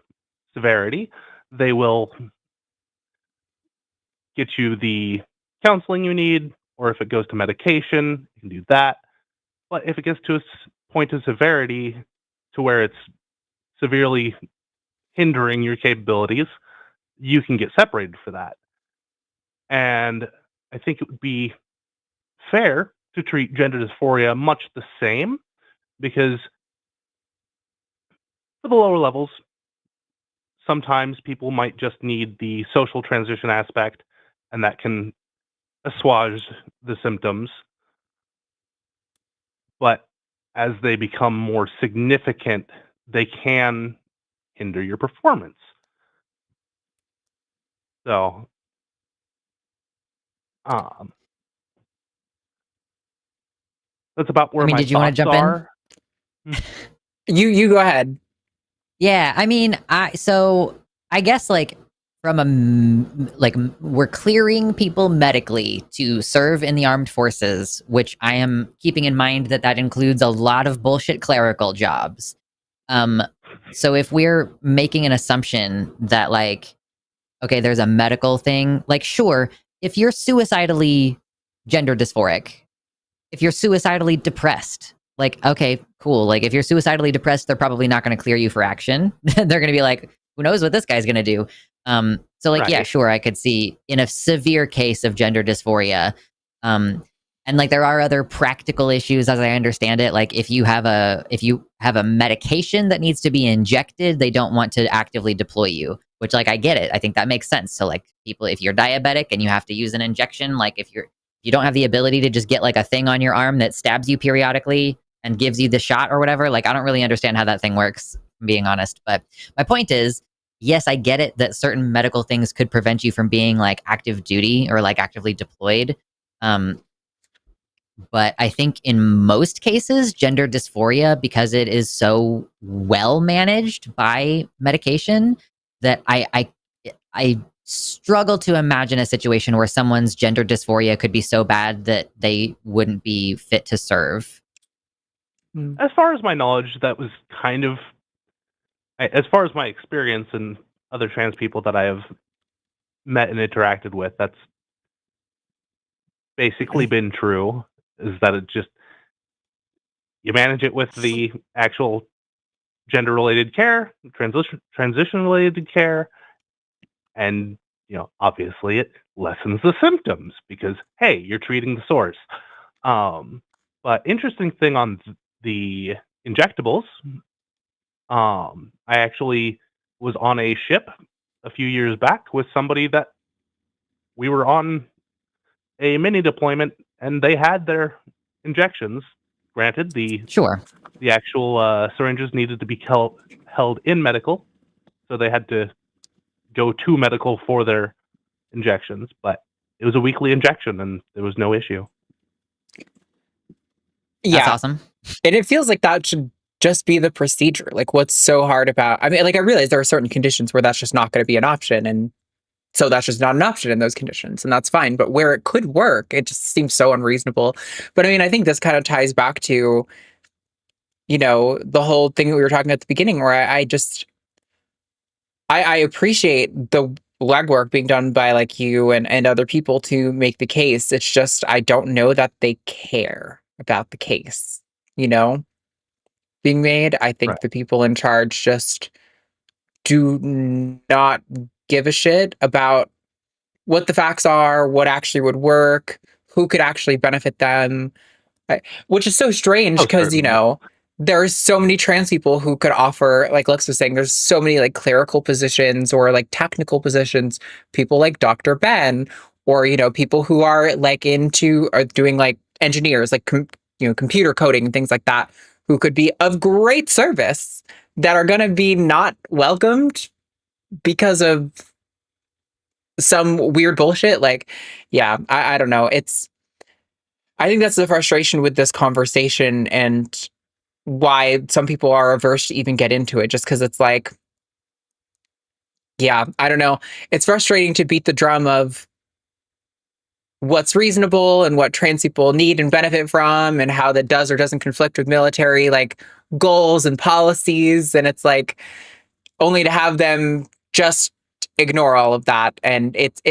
Speaker 8: severity, they will get you the counseling you need, or if it goes to medication, you can do that. But if it gets to a point of severity to where it's severely hindering your capabilities, you can get separated for that. And I think it would be fair to treat gender dysphoria much the same, because for the lower levels, sometimes people might just need the social transition aspect, and that can assuage the symptoms. But as they become more significant, they can hinder your performance. So, that's about where my
Speaker 3: did you want to
Speaker 8: thoughts
Speaker 3: jump
Speaker 8: are.
Speaker 1: You go ahead.
Speaker 3: Yeah, so I guess like we're clearing people medically to serve in the armed forces, which I am keeping in mind that includes a lot of bullshit clerical jobs. So if we're making an assumption that like, okay, there's a medical thing, like sure, if you're suicidally gender dysphoric, if you're suicidally depressed, like, okay, cool. Like if you're suicidally depressed, they're probably not going to clear you for action. They're going to be like, who knows what this guy's going to do? So like, yeah,
Speaker 8: Right.
Speaker 3: sure. I could see in a severe case of gender dysphoria. And like, there are other practical issues as I understand it. Like if you have a medication that needs to be injected, they don't want to actively deploy you, which like, I get it. I think that makes sense. So like people, if you're diabetic and you have to use an injection, like if you don't have the ability to just get like a thing on your arm that stabs you periodically and gives you the shot or whatever, like I don't really understand how that thing works, I'm being honest. But my point is, yes, I get it that certain medical things could prevent you from being like active duty or like actively deployed. But I think in most cases, gender dysphoria, because it is so well managed by medication, that I struggle to imagine a situation where someone's gender dysphoria could be so bad that they wouldn't be fit to serve.
Speaker 8: As far as my knowledge, that was kind of, as far as my experience and other trans people that I have met and interacted with, that's basically been true, is that it just, you manage it with the actual gender-related care, transition-related care, and, obviously it lessens the symptoms because, hey, you're treating the source. But interesting thing on the injectables, I actually was on a ship a few years back with somebody that we were on a mini deployment, and they had their injections. Granted, the actual syringes needed to be held in medical, so they had to go to medical for their injections, but it was a weekly injection and there was no issue.
Speaker 3: That's awesome.
Speaker 1: And it feels like that should just be the procedure. Like, what's so hard about, I realize there are certain conditions where that's just not going to be an option, and so that's just not an option in those conditions, and that's fine. But where it could work, it just seems so unreasonable. But I think this kind of ties back to, the whole thing that we were talking at the beginning, where I appreciate the legwork being done by like you and other people to make the case. It's just, I don't know that they care about the case, being made. I think the people in charge just do not give a shit about what the facts are, what actually would work, who could actually benefit them, which is so strange because, there's so many trans people who could offer, like Lux was saying, there's so many like clerical positions or like technical positions, people like Dr. Ben, or, people who are like are doing like engineers, like, computer coding and things like that, who could be of great service that are going to be not welcomed because of some weird bullshit. Like, yeah, I don't know. I think that's the frustration with this conversation and why some people are averse to even get into it, just because it's like, yeah, I don't know. It's frustrating to beat the drum of what's reasonable and what trans people need and benefit from and how that does or doesn't conflict with military like goals and policies. And it's like, only to have them just ignore all of that. And it's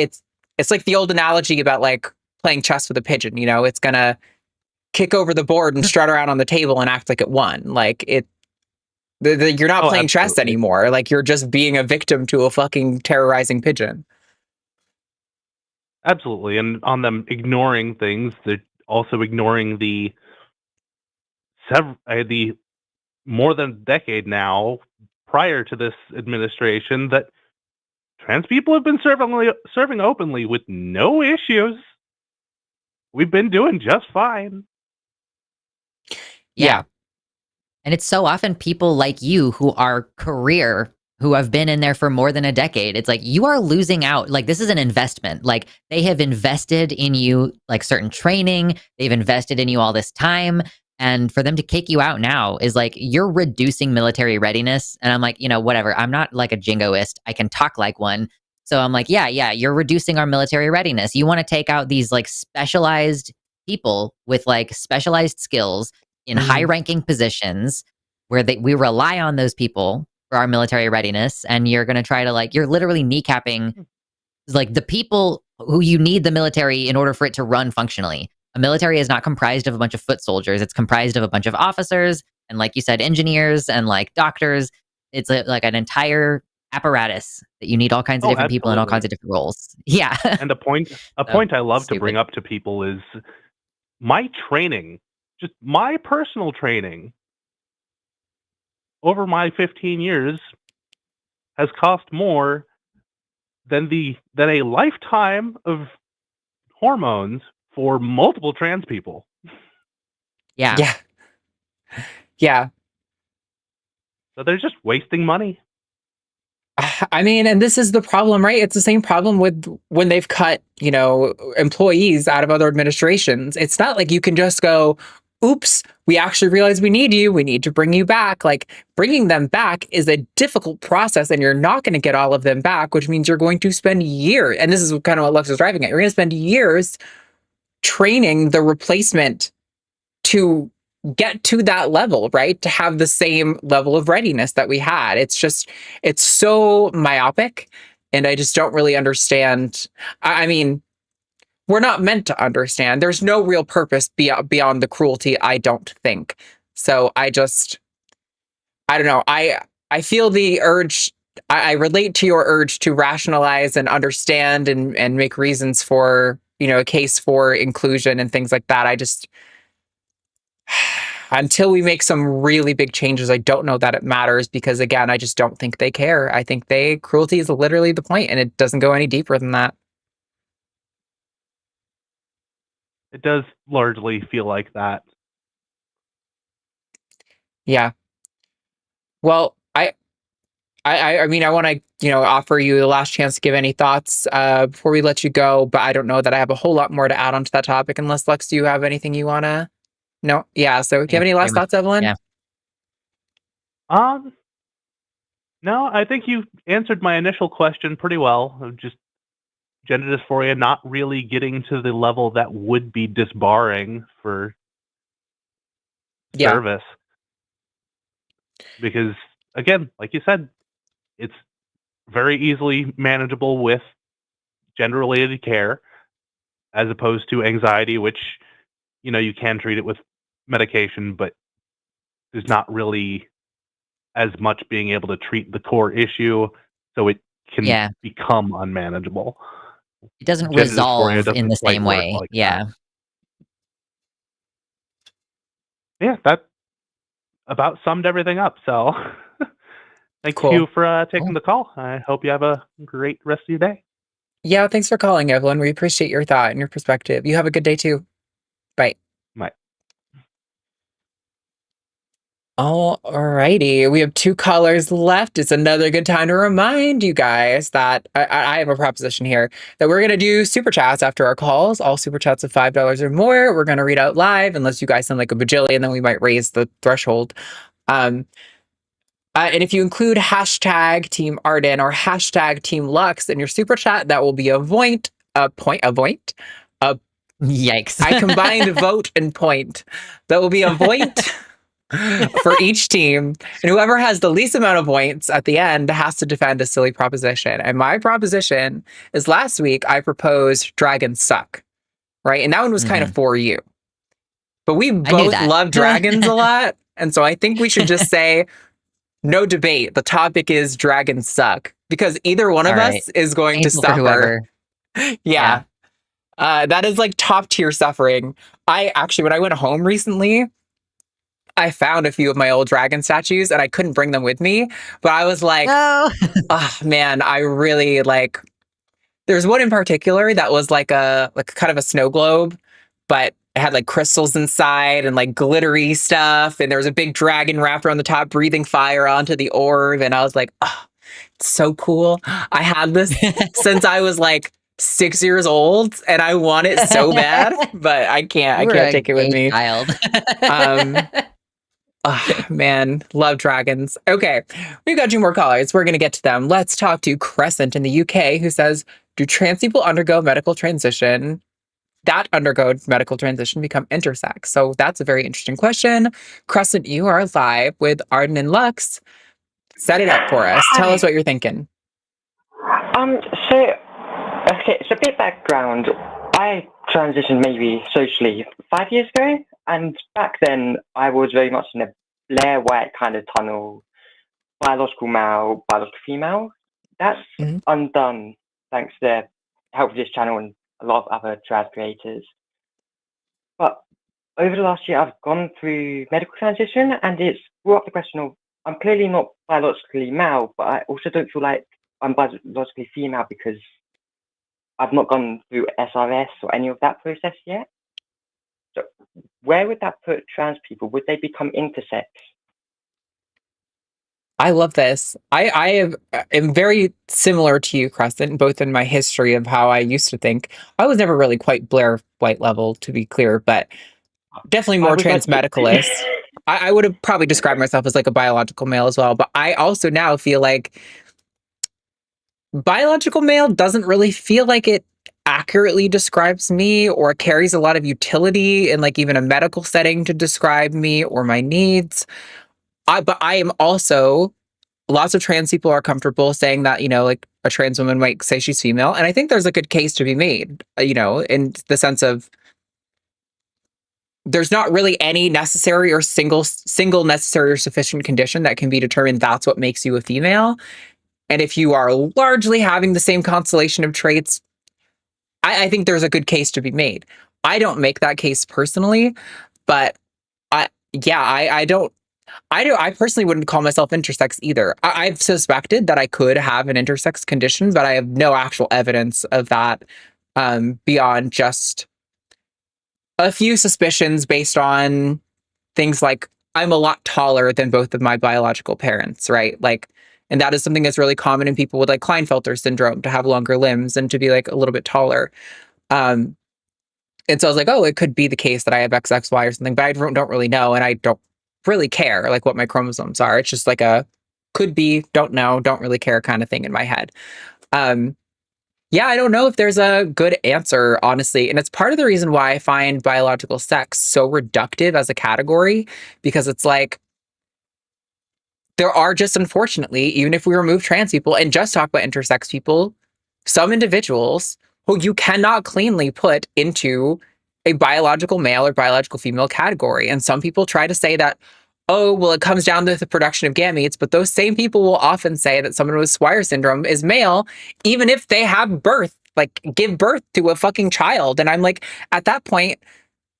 Speaker 1: like the old analogy about like playing chess with a pigeon, it's gonna kick over the board and strut around on the table and act like it won. Like You're not
Speaker 8: Oh,
Speaker 1: playing chess
Speaker 8: absolutely.
Speaker 1: anymore. Like, you're just being a victim to a fucking terrorizing pigeon.
Speaker 8: Absolutely. And on them ignoring things, they're also ignoring the more than a decade now prior to this administration that trans people have been serving openly with no issues. We've been doing just fine.
Speaker 1: Yeah.
Speaker 3: And it's so often people like you who are who have been in there for more than a decade. It's like, you are losing out. Like, this is an investment. Like, they have invested in you, like, certain training. They've invested in you all this time. And for them to kick you out now is like, you're reducing military readiness. And I'm like, whatever. I'm not like a jingoist. I can talk like one. So I'm like, yeah, you're reducing our military readiness. You want to take out these like specialized people with like specialized skills in high ranking positions where we rely on those people for our military readiness. And you're going to try to like, you're literally kneecapping like the people who you need the military in order for it to run functionally. A military is not comprised of a bunch of foot soldiers. It's comprised of a bunch of officers and, like you said, engineers and like doctors. It's like an entire apparatus that you need all kinds of different people in all kinds of different roles. Yeah.
Speaker 8: And a point I love to bring up to people is my training, just my personal training over my 15 years has cost more than a lifetime of hormones for multiple trans people.
Speaker 3: Yeah.
Speaker 8: So they're just wasting money.
Speaker 1: I mean, and this is the problem, right? It's the same problem with when they've cut, employees out of other administrations. It's not like you can just go, oops, we actually realize we need you. We need to bring you back. Like, bringing them back is a difficult process, and you're not going to get all of them back, which means you're going to spend years. And this is kind of what Lux is driving at. You're going to spend years training the replacement to get to that level, right? To have the same level of readiness that we had. It's so myopic, and I just don't really understand. I mean, we're not meant to understand. There's no real purpose beyond the cruelty, I don't think. So I don't know. I feel the urge. I relate to your urge to rationalize and understand and make reasons for, a case for inclusion and things like that. I just, until we make some really big changes, I don't know that it matters, because again, I just don't think they care. I think cruelty is literally the point, and it doesn't go any deeper than that.
Speaker 8: It does largely feel like that.
Speaker 1: Yeah. Well, I mean, I want to, offer you the last chance to give any thoughts before we let you go, but I don't know that I have a whole lot more to add onto that topic, unless, Lex, do you have anything you want to? No? Yeah, so do you have any last thoughts, Evelyn?
Speaker 3: Yeah.
Speaker 8: No, I think you answered my initial question pretty well, of just gender dysphoria not really getting to the level that would be disbarring for service. Because, again, like you said, it's very easily manageable with gender-related care, as opposed to anxiety, which, you can treat it with medication, but there's not really as much being able to treat the core issue, so it can become unmanageable.
Speaker 3: It doesn't
Speaker 8: Gender
Speaker 3: resolve
Speaker 8: dysphoria doesn't
Speaker 3: in the
Speaker 8: quite
Speaker 3: same
Speaker 8: work
Speaker 3: way.
Speaker 8: like
Speaker 3: Yeah.
Speaker 8: that. Yeah, that about summed everything up. So thank you for taking the call. I hope you have a great rest of your day.
Speaker 1: Yeah, thanks for calling, Evelyn. We appreciate your thought and your perspective. You have a good day too. Bye.
Speaker 8: Bye.
Speaker 1: Alrighty, we have 2 callers left. It's another good time to remind you guys that I have a proposition here that we're going to do super chats after our calls. All super chats of $5 or more, we're going to read out live, unless you guys sound like a bajillion, then we might raise the threshold. And if you include hashtag Team Arden or hashtag Team Lux in your super chat, that will be a point.
Speaker 3: Yikes.
Speaker 1: I combined vote and point. That will be a point for each team. And whoever has the least amount of points at the end has to defend a silly proposition. And my proposition is, last week I proposed dragons suck, right? And that one was kind of for you. But we both love dragons a lot. And so I think we should just say
Speaker 2: no debate. The topic is dragons suck because either one of
Speaker 3: All
Speaker 2: us
Speaker 3: right.
Speaker 2: is going to
Speaker 3: Painful for
Speaker 2: suffer.
Speaker 3: whoever.
Speaker 2: Yeah. That is like top tier suffering. I actually, when I went home recently, I found a few of my old dragon statues and I couldn't bring them with me, but I was like,
Speaker 3: No.
Speaker 2: oh man, I really like, there's one in particular that was like kind of a snow globe, but it had like crystals inside and like glittery stuff. And there was a big dragon wrapped around the top, breathing fire onto the orb. And I was like, oh, it's so cool. I had this since I was like 6 years old and I want it so bad, but I can't. I
Speaker 3: You were
Speaker 2: can't
Speaker 3: a
Speaker 2: take it with
Speaker 3: gay
Speaker 2: me.
Speaker 3: child.
Speaker 2: Oh, man, love dragons. Okay, we've got 2 more callers. We're going to get to them. Let's talk to Crescent in the UK, who says, do trans people undergo medical transition? That undergo medical transition become intersex? So that's a very interesting question. Crescent, you are live with Arden and Lux. Set it up for us. Tell us what you're thinking.
Speaker 9: So a bit background. I transitioned maybe socially 5 years ago, and back then I was very much in a Blair White kind of tunnel, biological male, biological female. That's undone thanks to the help of this channel and a lot of other trans creators. But over the last year, I've gone through medical transition, and it's brought up the question of I'm clearly not biologically male, but I also don't feel like I'm biologically female because I've not gone through SRS or any of that process yet. So where would that put trans people? Would they become intersex?
Speaker 2: I love this. I am very similar to you, Crescent, both in my history of how I used to think. I was never really quite Blair White level, to be clear, but definitely more trans medicalist. I would have probably described myself as like a biological male as well, but I also now feel like biological male doesn't really feel like it accurately describes me or carries a lot of utility in like even a medical setting to describe me or my needs. But I am also, lots of trans people are comfortable saying that, you know, like a trans woman might say she's female. And I think there's a good case to be made, you know, in the sense of there's not really any necessary or single necessary or sufficient condition that can be determined that's what makes you a female. And if you are largely having the same constellation of traits, I think there's a good case to be made. I don't make that case personally, but I personally wouldn't call myself intersex either. I've suspected that I could have an intersex condition, but I have no actual evidence of that beyond just a few suspicions based on things like I'm a lot taller than both of my biological parents, right? Like, and that is something that's really common in people with like Klinefelter syndrome, to have longer limbs and to be like a little bit taller. And so I was like, oh, it could be the case that I have XXY or something, but I don't really know. And I don't really care like what my chromosomes are. It's just like a could be, don't know, don't really care kind of thing in my head. Yeah, I don't know if there's a good answer, honestly. And it's part of the reason why I find biological sex so reductive as a category, because it's like, there are just, unfortunately, even if we remove trans people and just talk about intersex people, some individuals who you cannot cleanly put into a biological male or biological female category. And some people try to say that, oh, well, it comes down to the production of gametes, but those same people will often say that someone with Swyer syndrome is male, even if they have birth, like give birth to a fucking child. And I'm like, at that point,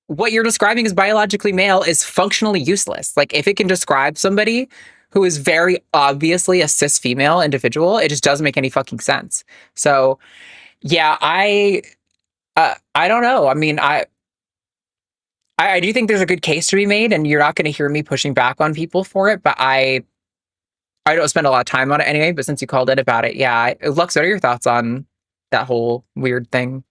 Speaker 2: what you're describing as biologically male is functionally useless. Like if it can describe somebody who is very obviously a cis female individual, it just doesn't make any fucking sense. So yeah, I don't know. I mean, I do think there's a good case to be made, and you're not going to hear me pushing back on people for it, but I don't spend a lot of time on it anyway, but since you called in about it, yeah. Lux, what are your thoughts on that whole weird thing?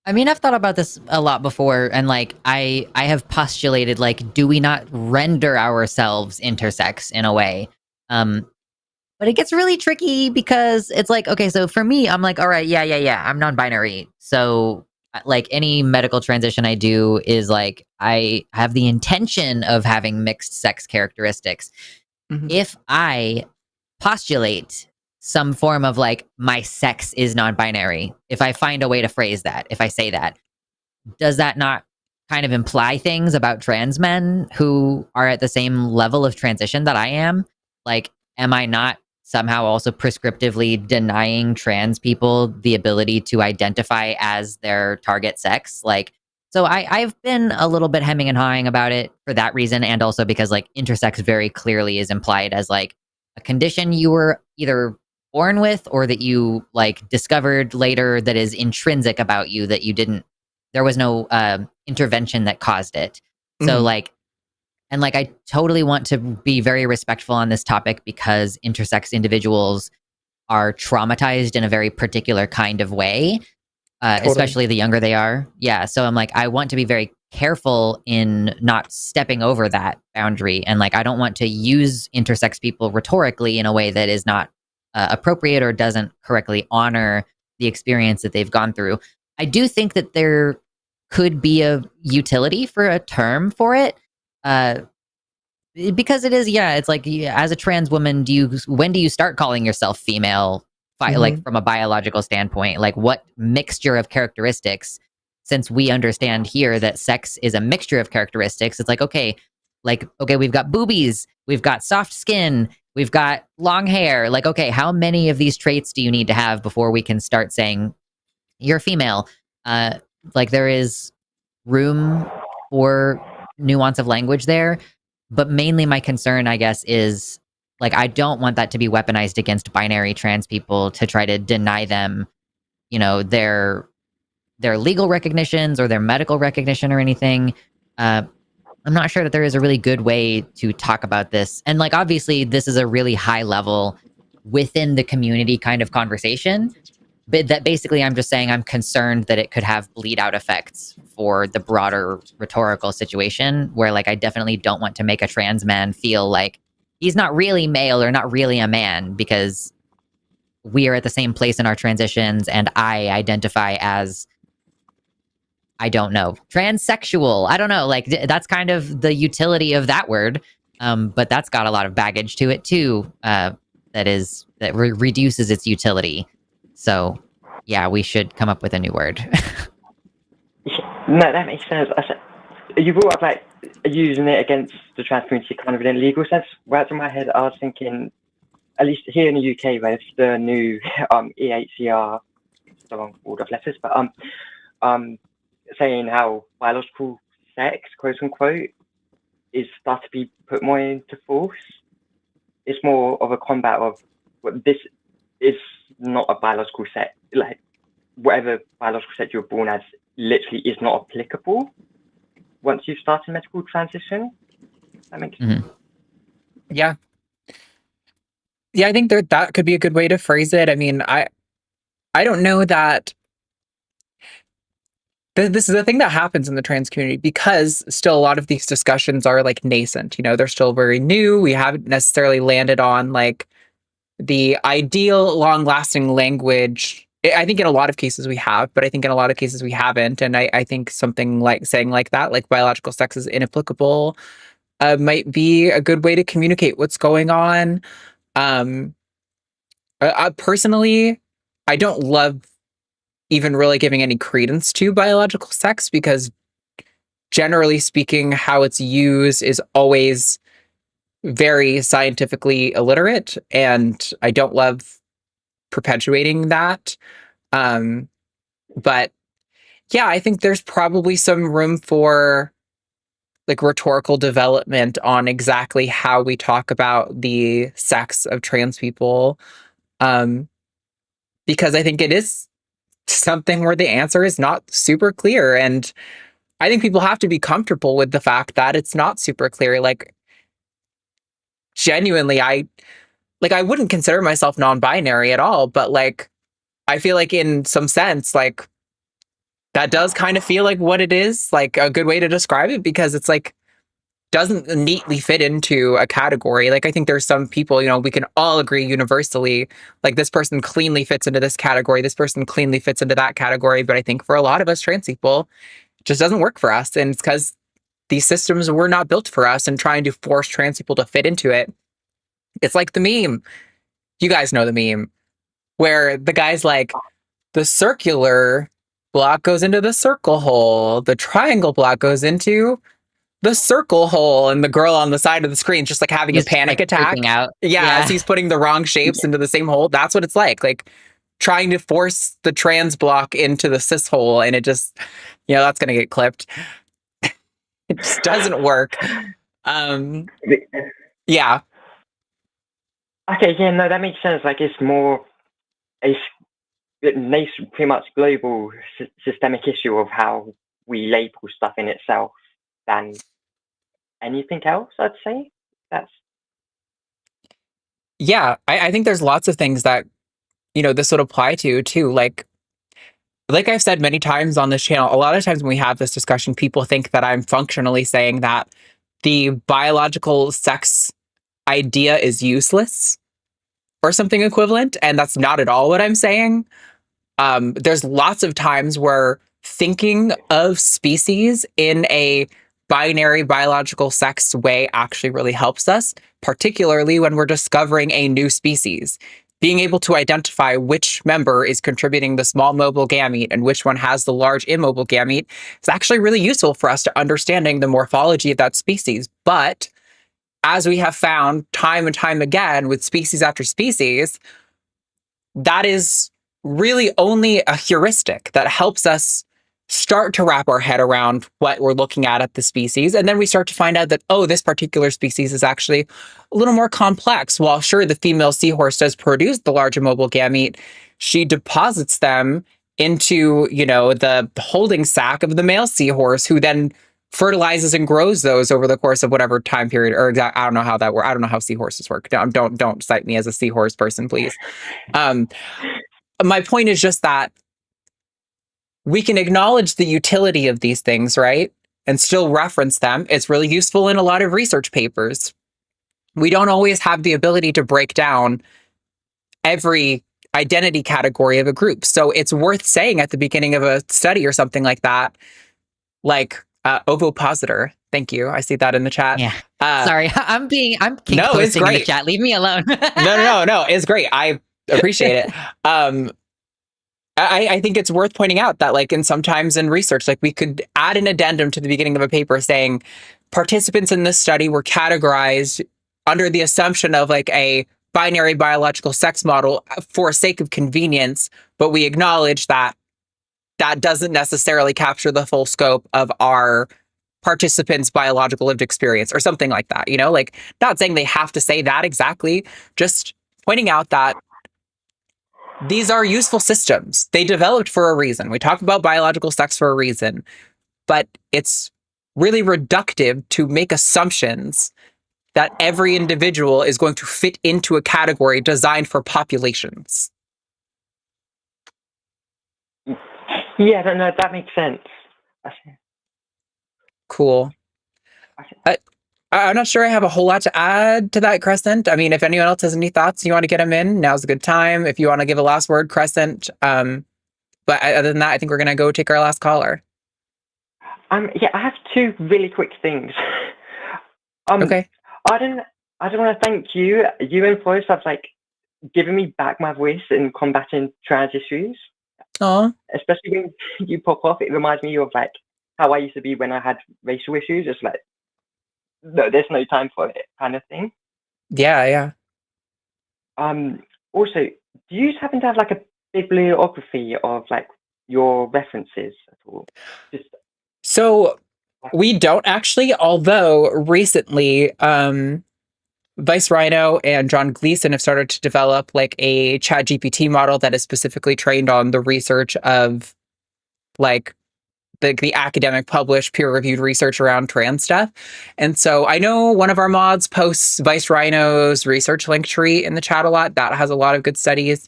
Speaker 3: I mean, I've thought about this a lot before, and like I have postulated, like, do we not render ourselves intersex in a way? But it gets really tricky because it's like, okay, so for me, I'm like, all right, yeah, I'm non-binary. So like any medical transition I do is like, I have the intention of having mixed sex characteristics. Mm-hmm. If I postulate some form of like, my sex is non-binary, if I find a way to phrase that, if I say that, does that not kind of imply things about trans men who are at the same level of transition that I am? like, am I not somehow also prescriptively denying trans people the ability to identify as their target sex? Like, so I've been a little bit hemming and hawing about it for that reason, and also because like intersex very clearly is implied as like a condition you were either born with or that you like discovered later that is intrinsic about you, that you didn't, there was no intervention that caused it. So like, and like I totally want to be very respectful on this topic because intersex individuals are traumatized in a very particular kind of way, especially the younger they are. Yeah, so I'm like, I want to be very careful in not stepping over that boundary, and like I don't want to use intersex people rhetorically in a way that is not appropriate or doesn't correctly honor the experience that they've gone through. I do think that there could be a utility for a term for it, because it is, yeah, it's like, as a trans woman, when do you start calling yourself female, like from a biological standpoint? Like, what mixture of characteristics, since we understand here that sex is a mixture of characteristics, it's like, okay, we've got boobies, we've got soft skin, we've got long hair. Like, okay, how many of these traits do you need to have before we can start saying you're female? Like, there is room for nuance of language there. But mainly my concern, I guess, is like, I don't want that to be weaponized against binary trans people to try to deny them, you know, their legal recognitions or their medical recognition or anything. I'm not sure that there is a really good way to talk about this. And like, obviously, this is a really high level within the community kind of conversation. But that basically, I'm just saying I'm concerned that it could have bleed out effects for the broader rhetorical situation, where like I definitely don't want to make a trans man feel like he's not really male or not really a man, because we are at the same place in our transitions and I identify as, I don't know, transsexual. I don't know, like that's kind of the utility of that word. But that's got a lot of baggage to it too, that reduces its utility. So, yeah, we should come up with a new word.
Speaker 9: No, that makes sense. You brought up like using it against the trans community kind of in a legal sense. Right in my head, I was thinking, at least here in the UK, where it's the new EHCR, it's the wrong order of letters, but saying how biological sex, quote unquote, is starting to be put more into force. It's more of a combat of what this is. Not a biological sex, like whatever biological sex you're born as literally is not applicable once you start a medical transition. That makes sense.
Speaker 2: Yeah, I think that could be a good way to phrase it. I mean, I don't know that this is the thing that happens in the trans community, because still a lot of these discussions are like nascent, you know, they're still very new. We haven't necessarily landed on like the ideal long-lasting language. I think in a lot of cases we have, but I think in a lot of cases we haven't. And I think something like saying like that, like biological sex is inapplicable, might be a good way to communicate what's going on. Personally, I don't love even really giving any credence to biological sex, because generally speaking, how it's used is always very scientifically illiterate, and I don't love perpetuating that. But yeah, I think there's probably some room for like rhetorical development on exactly how we talk about the sex of trans people. Because I think it is something where the answer is not super clear. And I think people have to be comfortable with the fact that it's not super clear. Like, genuinely, I wouldn't consider myself non-binary at all, but like I feel like in some sense, like that does kind of feel like what it is, like a good way to describe it, because it's like doesn't neatly fit into a category. Like I think there's some people, you know, we can all agree universally, like this person cleanly fits into this category, this person cleanly fits into that category. But I think for a lot of us trans people, it just doesn't work for us. And it's because these systems were not built for us, and trying to force trans people to fit into it. It's like the meme. You guys know the meme where the guy's like, the circular block goes into the circle hole, the triangle block goes into the circle hole and the girl on the side of the screen just like having
Speaker 3: He's
Speaker 2: a panic
Speaker 3: like,
Speaker 2: attack.
Speaker 3: freaking out.
Speaker 2: Yeah, as he's putting the wrong shapes into the same hole. That's what it's like trying to force the trans block into the cis hole, and it just, that's gonna get clipped. It just doesn't work. Yeah.
Speaker 9: Okay, yeah, no, that makes sense. Like, it's more a pretty much global systemic issue of how we label stuff in itself than anything else, I'd say.
Speaker 2: Yeah, I think there's lots of things that, this would apply to too. Like I've said many times on this channel, a lot of times when we have this discussion, people think that I'm functionally saying that the biological sex idea is useless or something equivalent. And that's not at all what I'm saying. There's lots of times where thinking of species in a binary biological sex way actually really helps us, particularly when we're discovering a new species. Being able to identify which member is contributing the small mobile gamete and which one has the large immobile gamete is actually really useful for us to understanding the morphology of that species. But as we have found time and time again with species after species, that is really only a heuristic that helps us start to wrap our head around what we're looking at the species. And then we start to find out that, this particular species is actually a little more complex. While sure, the female seahorse does produce the large immobile gamete, she deposits them into, the holding sac of the male seahorse, who then fertilizes and grows those over the course of whatever time period, or I don't know how that works. I don't know how seahorses work. Don't cite me as a seahorse person, please. My point is just that we can acknowledge the utility of these things, right? And still reference them. It's really useful in a lot of research papers. We don't always have the ability to break down every identity category of a group. So it's worth saying at the beginning of a study or something like that, like ovipositor. Thank you. I see that in the chat.
Speaker 3: Yeah. Sorry, I'm kink
Speaker 2: no, it's
Speaker 3: posting
Speaker 2: great.
Speaker 3: in the chat. Leave me alone.
Speaker 2: No. It's great. I appreciate it. I think it's worth pointing out that, like, sometimes in research, like, we could add an addendum to the beginning of a paper saying participants in this study were categorized under the assumption of like a binary biological sex model for sake of convenience, but we acknowledge that that doesn't necessarily capture the full scope of our participants' biological lived experience or something like that. Like, not saying they have to say that exactly, just pointing out that these are useful systems. They developed for a reason. We talk about biological sex for a reason, but it's really reductive to make assumptions that every individual is going to fit into a category designed for populations.
Speaker 9: Yeah, no, that makes sense.
Speaker 2: Cool. I'm not sure I have a whole lot to add to that, Crescent. I mean, if anyone else has any thoughts, you want to get them in, now's a good time. If you want to give a last word, Crescent. But other than that, I think we're going to go take our last caller.
Speaker 9: Yeah, I have two really quick things.
Speaker 2: Okay.
Speaker 9: Arden, I just want to thank you. You and Forrest have given me back my voice in combating trans issues.
Speaker 2: Aww.
Speaker 9: Especially when you pop off, it reminds me of how I used to be when I had racial issues. It's no, there's no time for it, kind of thing.
Speaker 2: Yeah.
Speaker 9: Also, do you happen to have a bibliography of your references at all?
Speaker 2: So we don't actually, although recently Vice Rhino and John Gleason have started to develop a ChatGPT model that is specifically trained on the research of the academic published peer-reviewed research around trans stuff. And so I know one of our mods posts Vice Rhino's research link tree in the chat a lot. That has a lot of good studies.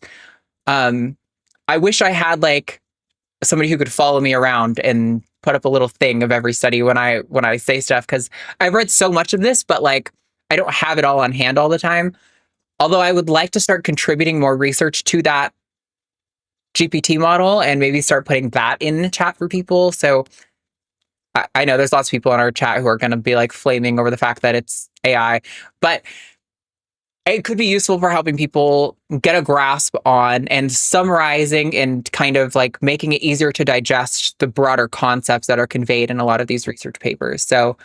Speaker 2: I wish I had somebody who could follow me around and put up a little thing of every study when I say stuff, because I've read so much of this, but I don't have it all on hand all the time. Although I would like to start contributing more research to that GPT model and maybe start putting that in the chat for people. So I know there's lots of people in our chat who are going to be flaming over the fact that it's AI, but it could be useful for helping people get a grasp on and summarizing and kind of making it easier to digest the broader concepts that are conveyed in a lot of these research papers. So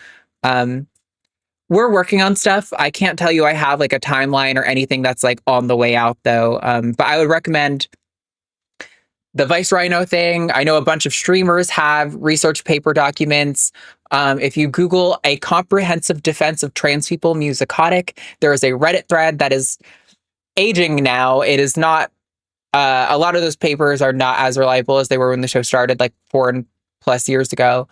Speaker 2: We're working on stuff. I can't tell you I have like a timeline or anything that's like on the way out though. But I would recommend the Vice Rhino thing. I know a bunch of streamers have research paper documents. If you Google a comprehensive defense of trans people musicotic, there is a Reddit thread that is aging now. It is not, a lot of those papers are not as reliable as they were when the show started, like 4.5 years ago.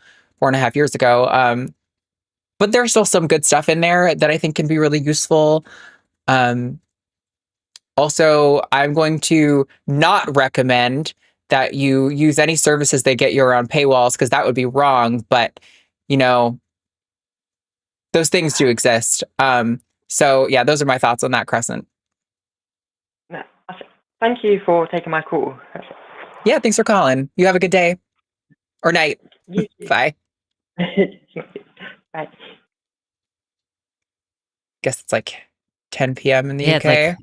Speaker 2: But there's still some good stuff in there that I think can be really useful. Also, I'm going to not recommend that you use any services that get you around paywalls, because that would be wrong. But, you know, those things do exist. So, yeah, those are my thoughts on that, Crescent.
Speaker 9: Thank you for taking my call.
Speaker 2: Yeah, thanks for calling. You have a good day. Or night. Bye.
Speaker 9: Bye.
Speaker 2: Guess it's like 10 p.m. in the UK.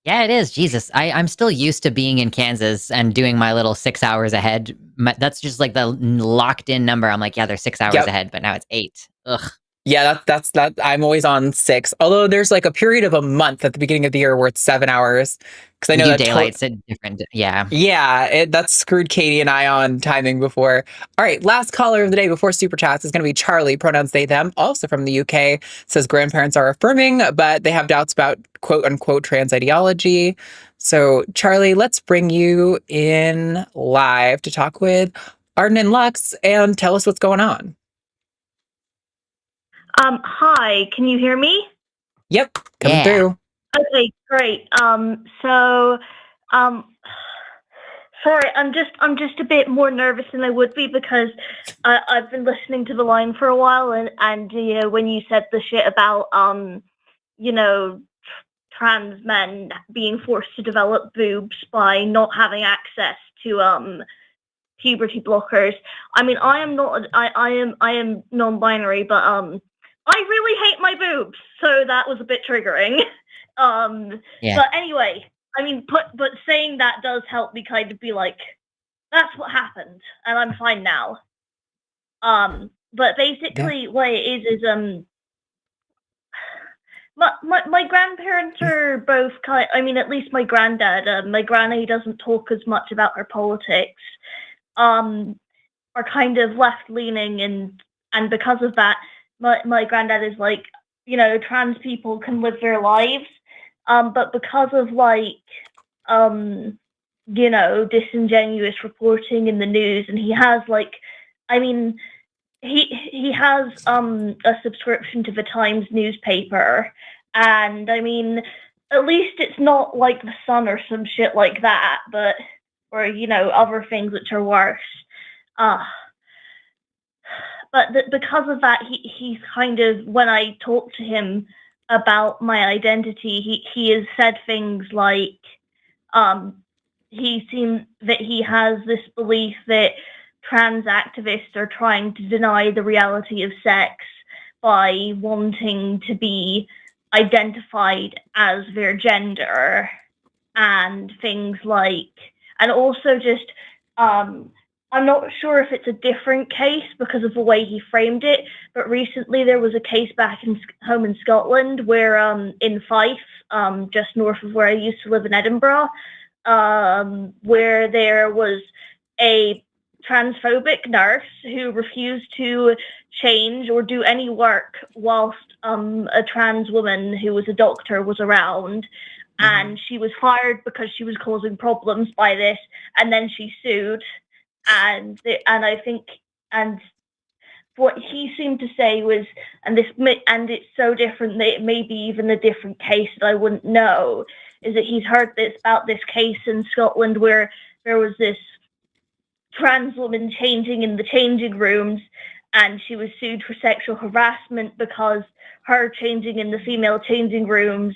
Speaker 3: Yeah, it is. Jesus. I'm still used to being in Kansas and doing my little 6 hours ahead. That's just like the locked in number. I'm like, yeah, they're 6 hours ahead, but now it's 8. Ugh.
Speaker 2: Yeah, that's I'm always on 6. Although there's like a period of a month at the beginning of the year where it's 7 hours. Because I know that
Speaker 3: daylight's different. Yeah.
Speaker 2: Yeah, that's screwed Katie and I on timing before. All right, last caller of the day before Super Chats is going to be Charlie, pronouns they, them, also from the UK. Says grandparents are affirming, but they have doubts about quote unquote trans ideology. So, Charlie, let's bring you in live to talk with Arden and Lux and tell us what's going on.
Speaker 10: Hi, can you hear me?
Speaker 2: Yep, coming through.
Speaker 10: Okay, great. Sorry, I'm just a bit more nervous than I would be because I've been listening to the line for a while, and you know, when you said the shit about you know, trans men being forced to develop boobs by not having access to puberty blockers. I mean, I am non-binary, but I really hate my boobs, so that was a bit triggering. But anyway, I mean, but saying that does help me kind of be like, that's what happened, and I'm fine now. But basically, what it is my grandparents are both kind. I mean, at least my granddad. My granny doesn't talk as much about her politics. Are kind of left leaning, and because of that, my granddad is like, you know, trans people can live their lives, but because of like, you know, disingenuous reporting in the news, and he has like, I mean, he has a subscription to the Times newspaper, and I mean, at least it's not like the Sun or some shit like that, but or you know, other things which are worse. But because of that, he's kind of, when I talk to him about my identity, he has said things like, he seems that he has this belief that trans activists are trying to deny the reality of sex by wanting to be identified as their gender, and things like, and also just, I'm not sure if it's a different case because of the way he framed it, but recently there was a case back home in Scotland where, in Fife, just north of where I used to live in Edinburgh, where there was a transphobic nurse who refused to change or do any work whilst a trans woman who was a doctor was around. And she was fired because she was causing problems by this, and then she sued. And I think, and what he seemed to say was, and it's so different that it may be even a different case that I wouldn't know, is that he's heard about this case in Scotland where there was this trans woman changing in the changing rooms, and she was sued for sexual harassment because her changing in the female changing rooms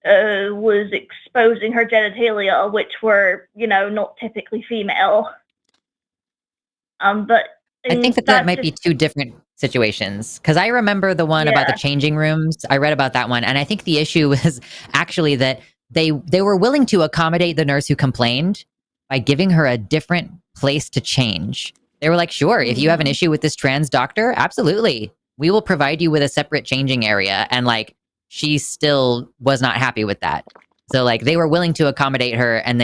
Speaker 10: was exposing her genitalia, which were, you know, not typically female. But
Speaker 3: I think that might be two different situations, because I remember the one about the changing rooms. I read about that one, and I think the issue was actually that they were willing to accommodate the nurse who complained by giving her a different place to change. They were like, sure, if you have an issue with this trans doctor, absolutely. we will provide you with a separate changing area. And like, she still was not happy with that. So like, they were willing to accommodate her, and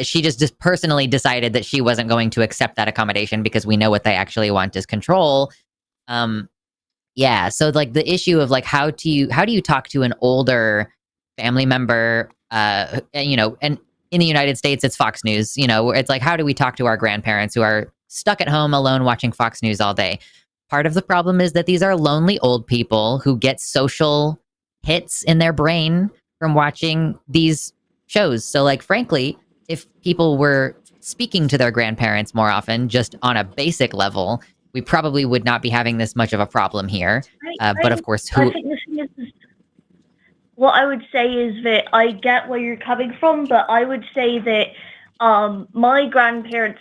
Speaker 3: she just personally decided that she wasn't going to accept that accommodation because we know what they actually want is control. Yeah. So like the issue of like, how do you talk to an older family member, and in the United States, it's Fox News, where it's like, how do we talk to our grandparents who are stuck at home alone watching Fox News all day? Part of the problem is that these are lonely old people who get social hits in their brain from watching these shows. So like, frankly, if people were speaking to their grandparents more often, just on a basic level, we probably would not be having this much of a problem here. But of course,
Speaker 10: I think the thing is, what I would say is that I get where you're coming from, but I would say that my grandparents,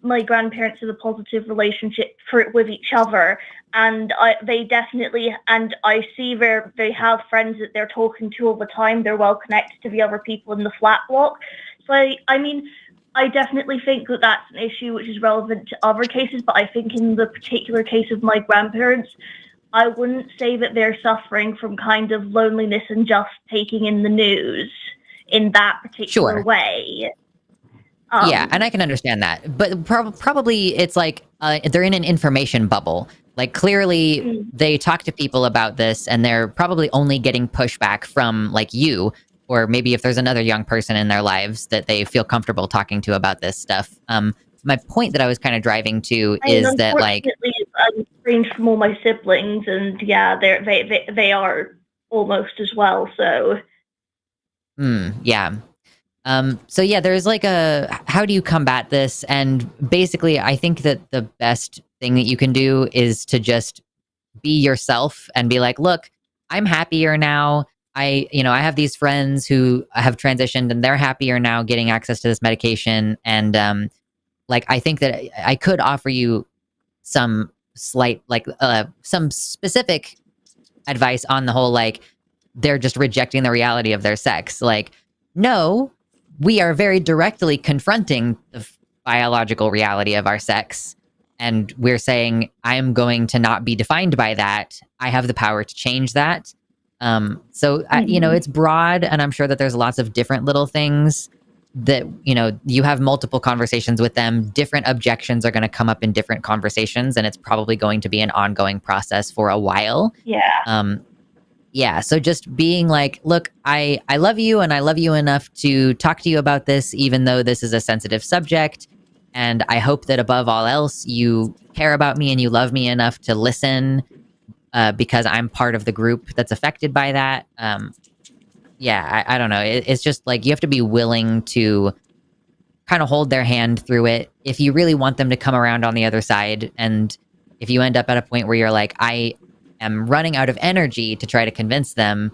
Speaker 10: my grandparents have a positive relationship with each other, and they definitely, and I see they have friends that they're talking to all the time. They're well connected to the other people in the flat block. So I definitely think that that's an issue which is relevant to other cases, but I think in the particular case of my grandparents, I wouldn't say that they're suffering from kind of loneliness and just taking in the news in that particular way.
Speaker 3: Yeah, and I can understand that. But probably it's like they're in an information bubble. Like, clearly they talk to people about this, and they're probably only getting pushback from like you, or maybe if there's another young person in their lives that they feel comfortable talking to about this stuff. My point that I was kind of driving to is that, like,
Speaker 10: I'm estranged from all my siblings, and yeah, they are almost as well. So,
Speaker 3: yeah. So yeah, there's like how do you combat this? And basically, I think that the best thing that you can do is to just be yourself and be like, look, I'm happier now. I have these friends who have transitioned, and they're happier now getting access to this medication. And like, I think that I could offer you some slight, like, some specific advice on the whole, like, they're just rejecting the reality of their sex. Like, no, we are very directly confronting the biological reality of our sex. And we're saying, I'm going to not be defined by that. I have the power to change that. It's broad, and I'm sure that there's lots of different little things that, you have multiple conversations with them. Different objections are going to come up in different conversations, and it's probably going to be an ongoing process for a while.
Speaker 10: Yeah.
Speaker 3: So just being like, look, I love you, and I love you enough to talk to you about this, even though this is a sensitive subject. And I hope that above all else, you care about me and you love me enough to listen, because I'm part of the group that's affected by that. I don't know. It's just like, you have to be willing to kind of hold their hand through it. If you really want them to come around on the other side, and if you end up at a point where you're like, I am running out of energy to try to convince them,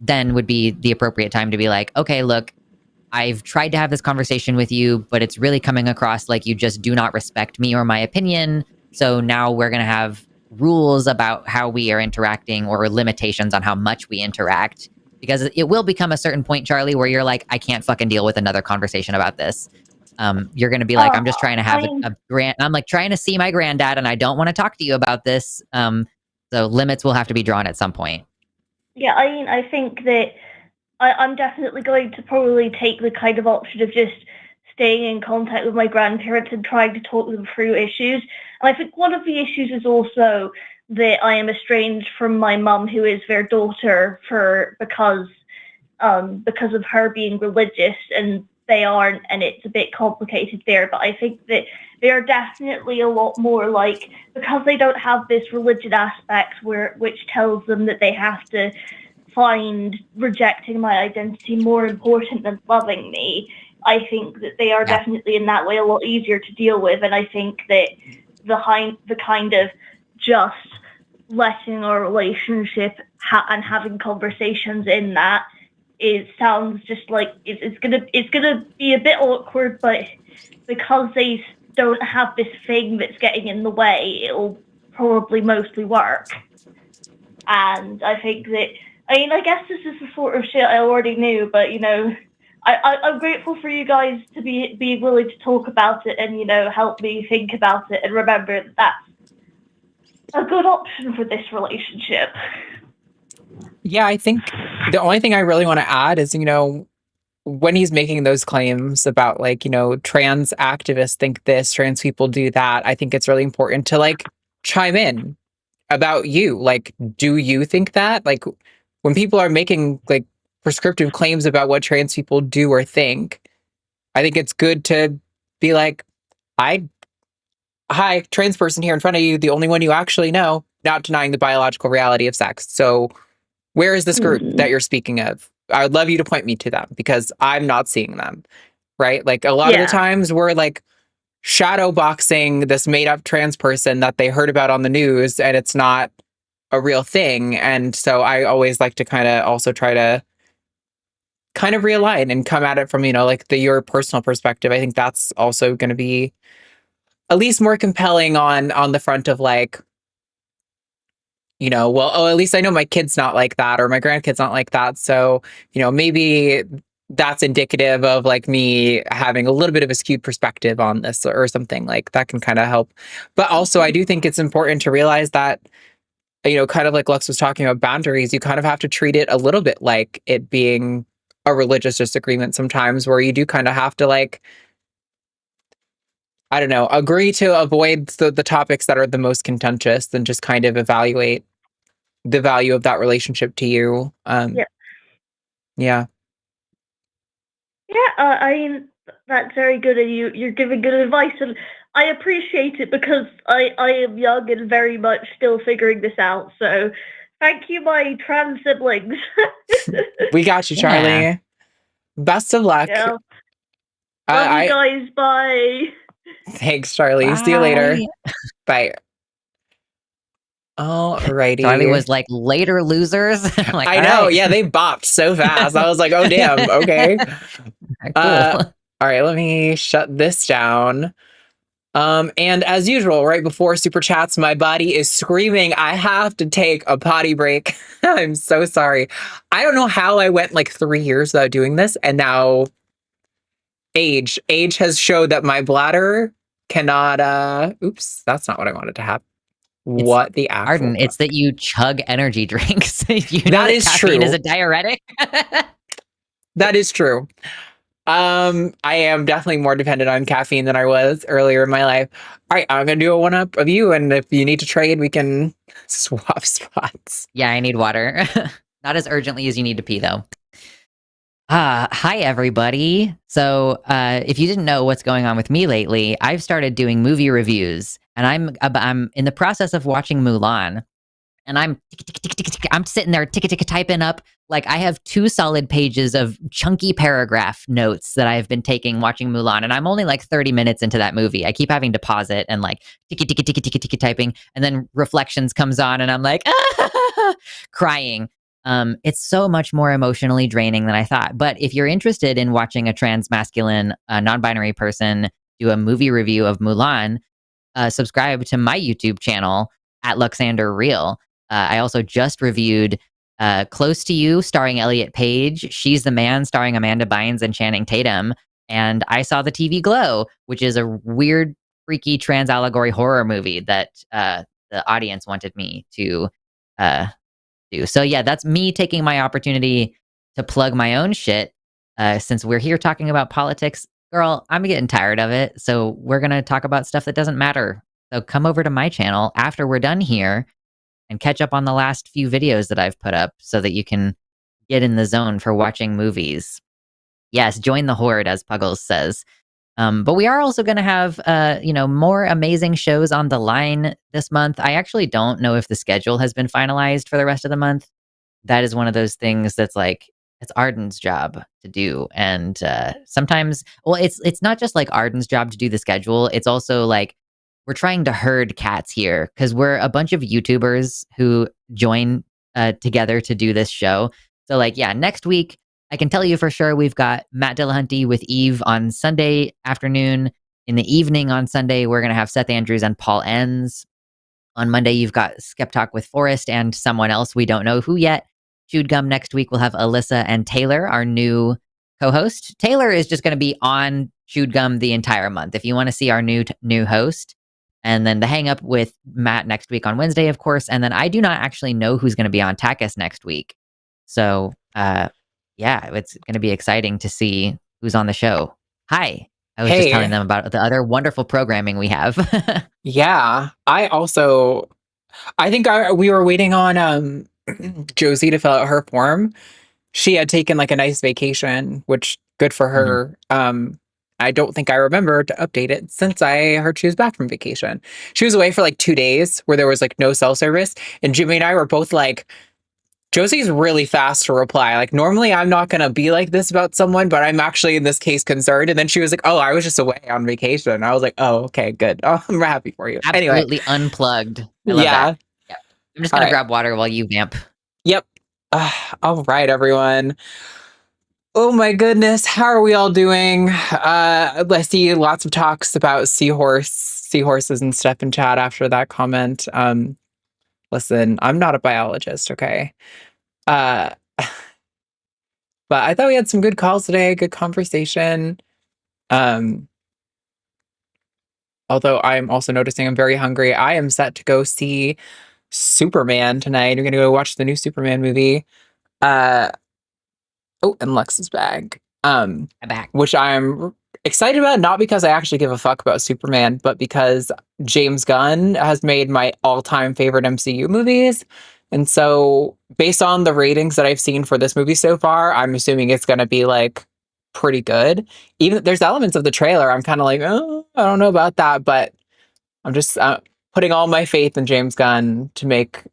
Speaker 3: then would be the appropriate time to be like, okay, look, I've tried to have this conversation with you, but it's really coming across like you just do not respect me or my opinion. So now we're going to have rules about how we are interacting, or limitations on how much we interact, because it will become a certain point, Charlie, where you're like, I can't fucking deal with another conversation about this. You're going to be like, I'm just trying to have I'm like trying to see my granddad, and I don't want to talk to you about this. So limits will have to be drawn at some point.
Speaker 10: Yeah, I think that I'm definitely going to probably take the kind of option of just staying in contact with my grandparents and trying to talk them through issues. And I think one of the issues is also that I am estranged from my mum, who is their daughter, because of her being religious, and they aren't, and it's a bit complicated there. But I think that they are definitely a lot more like, because they don't have this religion aspect which tells them that they have to find rejecting my identity more important than loving me. I think that they are definitely in that way a lot easier to deal with, and I think that the kind of just letting our relationship and having conversations in that, it sounds just like it's gonna be a bit awkward, but because they don't have this thing that's getting in the way, it'll probably mostly work. And I think that, I guess this is the sort of shit I already knew, but I'm grateful for you guys to be willing to talk about it and help me think about it and remember that a good option for this relationship.
Speaker 1: Yeah, I think the only thing I really want to add is, when he's making those claims about like, trans activists think this, trans people do that, I think it's really important to like chime in about you. Like, do you think that? Like, when people are making like prescriptive claims about what trans people do or think, I think it's good to be like, hi, trans person here in front of you, the only one you actually know, not denying the biological reality of sex. So where is this group that you're speaking of? I would love you to point me to them because I'm not seeing them, right? Like a lot of the times we're like shadow boxing this made up trans person that they heard about on the news and it's not a real thing. And so I always like to kind of also try to kind of realign and come at it from, like your personal perspective. I think that's also going to be at least more compelling on the front of like, at least I know my kid's not like that or my grandkid's not like that. So, maybe that's indicative of like me having a little bit of a skewed perspective on this or something like that can kind of help. But also I do think it's important to realize that, kind of like Lux was talking about boundaries, you kind of have to treat it a little bit like it being a religious disagreement sometimes where you do kind of have to like, I don't know, agree to avoid the topics that are the most contentious and just kind of evaluate the value of that relationship to you. Yeah.
Speaker 10: Yeah, I mean, that's very good, and you're giving good advice, and I appreciate it because I am young and very much still figuring this out. So thank you, my trans siblings.
Speaker 1: We got you, Charlie. Yeah. Best of luck.
Speaker 10: Yeah. Love you guys. Bye.
Speaker 1: Thanks, Charlie. Bye. See you later. Bye. Alrighty.
Speaker 3: Charlie was like, later, losers. Like,
Speaker 1: I know. Right. Yeah, they bopped so fast. I was like, oh, damn. Okay. Cool. All right, let me shut this down. And as usual, right before Super Chats, my body is screaming, I have to take a potty break. I'm so sorry. I don't know how I went like 3 years without doing this. And now age has showed that my bladder cannot, oops, that's not what I wanted to happen. What the actual
Speaker 3: Arden, it's that you chug energy drinks. That
Speaker 1: is
Speaker 3: caffeine
Speaker 1: true.
Speaker 3: Is a diuretic.
Speaker 1: That is true. I am definitely more dependent on caffeine than I was earlier in my life. All right, I'm gonna do a one-up of you, and if you need to trade, we can swap spots.
Speaker 3: Yeah, I need water. Not as urgently as you need to pee, though. Hi, everybody. So if you didn't know what's going on with me lately, I've started doing movie reviews, and I'm in the process of watching Mulan, and I'm sitting there typing up, like I have 2 solid pages of chunky paragraph notes that I've been taking watching Mulan, and I'm only like 30 minutes into that movie. I keep having to pause it and like typing, and then Reflections comes on, and I'm like crying. It's so much more emotionally draining than I thought. But if you're interested in watching a trans masculine, non-binary person do a movie review of Mulan, subscribe to my YouTube channel at Luxander Real. I also just reviewed Close to You, starring Elliot Page, She's the Man, starring Amanda Bynes and Channing Tatum, and I Saw the TV Glow, which is a weird, freaky trans allegory horror movie that the audience wanted me to do. So yeah, that's me taking my opportunity to plug my own shit. Since we're here talking about politics, girl, I'm getting tired of it. So we're going to talk about stuff that doesn't matter. So come over to my channel after we're done here and catch up on the last few videos that I've put up so that you can get in the zone for watching movies. Yes, join the horde, as Puggles says. But we are also going to have, more amazing shows on the line this month. I actually don't know if the schedule has been finalized for the rest of the month. That is one of those things that's like, it's Arden's job to do. And sometimes, well, it's not just like Arden's job to do the schedule. It's also like, we're trying to herd cats here because we're a bunch of YouTubers who join together to do this show. So like, yeah, next week, I can tell you for sure we've got Matt Dillahunty with Eve on Sunday afternoon. In the evening on Sunday, we're going to have Seth Andrews and Paul Enns. On Monday, you've got Skeptalk with Forrest and someone else we don't know who yet. Chewed Gum next week, we'll have Alyssa and Taylor, our new co-host. Taylor is just going to be on Chewed Gum the entire month. If you want to see our new host, And then the hang up with Matt next week on Wednesday, of course. And then I do not actually know who's going to be on TACIS next week. So, yeah, it's going to be exciting to see who's on the show. Hi. I was just telling them about the other wonderful programming we have.
Speaker 2: Yeah. I think we were waiting on Josie to fill out her form. She had taken like a nice vacation, which good for her. I don't think I remember to update it since I heard she was back from vacation. She was away for like 2 days where there was like no cell service. And Jimmy and I were both like, Josie's really fast to reply. Like, normally I'm not going to be like this about someone, but I'm actually in this case concerned. And then she was like, oh, I was just away on vacation. I was like, oh, okay, good. Oh, I'm happy for you.
Speaker 3: Absolutely unplugged. I love that. Yeah. I'm just going to grab water while you vamp.
Speaker 2: Yep. All right, everyone. Oh my goodness, how are we all doing? I see lots of talks about seahorses and stuff in chat after that comment. Listen, I'm not a biologist, okay? But I thought we had some good calls today, good conversation. Although I'm also noticing I'm very hungry. I am set to go see Superman tonight. We're gonna go watch the new Superman movie. Oh, and Lux's bag.
Speaker 3: I'm back.
Speaker 2: Which I'm excited about, not because I actually give a fuck about Superman, but because James Gunn has made my all-time favorite MCU movies. And so, based on the ratings that I've seen for this movie so far, I'm assuming it's going to be like pretty good. Even there's elements of the trailer I'm kind of like, oh, I don't know about that, but I'm just putting all my faith in James Gunn to make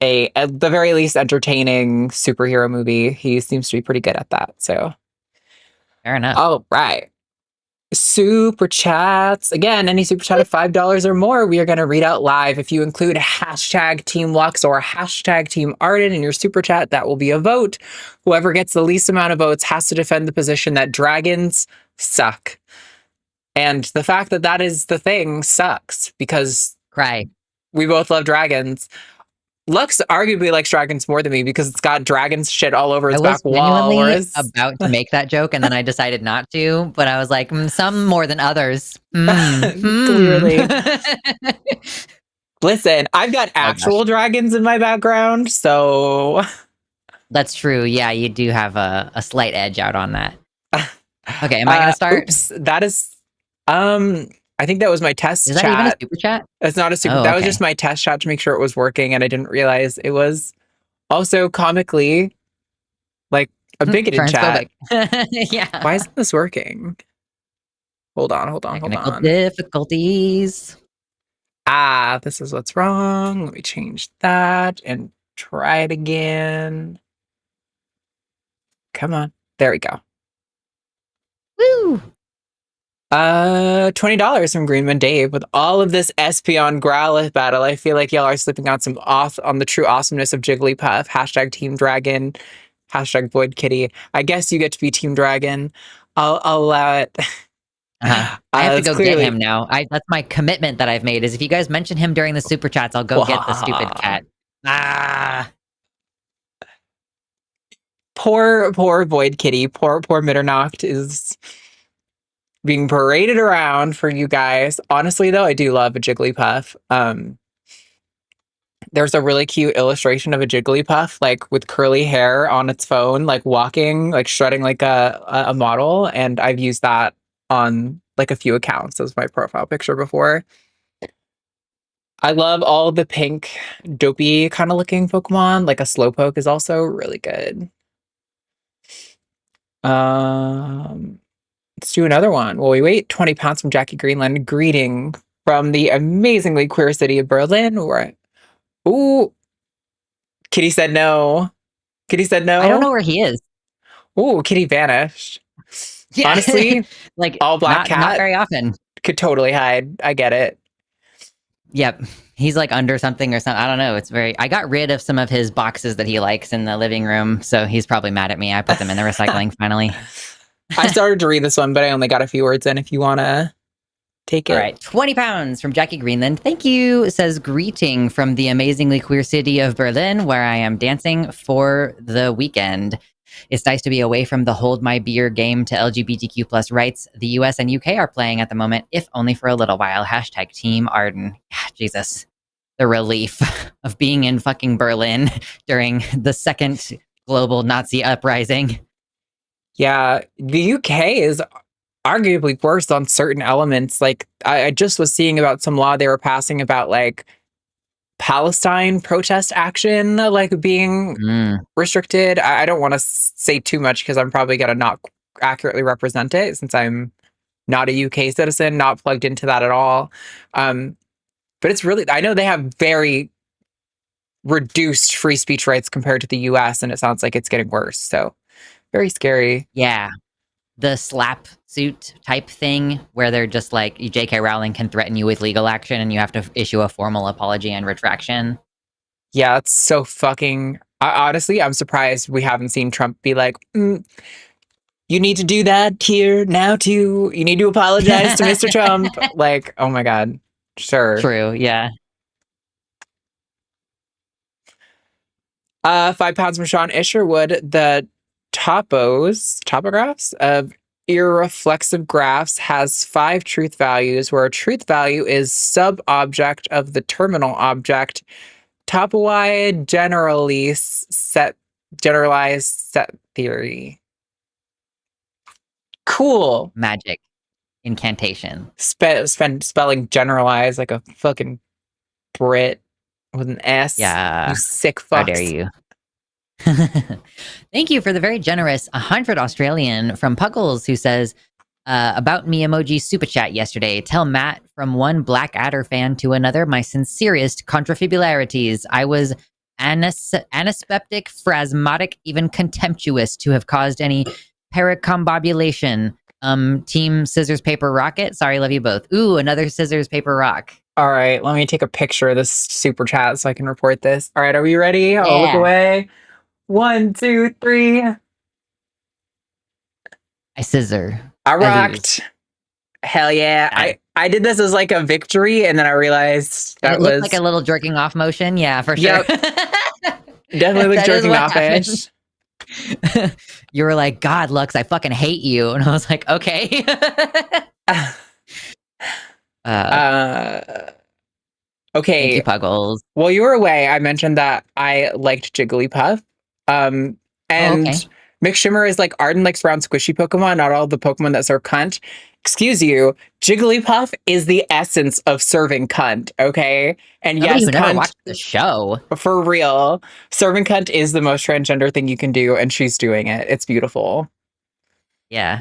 Speaker 2: at the very least, entertaining superhero movie. He seems to be pretty good at that. So,
Speaker 3: fair enough.
Speaker 2: All right. Super chats. Again, any super chat of $5 or more, we are going to read out live. If you include hashtag Team Lux or hashtag Team Arden in your super chat, that will be a vote. Whoever gets the least amount of votes has to defend the position that dragons suck. And the fact that that is the thing sucks because we both love dragons. Lux arguably likes dragons more than me because it's got dragons shit all over its back wall.
Speaker 3: I was about to make that joke and then I decided not to, but I was like, some more than others.
Speaker 2: Clearly. Listen, I've got actual dragons in my background, so...
Speaker 3: That's true. Yeah, you do have a slight edge out on that. Okay, am I going to start?
Speaker 2: Oops, that is... I think that was my test chat.
Speaker 3: Is that even a super chat?
Speaker 2: It's not a super. That was just my test chat to make sure it was working, and I didn't realize it was also comically like a bigoted chat.
Speaker 3: Yeah.
Speaker 2: Why isn't this working? Hold on.
Speaker 3: Technical difficulties.
Speaker 2: This is what's wrong. Let me change that and try it again. Come on. There we go.
Speaker 3: Woo!
Speaker 2: $20 from Greenman Dave. With all of this Espeon Growlithe battle, I feel like y'all are slipping out some off on the true awesomeness of Jigglypuff. Hashtag Team Dragon. Hashtag Void Kitty. I guess you get to be Team Dragon. I'll allow it.
Speaker 3: I have to go get him now. That's my commitment that I've made. Is if you guys mention him during the super chats, I'll go get the stupid cat.
Speaker 2: Poor Void Kitty. Poor Mitternacht is being paraded around for you guys. Honestly, though, I do love a Jigglypuff. There's a really cute illustration of a Jigglypuff, like with curly hair on its phone, like walking, like strutting like a model. And I've used that on like a few accounts as my profile picture before. I love all the pink, dopey kind of looking Pokemon. Like a Slowpoke is also really good. Let's do another one. While we wait, 20 pounds from Jackie Greenland. Greeting from the amazingly queer city of Berlin. Ooh. Kitty said no. Kitty said no.
Speaker 3: I don't know where he is.
Speaker 2: Ooh, Kitty vanished.
Speaker 3: Yeah.
Speaker 2: Honestly,
Speaker 3: like
Speaker 2: all black cat.
Speaker 3: Not very often.
Speaker 2: Could totally hide. I get it.
Speaker 3: Yep. He's like under something or something. I don't know. I got rid of some of his boxes that he likes in the living room. So he's probably mad at me. I put them in the recycling finally.
Speaker 2: I started to read this one, but I only got a few words in if you want to take it.
Speaker 3: All right. 20 pounds from Jackie Greenland. Thank you. It says greeting from the amazingly queer city of Berlin, where I am dancing for the weekend. It's nice to be away from the hold my beer game to LGBTQ plus rights the US and UK are playing at the moment, if only for a little while. Hashtag Team Arden. Jesus. The relief of being in fucking Berlin during the second global Nazi uprising.
Speaker 2: Yeah, the UK is arguably worse on certain elements. Like, I just was seeing about some law they were passing about, like, Palestine protest action, like, being restricted. I don't want to say too much because I'm probably going to not accurately represent it since I'm not a UK citizen, not plugged into that at all. But it's really, I know they have very reduced free speech rights compared to the US, and it sounds like it's getting worse. So, very scary.
Speaker 3: Yeah. The slap suit type thing where they're just like, J.K. Rowling can threaten you with legal action and you have to issue a formal apology and retraction.
Speaker 2: Yeah, it's so fucking... honestly, I'm surprised we haven't seen Trump be like, you need to do that here now too. You need to apologize to Mr. Trump. Like, oh my God. Sure.
Speaker 3: True, yeah.
Speaker 2: 5 pounds from Sean Isherwood. The topographs of irreflexive graphs has 5 truth values, where a truth value is sub-object of the terminal object. Topoi generalized set theory. Cool.
Speaker 3: Magic. Incantation.
Speaker 2: Spelling generalize like a fucking Brit with an S.
Speaker 3: Yeah.
Speaker 2: You sick fucks.
Speaker 3: How dare you? Thank you for the very generous 100 Australian from Puckles, who says, about me emoji super chat yesterday. Tell Matt from one Blackadder fan to another my sincerest contrafibularities. I was anaspeptic, phrasmatic, even contemptuous to have caused any pericombobulation. Team scissors, paper, rocket. Sorry, love you both. Ooh, another scissors, paper, rock.
Speaker 2: All right, let me take a picture of this super chat so I can report this. All right, are we ready? I'll look away. 1, 2, 3.
Speaker 3: I scissor.
Speaker 2: I rocked. Hell yeah. I did this as like a victory, and then I realized that
Speaker 3: it looked like a little jerking off motion. Yeah, for sure.
Speaker 2: Definitely looked jerking off-ish.
Speaker 3: You were like, God, Lux, I fucking hate you. And I was like, okay.
Speaker 2: Okay.
Speaker 3: Thank you, Puggles.
Speaker 2: While you were away, I mentioned that I liked Jigglypuff. And Mick Shimmer is like, Arden likes brown squishy Pokemon, not all the Pokemon that serve cunt. Excuse you, Jigglypuff is the essence of serving cunt, okay? And
Speaker 3: Nobody
Speaker 2: yes,
Speaker 3: who never
Speaker 2: cunt,
Speaker 3: watched the show.
Speaker 2: For real, serving cunt is the most transgender thing you can do, and she's doing it. It's beautiful.
Speaker 3: Yeah.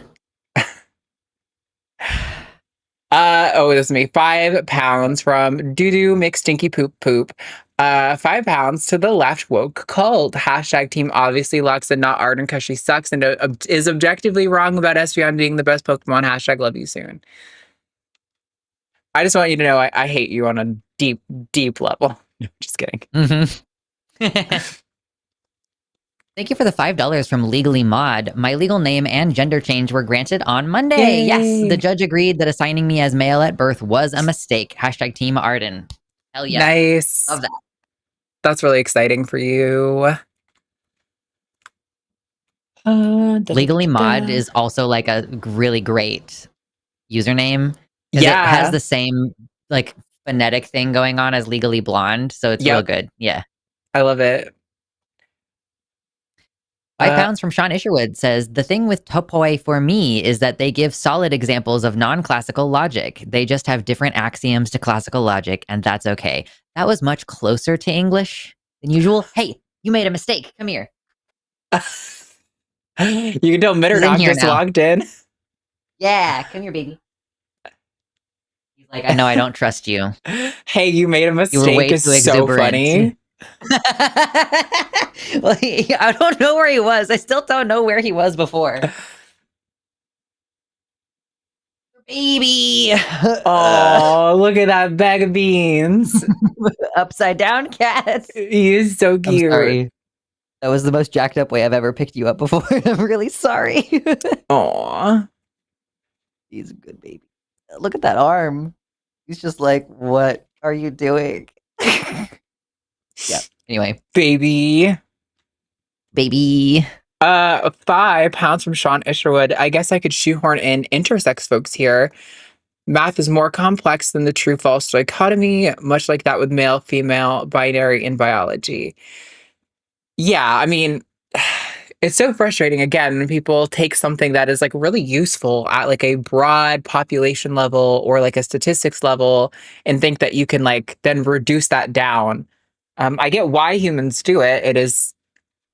Speaker 2: This is me. 5 pounds from doo-doo mixed stinky poop poop. 5 pounds to the left woke cult. Hashtag team obviously Lux and not Arden because she sucks and is objectively wrong about Espeon being the best Pokemon. Hashtag love you soon. I just want you to know I hate you on a deep, deep level. Just kidding.
Speaker 3: Thank you for the $5 from Legally Mod. My legal name and gender change were granted on Monday.
Speaker 2: Yay.
Speaker 3: Yes, the judge agreed that assigning me as male at birth was a mistake. Hashtag team Arden. Hell yeah.
Speaker 2: Nice.
Speaker 3: Love that.
Speaker 2: That's really exciting for you.
Speaker 3: Legally Mod is also like a really great username.
Speaker 2: Yeah.
Speaker 3: It has the same like phonetic thing going on as Legally Blonde. So it's real good. Yeah.
Speaker 2: I love it.
Speaker 3: 5 pounds from Sean Isherwood says, the thing with topoi for me is that they give solid examples of non-classical logic. They just have different axioms to classical logic, and that's okay. That was much closer to English than usual. Hey, you made a mistake. Come here.
Speaker 2: You can tell Mitterdog just logged in.
Speaker 3: Yeah, come here, baby. He's like, I know I don't trust you.
Speaker 2: Hey, you made a mistake is so funny.
Speaker 3: Well, I don't know where he was. I still don't know where he was before. Baby.
Speaker 2: Oh, look at that bag of beans.
Speaker 3: Upside down cat.
Speaker 2: He is so cute.
Speaker 3: I'm sorry. That was the most jacked up way I've ever picked you up before. I'm really sorry.
Speaker 2: Aw.
Speaker 3: He's a good baby. Look at that arm. He's just like, what are you doing? Yeah. Anyway.
Speaker 2: Baby. £5 from Sean Isherwood. I guess I could shoehorn in intersex folks here. Math is more complex than the true-false dichotomy, much like that with male, female, binary in biology. Yeah, I mean, it's so frustrating, again, when people take something that is like really useful at like a broad population level or like a statistics level and think that you can like then reduce that down. I get why humans do it. It is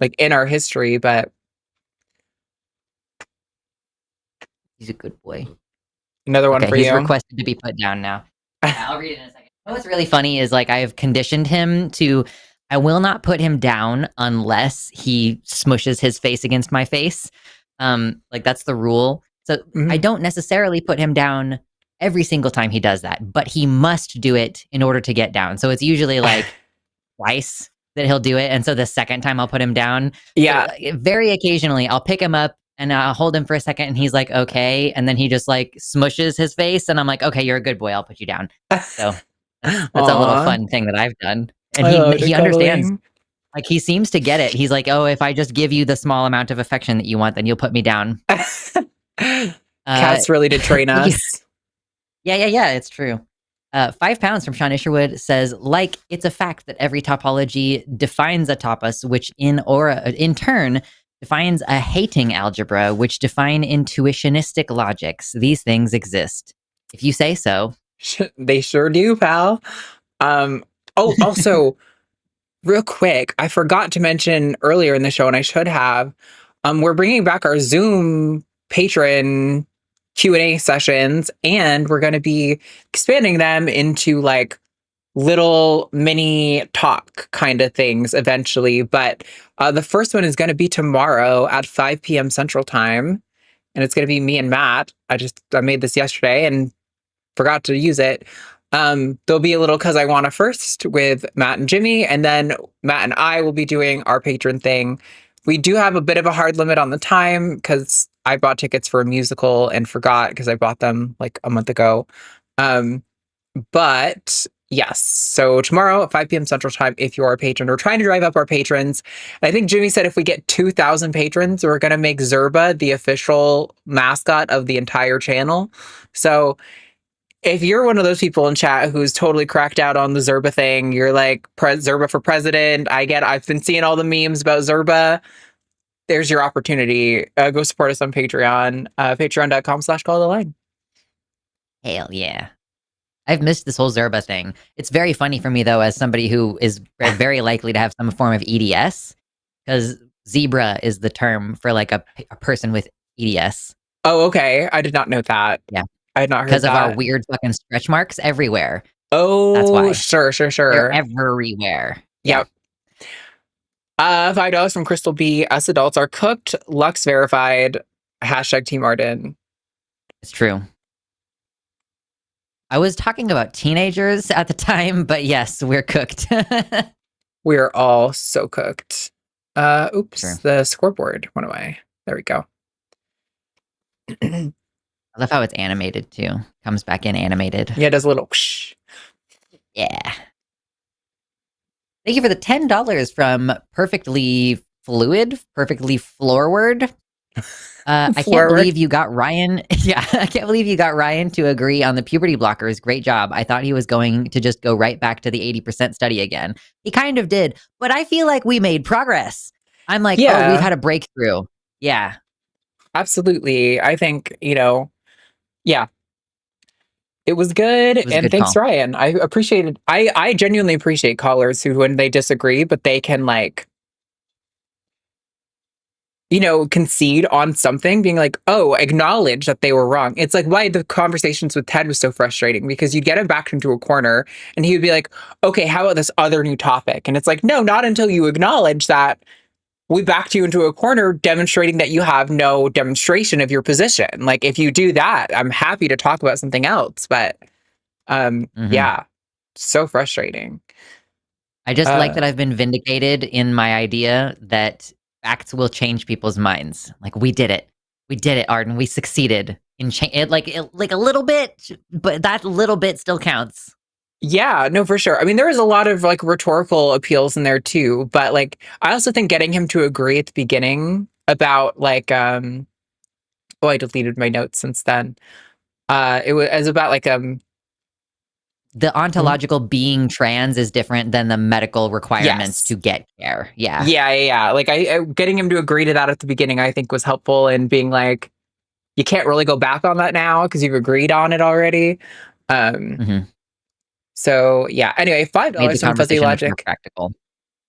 Speaker 2: like in our history, but
Speaker 3: He's a good boy.
Speaker 2: another one for
Speaker 3: he's
Speaker 2: you.
Speaker 3: requested to be put down now. Yeah, I'll read it in a second. What's really funny is like I have conditioned him to, I will not put him down unless he smushes his face against my face. Like that's the rule. So I don't necessarily put him down every single time he does that, but he must do it in order to get down. So it's usually like twice that he'll do it. And so the second time I'll put him down.
Speaker 2: Yeah.
Speaker 3: So, very occasionally I'll pick him up and I'll hold him for a second and he's like, okay. And then he just like smushes his face and I'm like, okay, you're a good boy. I'll put you down. So that's a little fun thing that I've done. And he understands. Like he seems to get it. He's like, oh, if I just give you the small amount of affection that you want, then you'll put me down.
Speaker 2: Cats really did train us.
Speaker 3: Yeah, it's true. £5 from Sean Isherwood says, like, it's a fact that every topology defines a topos, which in turn defines a hating algebra, which define intuitionistic logics. These things exist. If you say so.
Speaker 2: They sure do, pal. Also, real quick, I forgot to mention earlier in the show, and I should have, we're bringing back our Zoom patron Q&A sessions, and we're going to be expanding them into like little mini talk kind of things eventually. But the first one is going to be tomorrow at 5 p.m. Central Time, and it's going to be me and Matt. I made this yesterday and forgot to use it. There'll be a little Cus I Wanna first with Matt and Jimmy, and then Matt and I will be doing our patron thing. We do have a bit of a hard limit on the time because I bought tickets for a musical and forgot because I bought them like a month ago. But yes, so tomorrow at 5 p.m. Central Time, if you are a patron, we're trying to drive up our patrons. And I think Jimmy said if we get 2,000 patrons, we're going to make Zerba the official mascot of the entire channel. So if you're one of those people in chat who's totally cracked out on the Zerba thing, you're like, Zerba for president. I've been seeing all the memes about Zerba. There's your opportunity. Go support us on Patreon, patreon.com/calltheline.
Speaker 3: Hell yeah. I've missed this whole Zerba thing. It's very funny for me, though, as somebody who is very likely to have some form of EDS, because zebra is the term for like a person with EDS.
Speaker 2: Oh, okay. I did not know that.
Speaker 3: Yeah.
Speaker 2: I had not heard
Speaker 3: because
Speaker 2: that.
Speaker 3: of our weird fucking stretch marks everywhere.
Speaker 2: Oh,
Speaker 3: that's why.
Speaker 2: Sure.
Speaker 3: They're everywhere.
Speaker 2: Yep. $5 from Crystal B. Us adults are cooked. Lux verified. # Team Arden.
Speaker 3: It's true. I was talking about teenagers at the time, but yes, we're cooked.
Speaker 2: We're all so cooked. Oops,
Speaker 3: True.
Speaker 2: The scoreboard went away. There we go.
Speaker 3: I love how it's animated too. Comes back in animated.
Speaker 2: Yeah, it does a little whoosh.
Speaker 3: Yeah. Thank you for the $10 from Perfectly Fluid, Perfectly Floorward. I can't believe you got Ryan. Yeah, I can't believe you got Ryan to agree on the puberty blockers. Great job. I thought he was going to just go right back to the 80% study again. He kind of did, but I feel like we made progress. I'm like, oh, we've had a breakthrough. Yeah.
Speaker 2: Absolutely. I think, yeah. It was good. And thanks,
Speaker 3: call.
Speaker 2: Ryan. I genuinely appreciate callers who, when they disagree, but they can concede on something, being like, oh, acknowledge that they were wrong. It's like why the conversations with Ted was so frustrating, because you'd get him backed into a corner and he would be like, okay, how about this other new topic? And it's like, no, not until you acknowledge that we backed you into a corner, demonstrating that you have no demonstration of your position. Like, if you do that, I'm happy to talk about something else. But yeah, so frustrating.
Speaker 3: I just like that I've been vindicated in my idea that facts will change people's minds. Like, we did it. We did it, Arden. We succeeded in it. Like a little bit, but that little bit still counts.
Speaker 2: Yeah, no, for sure. I mean, there was a lot of rhetorical appeals in there too, but I also think getting him to agree at the beginning
Speaker 1: about like oh, I deleted my notes since then. It was about like
Speaker 3: the ontological being trans is different than the medical requirements to get care.
Speaker 1: Yeah. Like I getting him to agree to that at the beginning, I think was helpful, and being like, you can't really go back on that now because you've agreed on it already. So yeah. Anyway, $5 from Fuzzy Logic.
Speaker 3: Practical.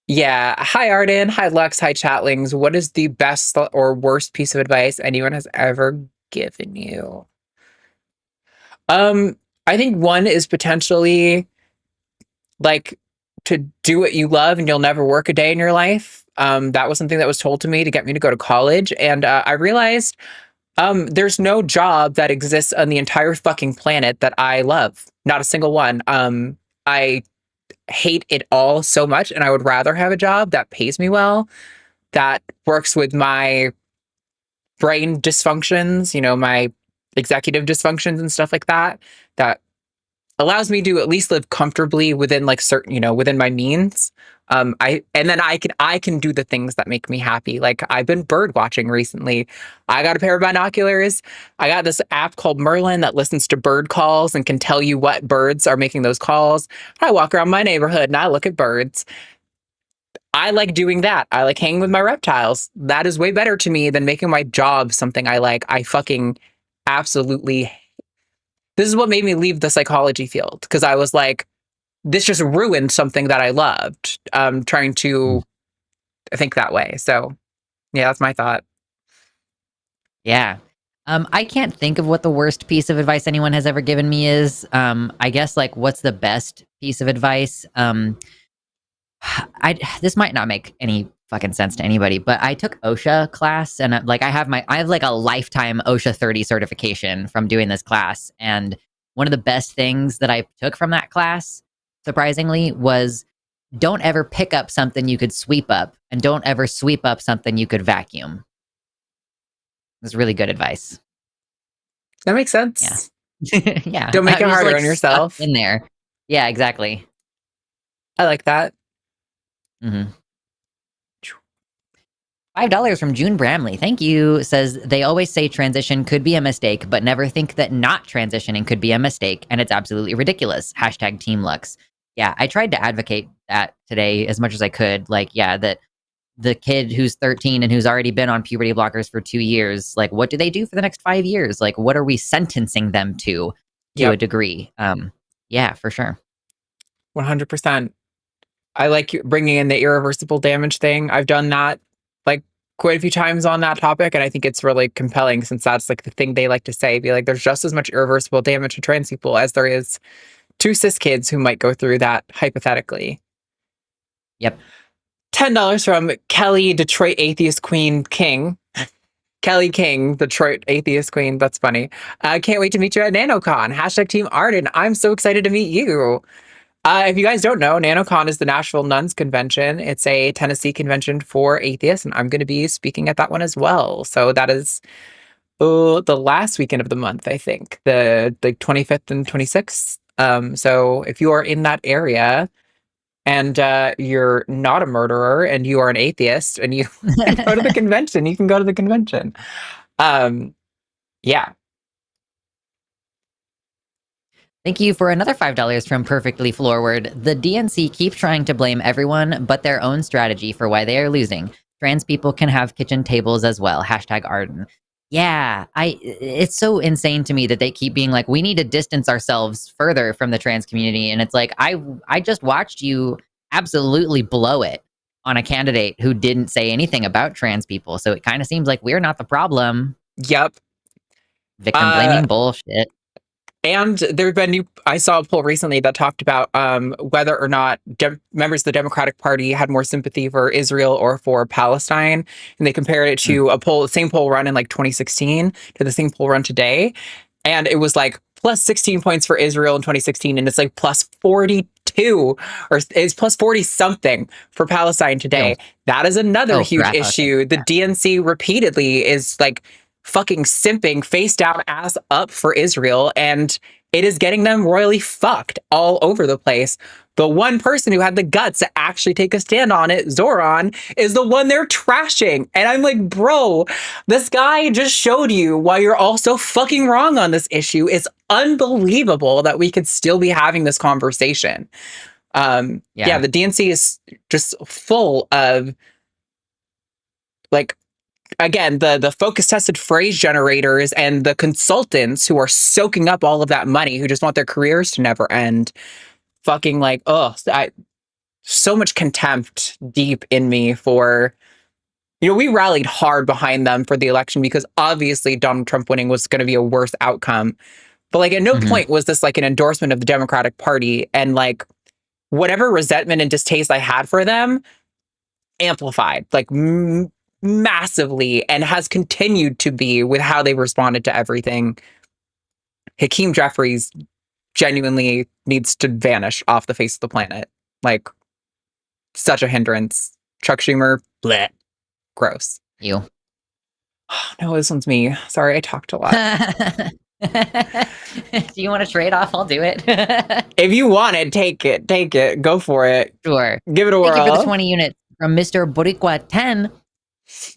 Speaker 1: Yeah. Hi Arden. Hi Lux. Hi Chatlings. What is the best or worst piece of advice anyone has ever given you? I think one is potentially like to do what you love and you'll never work a day in your life. That was something that was told to me to get me to go to college. And I realized there's no job that exists on the entire fucking planet that I love. Not a single one. I hate it all so much, and I would rather have a job that pays me well, that works with my brain dysfunctions, you know, my executive dysfunctions and stuff like that, that allows me to at least live comfortably within like certain, you know, within my means. I can do the things that make me happy. Like I've been bird watching recently. I got a pair of binoculars. I got this app called Merlin that listens to bird calls and can tell you what birds are making those calls. I walk around my neighborhood and I look at birds. I like doing that. I like hanging with my reptiles. That is way better to me than making my job something I like. I fucking absolutely. This is what made me leave the psychology field, because I was like, this just ruined something that I loved. Trying to think that way. So, yeah, that's my thought.
Speaker 3: Yeah. I can't think of what the worst piece of advice anyone has ever given me is. I guess like what's the best piece of advice? This might not make any fucking sense to anybody, but I took OSHA class, and I have like a lifetime OSHA 30 certification from doing this class. And one of the best things that I took from that class, surprisingly, was don't ever pick up something you could sweep up, and don't ever sweep up something you could vacuum. It's really good advice.
Speaker 1: That makes sense.
Speaker 3: Yeah. Yeah.
Speaker 1: Don't make it harder
Speaker 3: like
Speaker 1: on yourself.
Speaker 3: in there. Yeah, exactly.
Speaker 1: I like that.
Speaker 3: $5 from June Bramley. Thank you. Says they always say transition could be a mistake, but never think that not transitioning could be a mistake, and it's absolutely ridiculous. Hashtag Team Lux. Yeah, I tried to advocate that today as much as I could. Like, yeah, that the kid who's 13 and who's already been on puberty blockers for 2 years, like, what do they do for the next 5 years? Like, what are we sentencing them to a degree? Yeah, for sure.
Speaker 1: 100%. I like bringing in the irreversible damage thing. I've done that like quite a few times on that topic, and I think it's really compelling, since that's like the thing they like to say. Be like, there's just as much irreversible damage to trans people as there is to cis kids who might go through that hypothetically.
Speaker 3: Yep.
Speaker 1: $10 from Kelly, Detroit Atheist Queen King. Kelly King, Detroit Atheist Queen. That's funny. Can't wait to meet you at NanoCon. Hashtag Team Arden. I'm so excited to meet you. If you guys don't know, NanoCon is the Nashville Nuns Convention. It's a Tennessee convention for atheists, and I'm going to be speaking at that one as well. So that is the last weekend of the month, I think, the 25th and 26th. So if you are in that area and you're not a murderer and you are an atheist and you go to the convention, you can go to the convention. Yeah.
Speaker 3: Thank you for another $5 from Perfectly Forward. The DNC keep trying to blame everyone but their own strategy for why they are losing. Trans people can have kitchen tables as well. Hashtag Arden. Yeah, it's so insane to me that they keep being like, we need to distance ourselves further from the trans community. And it's like, I just watched you absolutely blow it on a candidate who didn't say anything about trans people. So it kind of seems like we're not the problem.
Speaker 1: Yep.
Speaker 3: Victim blaming bullshit.
Speaker 1: And I saw a poll recently that talked about whether or not members of the Democratic Party had more sympathy for Israel or for Palestine. And they compared it to the same poll run in like 2016 to the same poll run today. And it was like plus 16 points for Israel in 2016. And it's like plus 42 or it's plus 40 something for Palestine today. That is another huge issue. The DNC repeatedly is like
Speaker 2: fucking simping face down, ass up for Israel, and it is getting them royally fucked all over the place. The one person who had the guts to actually take a stand on it, Zoran, is the one they're trashing. And I'm like, bro, this guy just showed you why you're all so fucking wrong on this issue. It's unbelievable that we could still be having this conversation. The DNC is just full of, like, again, the focus tested phrase generators and the consultants who are soaking up all of that money, who just want their careers to never end. Fucking like, so much contempt deep in me for, we rallied hard behind them for the election because obviously Donald Trump winning was going to be a worse outcome. But like at no point was this like an endorsement of the Democratic Party, and like whatever resentment and distaste I had for them amplified like massively, and has continued to be with how they responded to everything. Hakeem Jeffries genuinely needs to vanish off the face of the planet. Like, such a hindrance. Chuck Schumer, bleh. Gross.
Speaker 3: You.
Speaker 2: No, this one's me. Sorry, I talked a lot.
Speaker 3: Do you want to trade off? I'll do it.
Speaker 2: If you want it, take it. Go for it.
Speaker 3: Sure.
Speaker 2: Give it a whirl.
Speaker 3: Thank you for the 20 units from Mr. Boricua 10.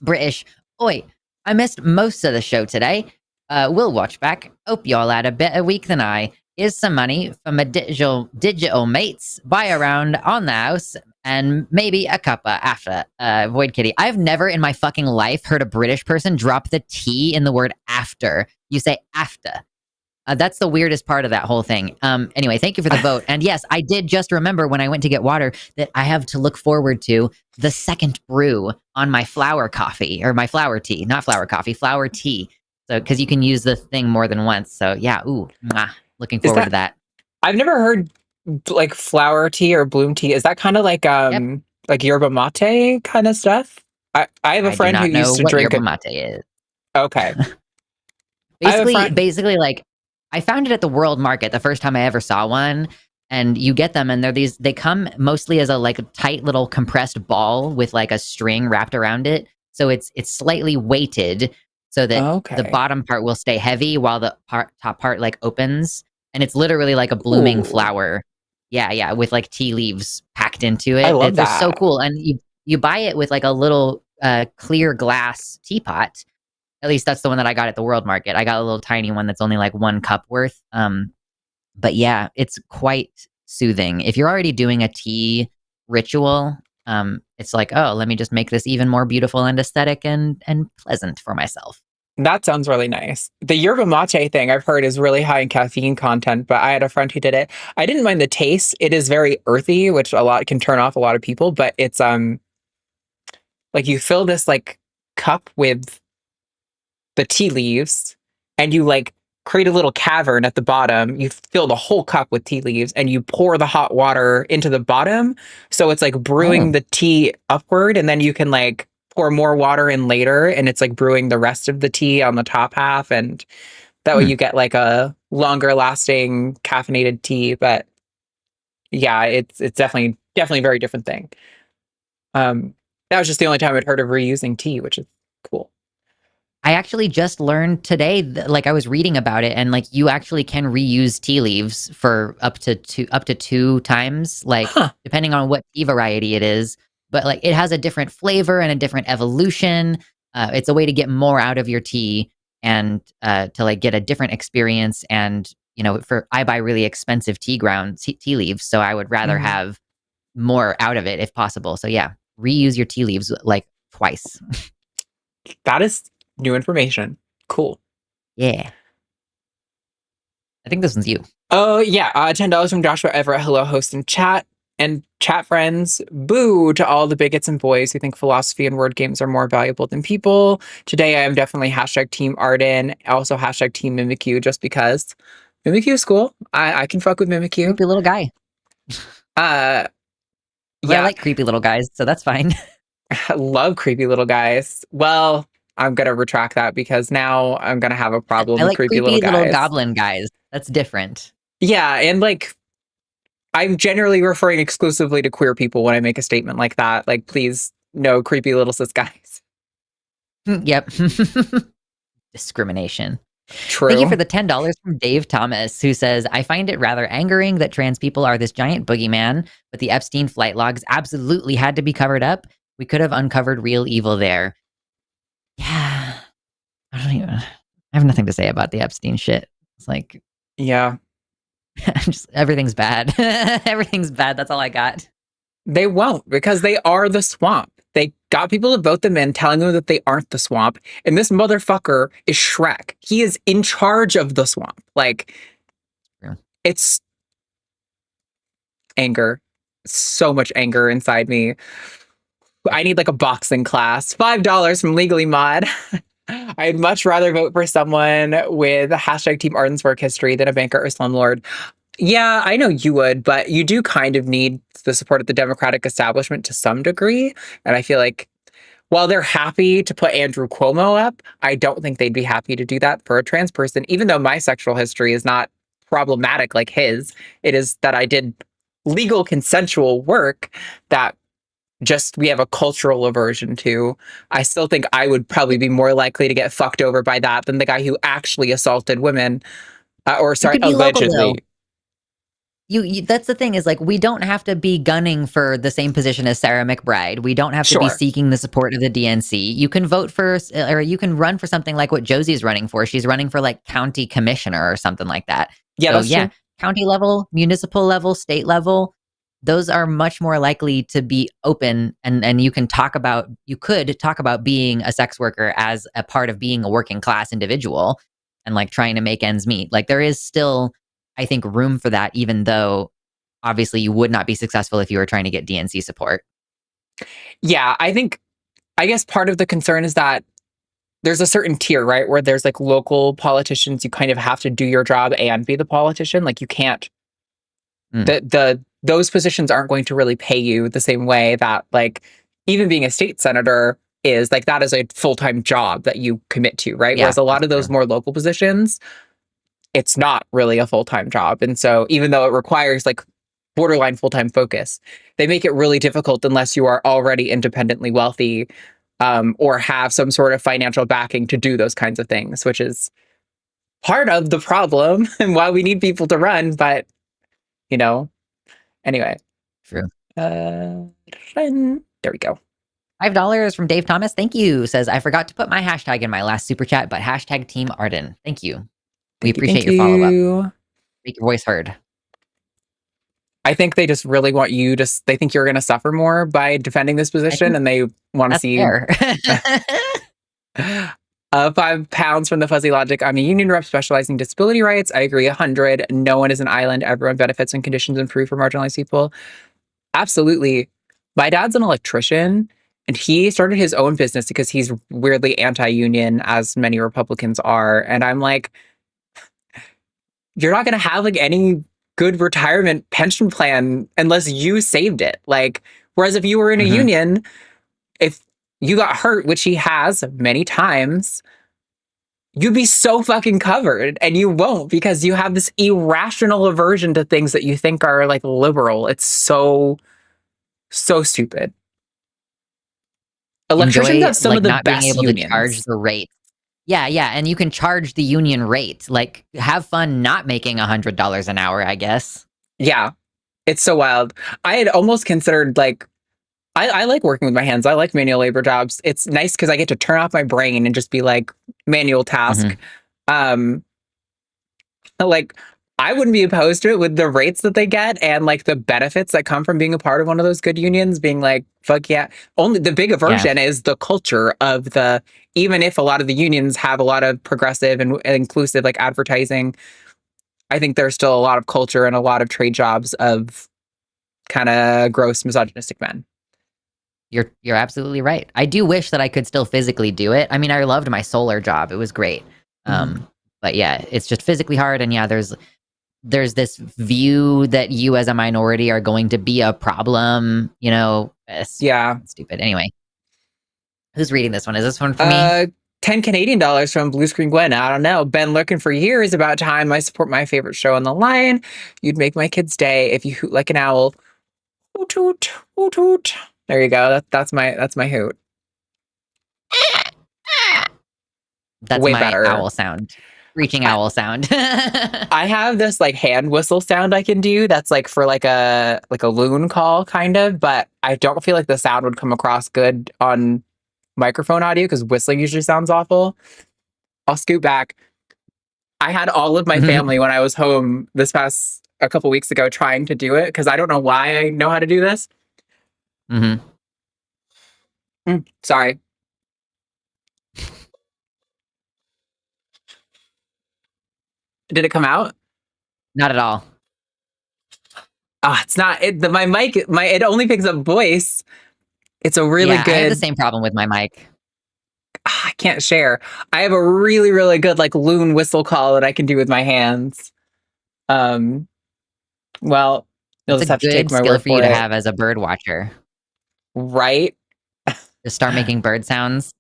Speaker 3: British. Oi, I missed most of the show today. We'll watch back. Hope y'all had a better week than I. Here's some money for my digital mates. Buy around on the house and maybe a cuppa after. Void Kitty. I've never in my fucking life heard a British person drop the T in the word after. You say after. That's the weirdest part of that whole thing. Anyway, thank you for the vote. And yes, I did just remember when I went to get water that I have to look forward to the second brew on my flower coffee, or my flower tea, not flower coffee, flower tea. So, because you can use the thing more than once. So yeah, looking forward to that.
Speaker 2: I've never heard like flower tea or bloom tea. Is that kind of like like yerba mate kind of stuff? I have a friend who used to drink
Speaker 3: yerba mate is.
Speaker 2: Okay.
Speaker 3: Basically, like I found it at the World Market the first time I ever saw one, and you get them, and they come mostly as a like a tight little compressed ball with like a string wrapped around it, so it's slightly weighted so that the bottom part will stay heavy while the top part like opens, and it's literally like a blooming flower. Yeah, with like tea leaves packed into it.
Speaker 2: I love that.
Speaker 3: They're so cool, and you buy it with like a little clear glass teapot. At least that's the one that I got at the World Market. I got a little tiny one that's only like 1 cup worth. But yeah, it's quite soothing. If you're already doing a tea ritual, it's like, oh, let me just make this even more beautiful and aesthetic and pleasant for myself.
Speaker 2: That sounds really nice. The yerba mate thing I've heard is really high in caffeine content, but I had a friend who did it. I didn't mind the taste. It is very earthy, which can turn off a lot of people, but it's like you fill this like cup with the tea leaves, and you like create a little cavern at the bottom. You fill the whole cup with tea leaves, and you pour the hot water into the bottom. So it's like brewing the tea upward, and then you can like pour more water in later, and it's like brewing the rest of the tea on the top half, and that way you get like a longer lasting caffeinated tea. But yeah, it's definitely a very different thing. That was just the only time I'd heard of reusing tea, which is cool.
Speaker 3: I actually just learned today, like I was reading about it, and like you actually can reuse tea leaves for up to two times, like depending on what tea variety it is. But like it has a different flavor and a different evolution. It's a way to get more out of your tea and to like get a different experience. And I buy really expensive tea leaves, so I would rather have more out of it if possible. So yeah, reuse your tea leaves like twice.
Speaker 2: That is new information. Cool.
Speaker 3: Yeah. I think this one's you.
Speaker 2: Oh, yeah. $10 from Joshua Everett. Hello, host and chat. And chat friends, boo to all the bigots and boys who think philosophy and word games are more valuable than people. Today, I am definitely #Team Arden. Also #Team Mimikyu, just because. Mimikyu is cool. I can fuck with Mimikyu.
Speaker 3: Creepy little guy.
Speaker 2: Yeah.
Speaker 3: I like creepy little guys, so that's fine.
Speaker 2: I love creepy little guys. Well, I'm going to retract that because now I'm going to have a problem with creepy little guys.
Speaker 3: Little goblin guys. That's different.
Speaker 2: Yeah, and like, I'm generally referring exclusively to queer people when I make a statement like that. Like, please, no creepy little cis guys.
Speaker 3: Yep. discrimination.
Speaker 1: True.
Speaker 3: Thank you for the $10 from Dave Thomas, who says, I find it rather angering that trans people are this giant boogeyman, but the Epstein flight logs absolutely had to be covered up. We could have uncovered real evil there. Yeah. I have nothing to say about the Epstein shit. It's like,
Speaker 1: yeah.
Speaker 3: Everything's bad. Everything's bad. That's all I got.
Speaker 1: They won't, because they are the swamp. They got people to vote them in, telling them that they aren't the swamp. And this motherfucker is Shrek. He is in charge of the swamp. Like, it's anger. So much anger inside me. I need like a boxing class. $5 from Legally Mod. I'd much rather vote for someone with hashtag Team Arden's work history than a banker or slumlord. Yeah, I know you would, but you do kind of need the support of the Democratic establishment to some degree. And I feel like while they're happy to put Andrew Cuomo up, I don't think they'd be happy to do that for a trans person, even though my sexual history is not problematic like his. It is that I did legal consensual work that just we have a cultural aversion to. I still think I would probably be more likely to get fucked over by that than the guy who actually assaulted women. Allegedly.
Speaker 3: You that's the thing, is like, we don't have to be gunning for the same position as Sarah McBride. We don't have to be seeking the support of the DNC. You can vote for, or you can run for something like what Josie's running for. She's running for like county commissioner or something like that.
Speaker 1: Yeah,
Speaker 3: so,
Speaker 1: true.
Speaker 3: County level, municipal level, state level, those are much more likely to be open, and you could talk about being a sex worker as a part of being a working class individual and like trying to make ends meet. Like, there is still, I think, room for that, even though obviously you would not be successful if you were trying to get DNC support.
Speaker 1: Yeah, I guess part of the concern is that there's a certain tier, right, where there's like local politicians. You kind of have to do your job and be the politician. Like, you can't, those positions aren't going to really pay you the same way that like even being a state senator is. Like, that is a full-time job that you commit to, right?
Speaker 3: Yeah,
Speaker 1: whereas a lot of those more local positions, it's not really a full-time job. And so even though it requires like borderline full-time focus, they make it really difficult unless you are already independently wealthy or have some sort of financial backing to do those kinds of things, which is part of the problem and why we need people to run. But, anyway.
Speaker 3: True.
Speaker 1: There we go.
Speaker 3: $5 from Dave Thomas. Thank you. Says, I forgot to put my hashtag in my last super chat, but hashtag Team Arden. Thank you. We appreciate your follow-up. Make your voice heard.
Speaker 1: I think they just really want you to, they think you're going to suffer more by defending this position, and they want to see you. £5 from the Fuzzy Logic. I'm a union rep specializing in disability rights. I agree 100. No one is an island. Everyone benefits when conditions improve for marginalized people. Absolutely. My dad's an electrician, and he started his own business because he's weirdly anti-union, as many Republicans are. And I'm like, you're not going to have like any good retirement pension plan unless you saved it. Like, whereas if you were in a union, if you got hurt, which he has many times, you'd be so fucking covered, and you won't, because you have this irrational aversion to things that you think are like liberal. It's so stupid. Electricians have some of the
Speaker 3: not
Speaker 1: best
Speaker 3: being able
Speaker 1: unions.
Speaker 3: to charge the rate. Yeah, and you can charge the union rate. Like, have fun not making $100 an hour, I guess.
Speaker 1: Yeah, it's so wild. I had almost considered like, I like working with my hands. I like manual labor jobs. It's nice because I get to turn off my brain and just be like manual task. Like, I wouldn't be opposed to it with the rates that they get and like the benefits that come from being a part of one of those good unions, being like, fuck yeah. Only the big aversion is the culture of the, even if a lot of the unions have a lot of progressive and inclusive like advertising, I think there's still a lot of culture and a lot of trade jobs of kind of gross misogynistic men.
Speaker 3: You're absolutely right. I do wish that I could still physically do it. I mean, I loved my solar job. It was great. But yeah, it's just physically hard. And yeah, there's this view that you as a minority are going to be a problem, It's stupid. Anyway, who's reading this one? Is this one for me?
Speaker 1: 10 Canadian dollars from Blue Screen Gwen. I don't know. Been looking for years. About time I support my favorite show on the line. You'd make my kid's day if you hoot like an owl. Hoot, hoot, hoot, hoot. There you go. That's my hoot.
Speaker 3: That's
Speaker 1: way
Speaker 3: my
Speaker 1: better.
Speaker 3: owl sound. Reaching owl sound.
Speaker 1: I have this like hand whistle sound I can do that's like for like a loon call kind of, but I don't feel like the sound would come across good on microphone audio because whistling usually sounds awful. I'll scoot back. I had all of my family when I was home this past a couple weeks ago trying to do it because I don't know why I know how to do this. Sorry. Did it come out?
Speaker 3: Not at all.
Speaker 1: It's not. My mic. It only picks up voice. It's a really good.
Speaker 3: I have the same problem with my mic.
Speaker 1: I can't share. I have a really, really good like loon whistle call that I can do with my hands. Well, you'll
Speaker 3: It's
Speaker 1: just
Speaker 3: a
Speaker 1: have to take
Speaker 3: good
Speaker 1: my
Speaker 3: skill
Speaker 1: word
Speaker 3: for you
Speaker 1: for
Speaker 3: to
Speaker 1: it.
Speaker 3: have as a bird watcher.
Speaker 1: Right?
Speaker 3: To start making bird sounds.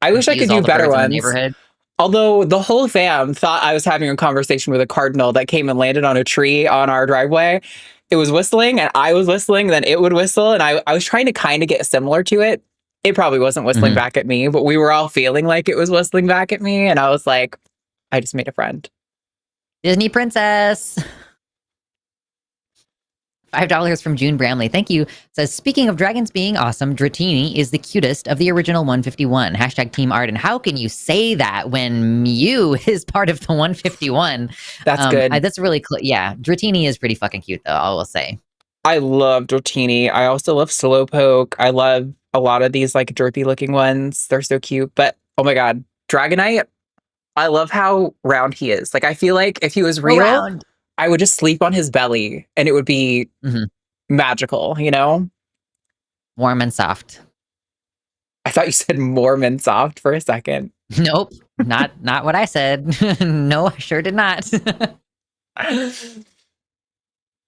Speaker 1: I wish I could do better ones.
Speaker 3: Neighborhood.
Speaker 1: Although the whole fam thought I was having a conversation with a cardinal that came and landed on a tree on our driveway. It was whistling and I was whistling, then it would whistle. And I was trying to kind of get similar to it. It probably wasn't whistling back at me, but we were all feeling like it was whistling back at me. And I was like, I just made a friend.
Speaker 3: Disney princess. $5 from June Bramley. Thank you. Says, speaking of dragons being awesome, Dratini is the cutest of the original 151. Hashtag Team Arden. How can you say that when Mew is part of the 151?
Speaker 1: That's good.
Speaker 3: That's really yeah, Dratini is pretty fucking cute, though, I will say.
Speaker 1: I love Dratini. I also love Slowpoke. I love a lot of these like derpy looking ones. They're so cute. But oh my god, Dragonite. I love how round he is. Like I feel like if he was real, I would just sleep on his belly and it would be magical, you know?
Speaker 3: Warm and soft.
Speaker 1: I thought you said Mormon soft for a second.
Speaker 3: Nope. Not what I said. No, I sure did not.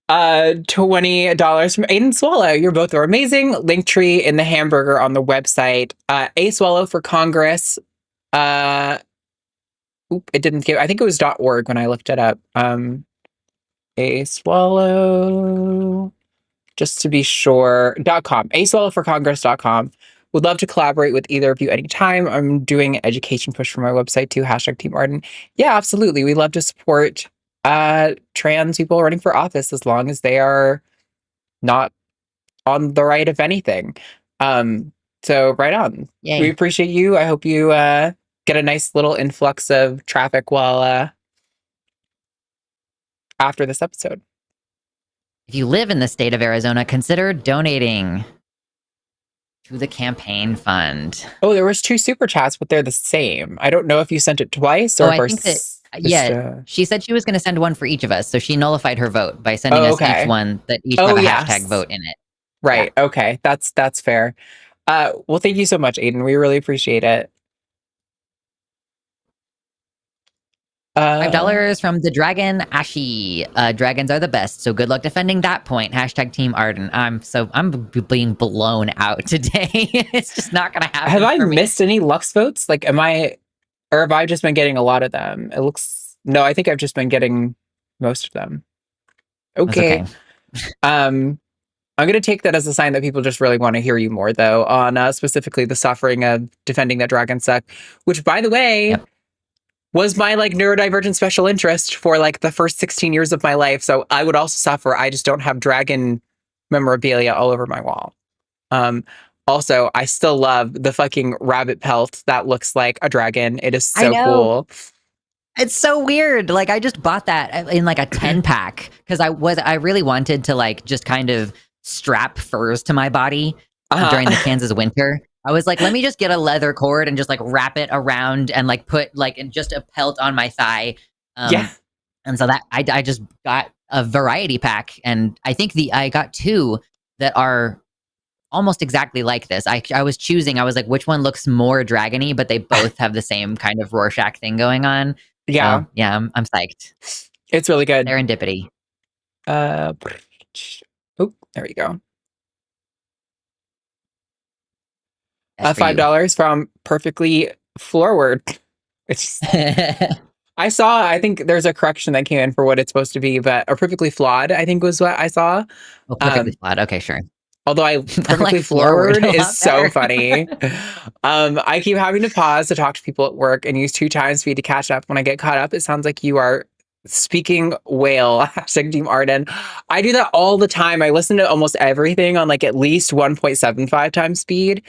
Speaker 1: $20 from Aiden Swallow. You're both are amazing. Linktree in the hamburger on the website. A Swallow for Congress. It didn't give. I think it was .org when I looked it up. A Swallow, just to be sure. .com. A Swallow for Congress.com. Would love to collaborate with either of you anytime. I'm doing an education push for my website too. Hashtag Team Arden. Yeah, absolutely. We love to support trans people running for office as long as they are not on the right of anything. So right on.
Speaker 3: Yay.
Speaker 1: We appreciate you. I hope you get a nice little influx of traffic while after this episode.
Speaker 3: If you live in the state of Arizona, consider donating to the campaign fund.
Speaker 1: Oh, there was 2 super chats, but they're the same. I don't know if you sent it twice or
Speaker 3: I think that, she said she was going to send one for each of us, so she nullified her vote by sending us each one that each have a hashtag vote in it.
Speaker 1: Right. Yeah. Okay. That's fair. Well, thank you so much, Aiden. We really appreciate it.
Speaker 3: $5 from the dragon Ashi. Dragons are the best, so good luck defending that point. Hashtag Team Arden. I'm being blown out today. It's just not gonna happen.
Speaker 1: Have I missed any Lux votes? Like, have I just been getting a lot of them? No, I think I've just been getting most of them. Okay. I'm gonna take that as a sign that people just really want to hear you more, though, on specifically the suffering of defending that dragon suck, which, by the way, was my like neurodivergent special interest for like the first 16 years of my life. So I would also suffer. I just don't have dragon memorabilia all over my wall. Also, I still love the fucking rabbit pelt that looks like a dragon. It is so cool.
Speaker 3: It's so weird. Like I just bought that in like a 10 pack because I really wanted to like just kind of strap furs to my body during the Kansas winter. I was like, let me just get a leather cord and just like wrap it around and like put like just a pelt on my thigh. And so that I just got a variety pack, and I think I got 2 that are almost exactly like this. I was choosing. I was like, which one looks more dragony, but they both have the same kind of Rorschach thing going on.
Speaker 1: Yeah,
Speaker 3: so, yeah, I'm psyched.
Speaker 1: It's really good.
Speaker 3: Serendipity.
Speaker 1: Oh, there you go. $5 from Perfectly Forward. It's I think there's a correction that came in for what it's supposed to be, but Perfectly Flawed, I think was what I saw.
Speaker 3: Oh, Perfectly Flawed. Okay, sure.
Speaker 1: Although I perfectly floored is so funny. I keep having to pause to talk to people at work and use 2 time speed to catch up. When I get caught up, it sounds like you are speaking whale. Hashtag Team Arden. I do that all the time. I listen to almost everything on like at least 1.75 times speed.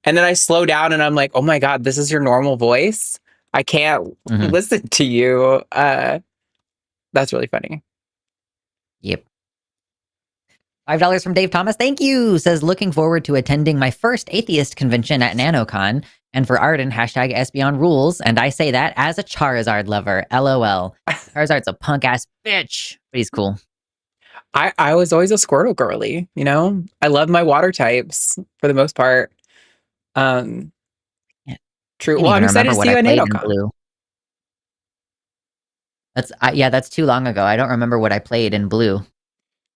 Speaker 1: And then I slow down and I'm like, oh my God, this is your normal voice. I can't listen to you. That's really funny.
Speaker 3: Yep. $5 from Dave Thomas. Thank you. Says, looking forward to attending my first atheist convention at NanoCon. And for Arden, hashtag Espeon rules. And I say that as a Charizard lover. LOL. Charizard's a punk ass bitch, but he's cool.
Speaker 1: I was always a Squirtle girly, you know? I love my water types for the most part. True. Well, I'm excited to see you at NanoCon.
Speaker 3: That's too long ago. I don't remember what I played in blue.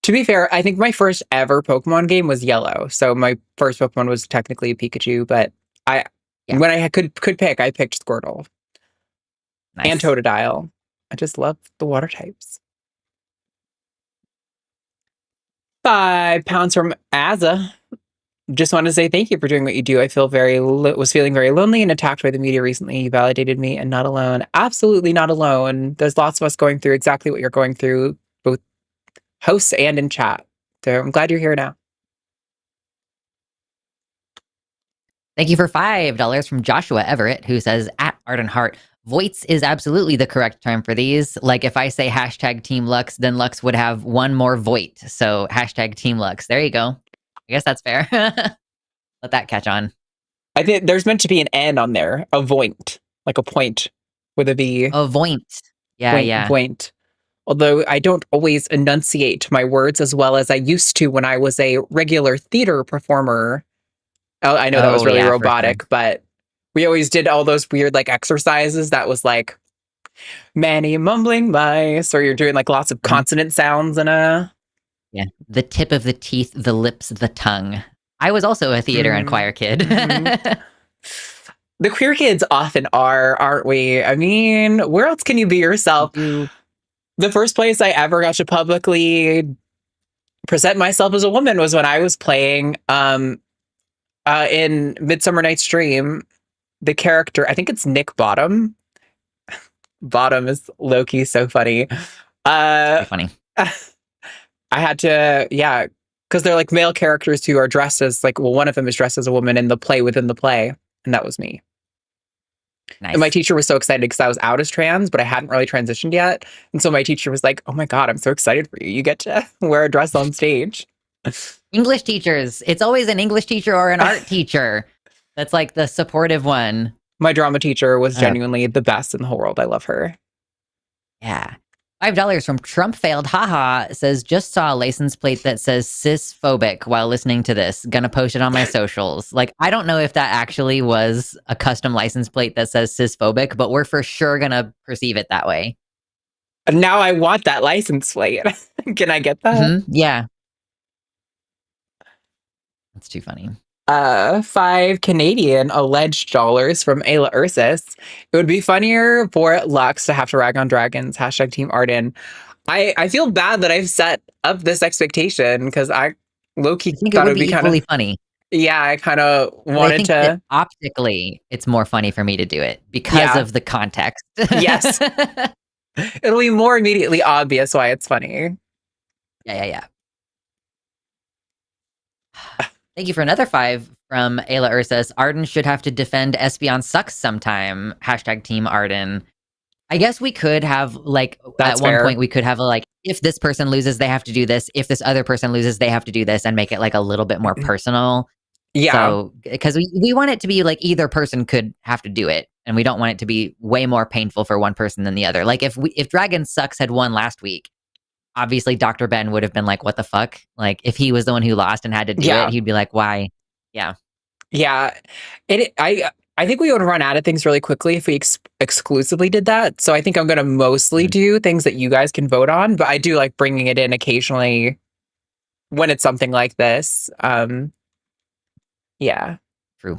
Speaker 1: To be fair, I think my first ever Pokemon game was Yellow. So my first Pokemon was technically Pikachu, but when I could pick, I picked Squirtle. Nice. And Totodile. I just love the water types. 5 pounds from Azza. Just want to say thank you for doing what you do. I feel was feeling very lonely and attacked by the media recently. You validated me and not alone. Absolutely not alone. There's lots of us going through exactly what you're going through, both hosts and in chat. So I'm glad you're here now.
Speaker 3: Thank you for $5 from Joshua Everett, who says, at Arden Hart, voights is absolutely the correct term for these. Like if I say hashtag Team Lux, then Lux would have one more voight. So hashtag Team Lux. There you go. I guess that's fair. Let that catch on.
Speaker 1: I think there's meant to be an N on there. A voint. Like a point with a V.
Speaker 3: A voint. Yeah.
Speaker 1: Voint. Although I don't always enunciate my words as well as I used to when I was a regular theater performer. Oh, I know that was really robotic, sure. But we always did all those weird like exercises that was like many mumbling mice, or you're doing like lots of consonant sounds and
Speaker 3: yeah, the tip of the teeth, the lips, the tongue. I was also a theater and choir kid.
Speaker 1: The queer kids often are, aren't we? I mean, where else can you be yourself? The first place I ever got to publicly present myself as a woman was when I was playing in Midsummer Night's Dream, the character, I think it's Nick Bottom. Bottom is low-key so funny.
Speaker 3: Funny.
Speaker 1: I had to, because they're like male characters who are dressed as like, well, one of them is dressed as a woman in the play within the play, and that was me. Nice. And my teacher was so excited because I was out as trans, but I hadn't really transitioned yet. And so my teacher was like, oh my God, I'm so excited for you. You get to wear a dress on stage.
Speaker 3: English teachers. It's always an English teacher or an art teacher. That's like the supportive one.
Speaker 1: My drama teacher was genuinely the best in the whole world. I love her.
Speaker 3: Yeah. $5 from Trump Failed Haha says, just saw a license plate that says cisphobic while listening to this. Gonna post it on my socials. Like, I don't know if that actually was a custom license plate that says cisphobic, but we're for sure gonna perceive it that way.
Speaker 1: Now I want that license plate. Can I get that?
Speaker 3: Yeah. That's too funny.
Speaker 1: 5 Canadian alleged dollars from Ayla Ursus. It would be funnier for Lux to have to rag on dragons. Hashtag Team Arden. I feel bad that I've set up this expectation because I low-key thought it would be kind of
Speaker 3: funny.
Speaker 1: Yeah, I kind of wanted to.
Speaker 3: Optically, it's more funny for me to do it because of the context.
Speaker 1: Yes. It'll be more immediately obvious why it's funny.
Speaker 3: Yeah. Thank you for another 5 from Ayla Ursus. Arden should have to defend Espeon sucks sometime. Hashtag Team Arden. I guess we could have like
Speaker 1: That's
Speaker 3: at one
Speaker 1: fair.
Speaker 3: point we could have like, if this person loses, they have to do this. If this other person loses, they have to do this, and make it like a little bit more personal.
Speaker 1: Yeah.
Speaker 3: So because we want it to be like either person could have to do it, and we don't want it to be way more painful for one person than the other. Like if Dragon Sucks had won last week, obviously Dr. Ben would have been like, what the fuck? Like if he was the one who lost and had to do it, he'd be like, why? Yeah.
Speaker 1: I think we would run out of things really quickly if we exclusively did that. So I think I'm going to mostly do things that you guys can vote on, but I do like bringing it in occasionally when it's something like this. Yeah.
Speaker 3: True.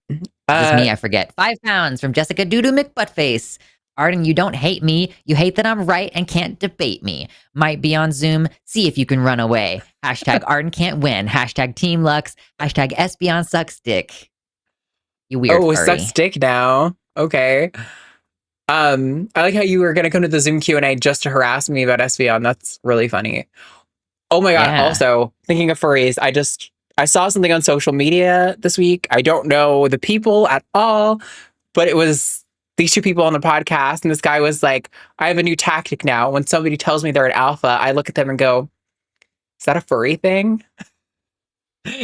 Speaker 3: This is me, I forget. £5 from Jessica Doodoo McButtface. Arden, you don't hate me. You hate that I'm right and can't debate me. Might be on Zoom. See if you can run away. Hashtag Arden can't win. Hashtag Team Lux. Hashtag Espeon sucks dick. You weird
Speaker 2: Oh,
Speaker 3: furry.
Speaker 2: sucks dick now. Okay. I like how you were going to come to the Zoom Q&A just to harass me about Espeon. That's really funny. Oh my God.
Speaker 3: Yeah.
Speaker 2: Also, thinking of furries, I saw something on social media this week. I don't know the people at all, but it was these two people on the podcast, and this guy was like, I have a new tactic now. When somebody tells me they're an alpha, I look at them and go, is that a furry thing?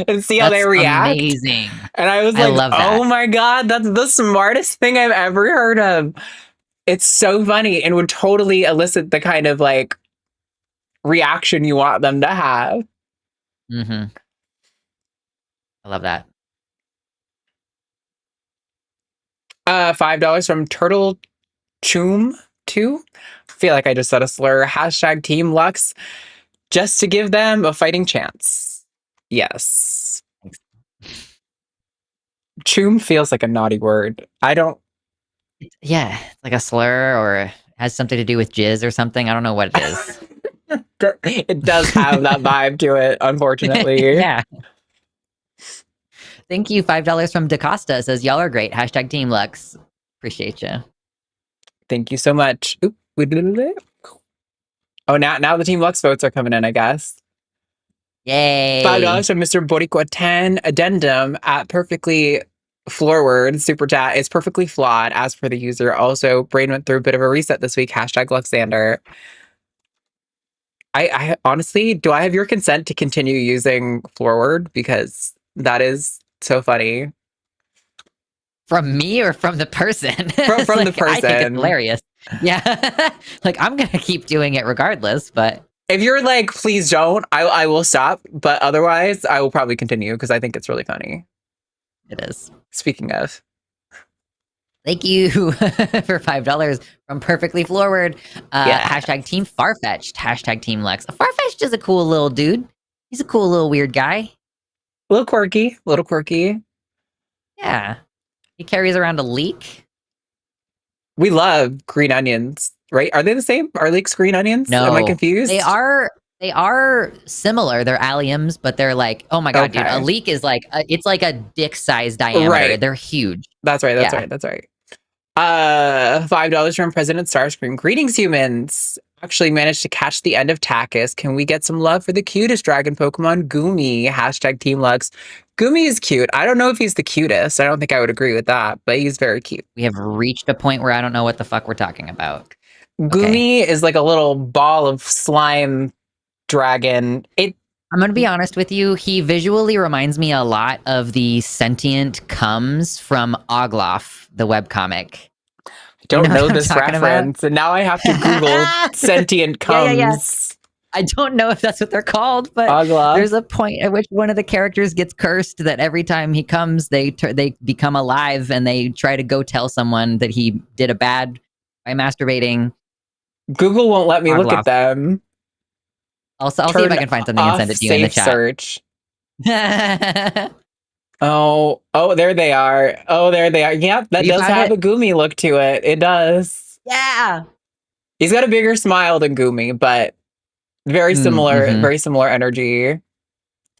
Speaker 2: And see how they react.
Speaker 3: Amazing.
Speaker 2: And I was
Speaker 3: I
Speaker 2: like,
Speaker 3: love that.
Speaker 2: oh my God, that's the smartest thing I've ever heard of. It's so funny and would totally elicit the kind of like reaction you want them to have.
Speaker 3: Mm-hmm. I love that.
Speaker 2: $5 from Turtle Choom 2. Feel like I just said a slur. Hashtag Team Lux. Just to give them a fighting chance. Yes. Choom feels like a naughty word. I don't.
Speaker 3: Yeah, it's like a slur or has something to do with jizz or something. I don't know what it is.
Speaker 2: It does have that vibe to it, unfortunately.
Speaker 3: Yeah. Thank you. $5 from DaCosta says, y'all are great. Hashtag Team Lux. Appreciate you.
Speaker 2: Thank you so much. Oop, we did it. Oh, now the Team Lux votes are coming in, I guess.
Speaker 3: Yay.
Speaker 2: $5 from Mr. Boricua 10. Addendum at perfectly forward super chat is perfectly flawed as per the user. Also, brain went through a bit of a reset this week. Hashtag Luxander. I honestly, do I have your consent to continue using forward? Because that is so funny.
Speaker 3: From me or from the person?
Speaker 2: From
Speaker 3: Like,
Speaker 2: the person.
Speaker 3: I think it's hilarious. Yeah. Like, I'm going to keep doing it regardless, but...
Speaker 2: If you're like, please don't, I will stop. But otherwise, I will probably continue because I think it's really funny.
Speaker 3: It is.
Speaker 2: Speaking of.
Speaker 3: Thank you for $5 from Perfectly Forward.
Speaker 2: Yeah.
Speaker 3: Hashtag Team Farfetched. Hashtag Team Lex. Farfetched is a cool little dude. He's a cool little weird guy.
Speaker 2: A little quirky.
Speaker 3: Yeah. He carries around a leek.
Speaker 2: We love green onions, right? Are they the same? Are leeks green onions?
Speaker 3: No.
Speaker 2: Am I confused?
Speaker 3: They are similar. They're alliums, but they're like, oh my God, dude.
Speaker 2: Okay.
Speaker 3: A leek is like, it's like a dick size diameter.
Speaker 2: Right.
Speaker 3: They're huge.
Speaker 2: That's right.
Speaker 3: Yeah.
Speaker 2: That's right. $5 from President Starscream. Greetings, humans. Actually managed to catch the end of TACIS. Can we get some love for the cutest dragon Pokemon, Goomy? Hashtag Team Lux. Goomy is cute. I don't know if he's the cutest. I don't think I would agree with that, but he's very cute.
Speaker 3: We have reached a point where I don't know what the fuck we're talking about.
Speaker 2: Goomy is like a little ball of slime dragon.
Speaker 3: I'm going to be honest with you. He visually reminds me a lot of the sentient Cums from Ogloff, the webcomic.
Speaker 2: Don't
Speaker 3: You know
Speaker 2: know
Speaker 3: what I'm
Speaker 2: this
Speaker 3: talking about?
Speaker 2: reference, and now I have to Google sentient Cums.
Speaker 3: Yeah. I don't know if that's what they're called, but
Speaker 2: Ogloff.
Speaker 3: there's a point at which one of the characters gets cursed that every time he comes, they become alive and they try to go tell someone that he did a bad by masturbating.
Speaker 2: Google won't let me look at
Speaker 3: Ogloff.
Speaker 2: them.
Speaker 3: I'll see if I can find something and send it to you in the chat.
Speaker 2: Search. Oh, there they are. Yep, that
Speaker 3: You
Speaker 2: does
Speaker 3: found
Speaker 2: have
Speaker 3: it?
Speaker 2: a Goomy look to it. It does.
Speaker 3: Yeah.
Speaker 2: He's got a bigger smile than Goomy, but very similar,
Speaker 3: mhm.
Speaker 2: very similar energy.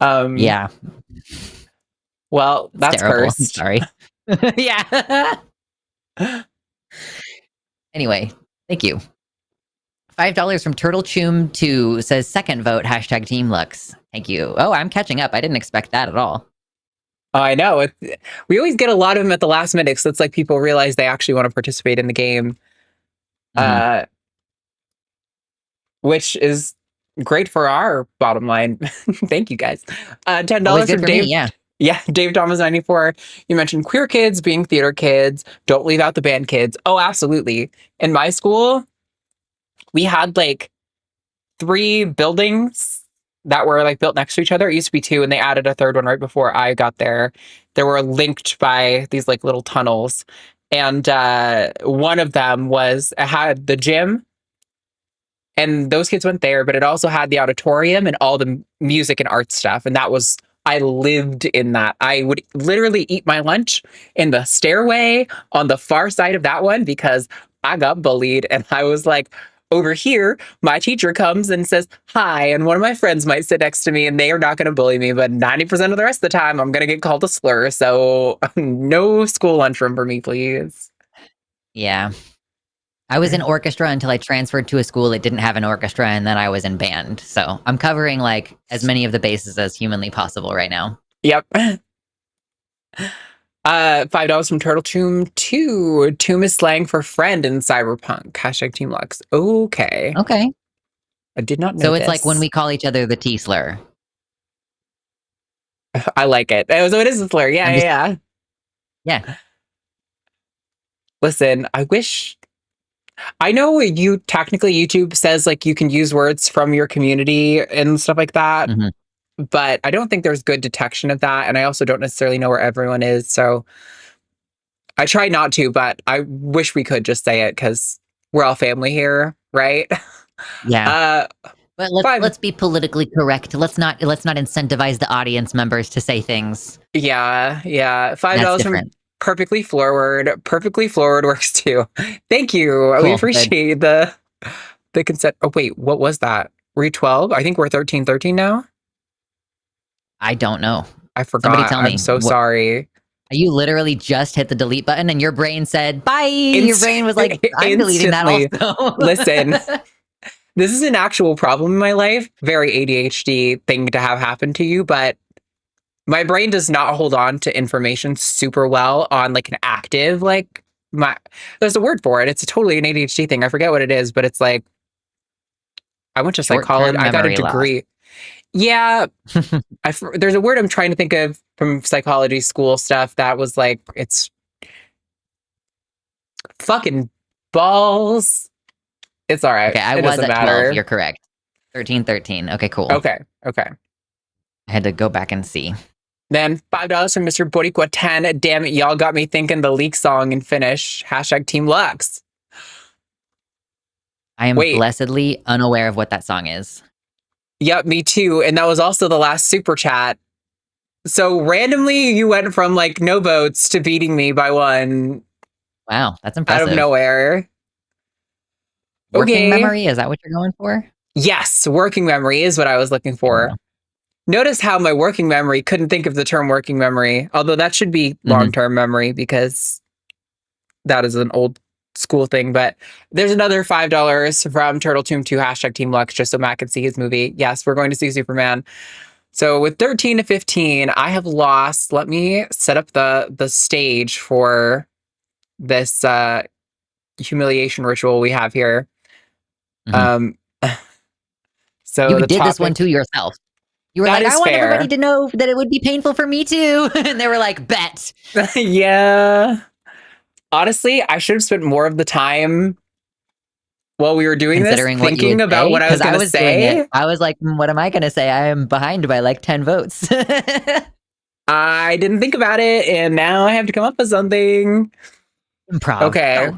Speaker 3: Yeah.
Speaker 2: Well, that's
Speaker 3: terrible. I'm
Speaker 2: cursed.
Speaker 3: sorry. Yeah. Anyway, thank you. $5 from Turtle Choom 2 says second vote, hashtag Team Lux. Thank you. Oh, I'm catching up. I didn't expect that at all.
Speaker 2: Oh, I know. We always get a lot of them at the last minute, so it's like people realize they actually want to participate in the game. Which is great for our bottom line. Thank you, guys. $10
Speaker 3: Always good
Speaker 2: from
Speaker 3: for
Speaker 2: Dave.
Speaker 3: me, yeah.
Speaker 2: Yeah, Dave Thomas 94. You mentioned queer kids being theater kids. Don't leave out the band kids. Oh, absolutely. In my school, we had like 3 buildings that were like built next to each other. It used to be 2, and they added a 3rd one right before I got there. They were linked by these like little tunnels. And one of them had the gym, and those kids went there, but it also had the auditorium and all the music and art stuff. And I lived in that. I would literally eat my lunch in the stairway on the far side of that one because I got bullied. And I was like, over here, my teacher comes and says, hi, and one of my friends might sit next to me and they are not going to bully me, but 90% of the rest of the time, I'm going to get called a slur. So no school lunchroom for me, please.
Speaker 3: Yeah. I was in orchestra until I transferred to a school that didn't have an orchestra, and then I was in band. So I'm covering like as many of the bases as humanly possible right now.
Speaker 2: Yep. $5 from Turtle Tomb 2. Tomb is slang for friend in Cyberpunk. Hashtag Team Lux. Okay.
Speaker 3: Okay.
Speaker 2: I did not know
Speaker 3: So it's
Speaker 2: this.
Speaker 3: like when we call each other the T slur.
Speaker 2: I like it. Oh, so it is a slur. Yeah, yeah.
Speaker 3: Yeah.
Speaker 2: Listen, I know technically YouTube says like you can use words from your community and stuff like that, but I don't think there's good detection of that. And I also don't necessarily know where everyone is. So I try not to, but I wish we could just say it because we're all family here, right?
Speaker 3: Yeah. But let's be politically correct. Let's not incentivize the audience members to say things.
Speaker 2: Yeah. $5 from Perfectly Forward. Perfectly Forward works too. Thank you. Cool. We appreciate the consent. Oh wait, what was that? Were you 12? I think we're 13 now.
Speaker 3: I don't know.
Speaker 2: I forgot.
Speaker 3: Somebody tell me.
Speaker 2: I'm so sorry.
Speaker 3: You literally just hit the delete button and your brain said, bye. Your brain was like, I'm deleting that also.
Speaker 2: Listen, this is an actual problem in my life. Very ADHD thing to have happen to you, but my brain does not hold on to information super well on like an active, like there's a word for it. It's totally an ADHD thing. I forget what it is, but it's like, I went to psychology. I got a degree. Loss. Yeah. There's a word I'm trying to think of from psychology school stuff that was like, it's fucking balls. It's all right.
Speaker 3: Okay, I was at 12. You're correct. 13. Okay, cool.
Speaker 2: Okay.
Speaker 3: I had to go back and see.
Speaker 2: Then $5 from Mr. Boricua 10. Damn it, y'all got me thinking the Leak song in Finnish. Hashtag Team Lux.
Speaker 3: I am blessedly unaware of what that song is.
Speaker 2: Yep, me too. And that was also the last super chat. So randomly, you went from like no votes to beating me by 1.
Speaker 3: Wow, that's impressive.
Speaker 2: Out of nowhere.
Speaker 3: Working memory? Is that what you're going for?
Speaker 2: Yes, working memory is what I was looking for. Notice how my working memory couldn't think of the term working memory, although that should be long-term memory because that is an old school thing. But there's another $5 from Turtle Tomb 2 hashtag Team Lux just so Matt can see his movie. Yes, we're going to see Superman. So with 13 to 15, I have lost. Let me set up the stage for this humiliation ritual we have here. So
Speaker 3: you did this one to yourself. You were like, I want everybody to know that it would be painful for me too. And they were like, bet.
Speaker 2: Yeah. Honestly, I should have spent more of the time while we were doing this thinking about what I was going to say.
Speaker 3: I was like, what am I going to say? I am behind by like 10 votes.
Speaker 2: I didn't think about it, and now I have to come up with something.
Speaker 3: Improv.
Speaker 2: Okay.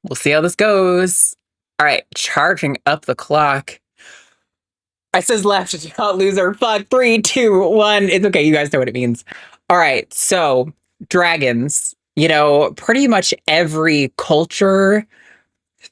Speaker 2: We'll see how this goes. All right, charging up the clock. I says left, not loser. Fuck, 3, 2, 1. It's okay, you guys know what it means. All right, so dragons. You know, pretty much every culture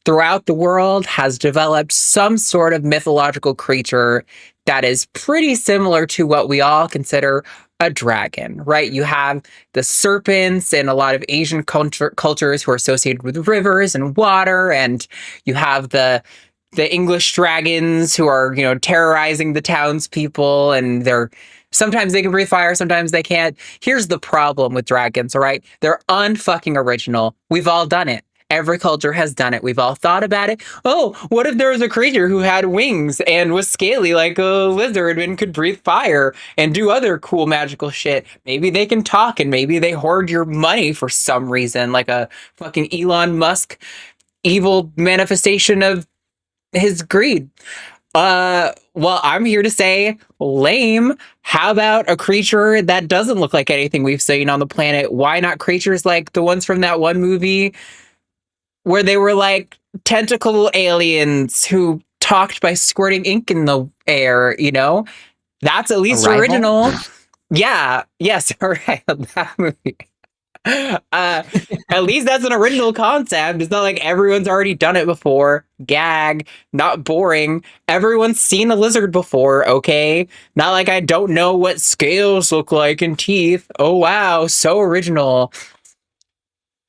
Speaker 2: throughout the world has developed some sort of mythological creature that is pretty similar to what we all consider a dragon, right? You have the serpents in a lot of Asian cultures who are associated with rivers and water, and you have the English dragons who are, you know, terrorizing the townspeople, and sometimes they can breathe fire, sometimes they can't. Here's the problem with dragons, all right? They're unfucking original. We've all done it. Every culture has done it. We've all thought about it. Oh, what if there was a creature who had wings and was scaly like a lizard and could breathe fire and do other cool magical shit? Maybe they can talk and maybe they hoard your money for some reason, like a fucking Elon Musk evil manifestation of his greed. Well, I'm here to say, lame. How about a creature that doesn't look like anything we've seen on the planet? Why not creatures like the ones from that one movie where they were like tentacle aliens who talked by squirting ink in the air, you know? That's at least original. Yeah. Yes. All right. That movie. At least that's an original concept. It's not like everyone's already done it before. Gag, not boring. Everyone's seen a lizard before, okay? Not like I don't know what scales look like and teeth. Oh wow, so original.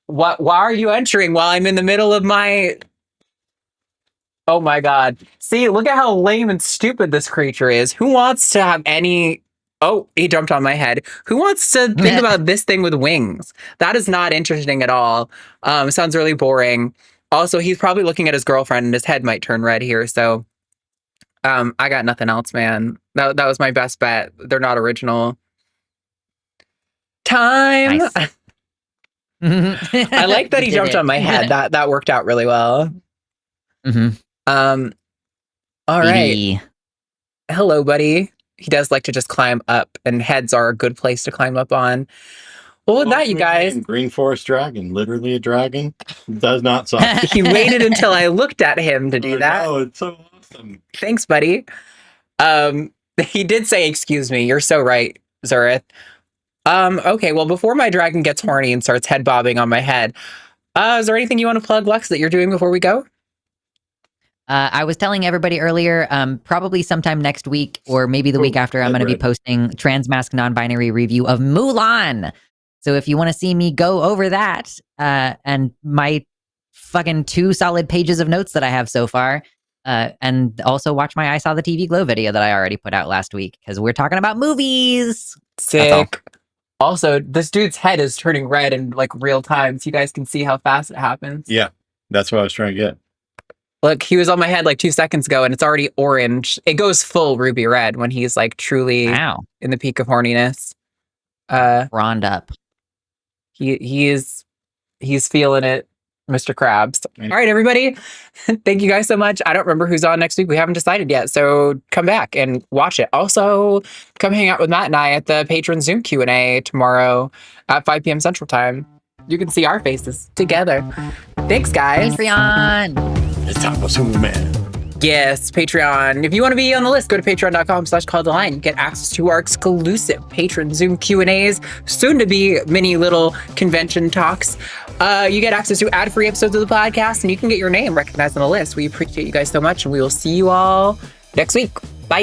Speaker 2: Why are you entering while I'm in the middle of my... Oh my god. See, look at how lame and stupid this creature is. Who wants to have any... Oh, he jumped on my head. Who wants to think about this thing with wings? That is not interesting at all. Sounds really boring. Also, he's probably looking at his girlfriend and his head might turn red here. So I got nothing else, man. That was my best bet. They're not original. Time.
Speaker 3: Nice.
Speaker 2: I like that he jumped on my head. That worked out really well. All right. Hello, buddy. He does like to just climb up, and heads are a good place to climb up on. Well, with that, you guys...
Speaker 11: Green Forest Dragon, literally a dragon, does not suck.
Speaker 2: He waited until I looked at him to do that.
Speaker 11: Oh, it's so awesome.
Speaker 2: Thanks, buddy. He did say, excuse me. You're so right, Zurith. Okay, well, before my dragon gets horny and starts head bobbing on my head, is there anything you want to plug, Lux, that you're doing before we go?
Speaker 3: I was telling everybody earlier, probably sometime next week or maybe the week after, I'm going to be posting Transmask Non-Binary review of Mulan. So if you want to see me go over that and my fucking 2 solid pages of notes that I have so far, and also watch my I Saw the TV Glow video that I already put out last week because we're talking about movies.
Speaker 2: Sick. Also, this dude's head is turning red in like real time, so you guys can see how fast it happens.
Speaker 11: Yeah, that's what I was trying to get.
Speaker 2: Look, he was on my head like 2 seconds ago, and it's already orange. It goes full ruby red when he's like truly in the peak of horniness.
Speaker 3: Rond up.
Speaker 2: He's feeling it, Mr. Krabs. All right, everybody. Thank you guys so much. I don't remember who's on next week. We haven't decided yet, so come back and watch it. Also, come hang out with Matt and I at the Patron Zoom Q&A tomorrow at 5 p.m. Central Time. You can see our faces together. Thanks, guys.
Speaker 3: Patreon.
Speaker 11: It's time for Superman.
Speaker 2: Yes, Patreon. If you want to be on the list, go to patreon.com/calltheline. You get access to our exclusive Patron Zoom Q&As, soon to be mini little convention talks. You get access to ad-free episodes of the podcast, and you can get your name recognized on the list. We appreciate you guys so much, and we will see you all next week. Bye.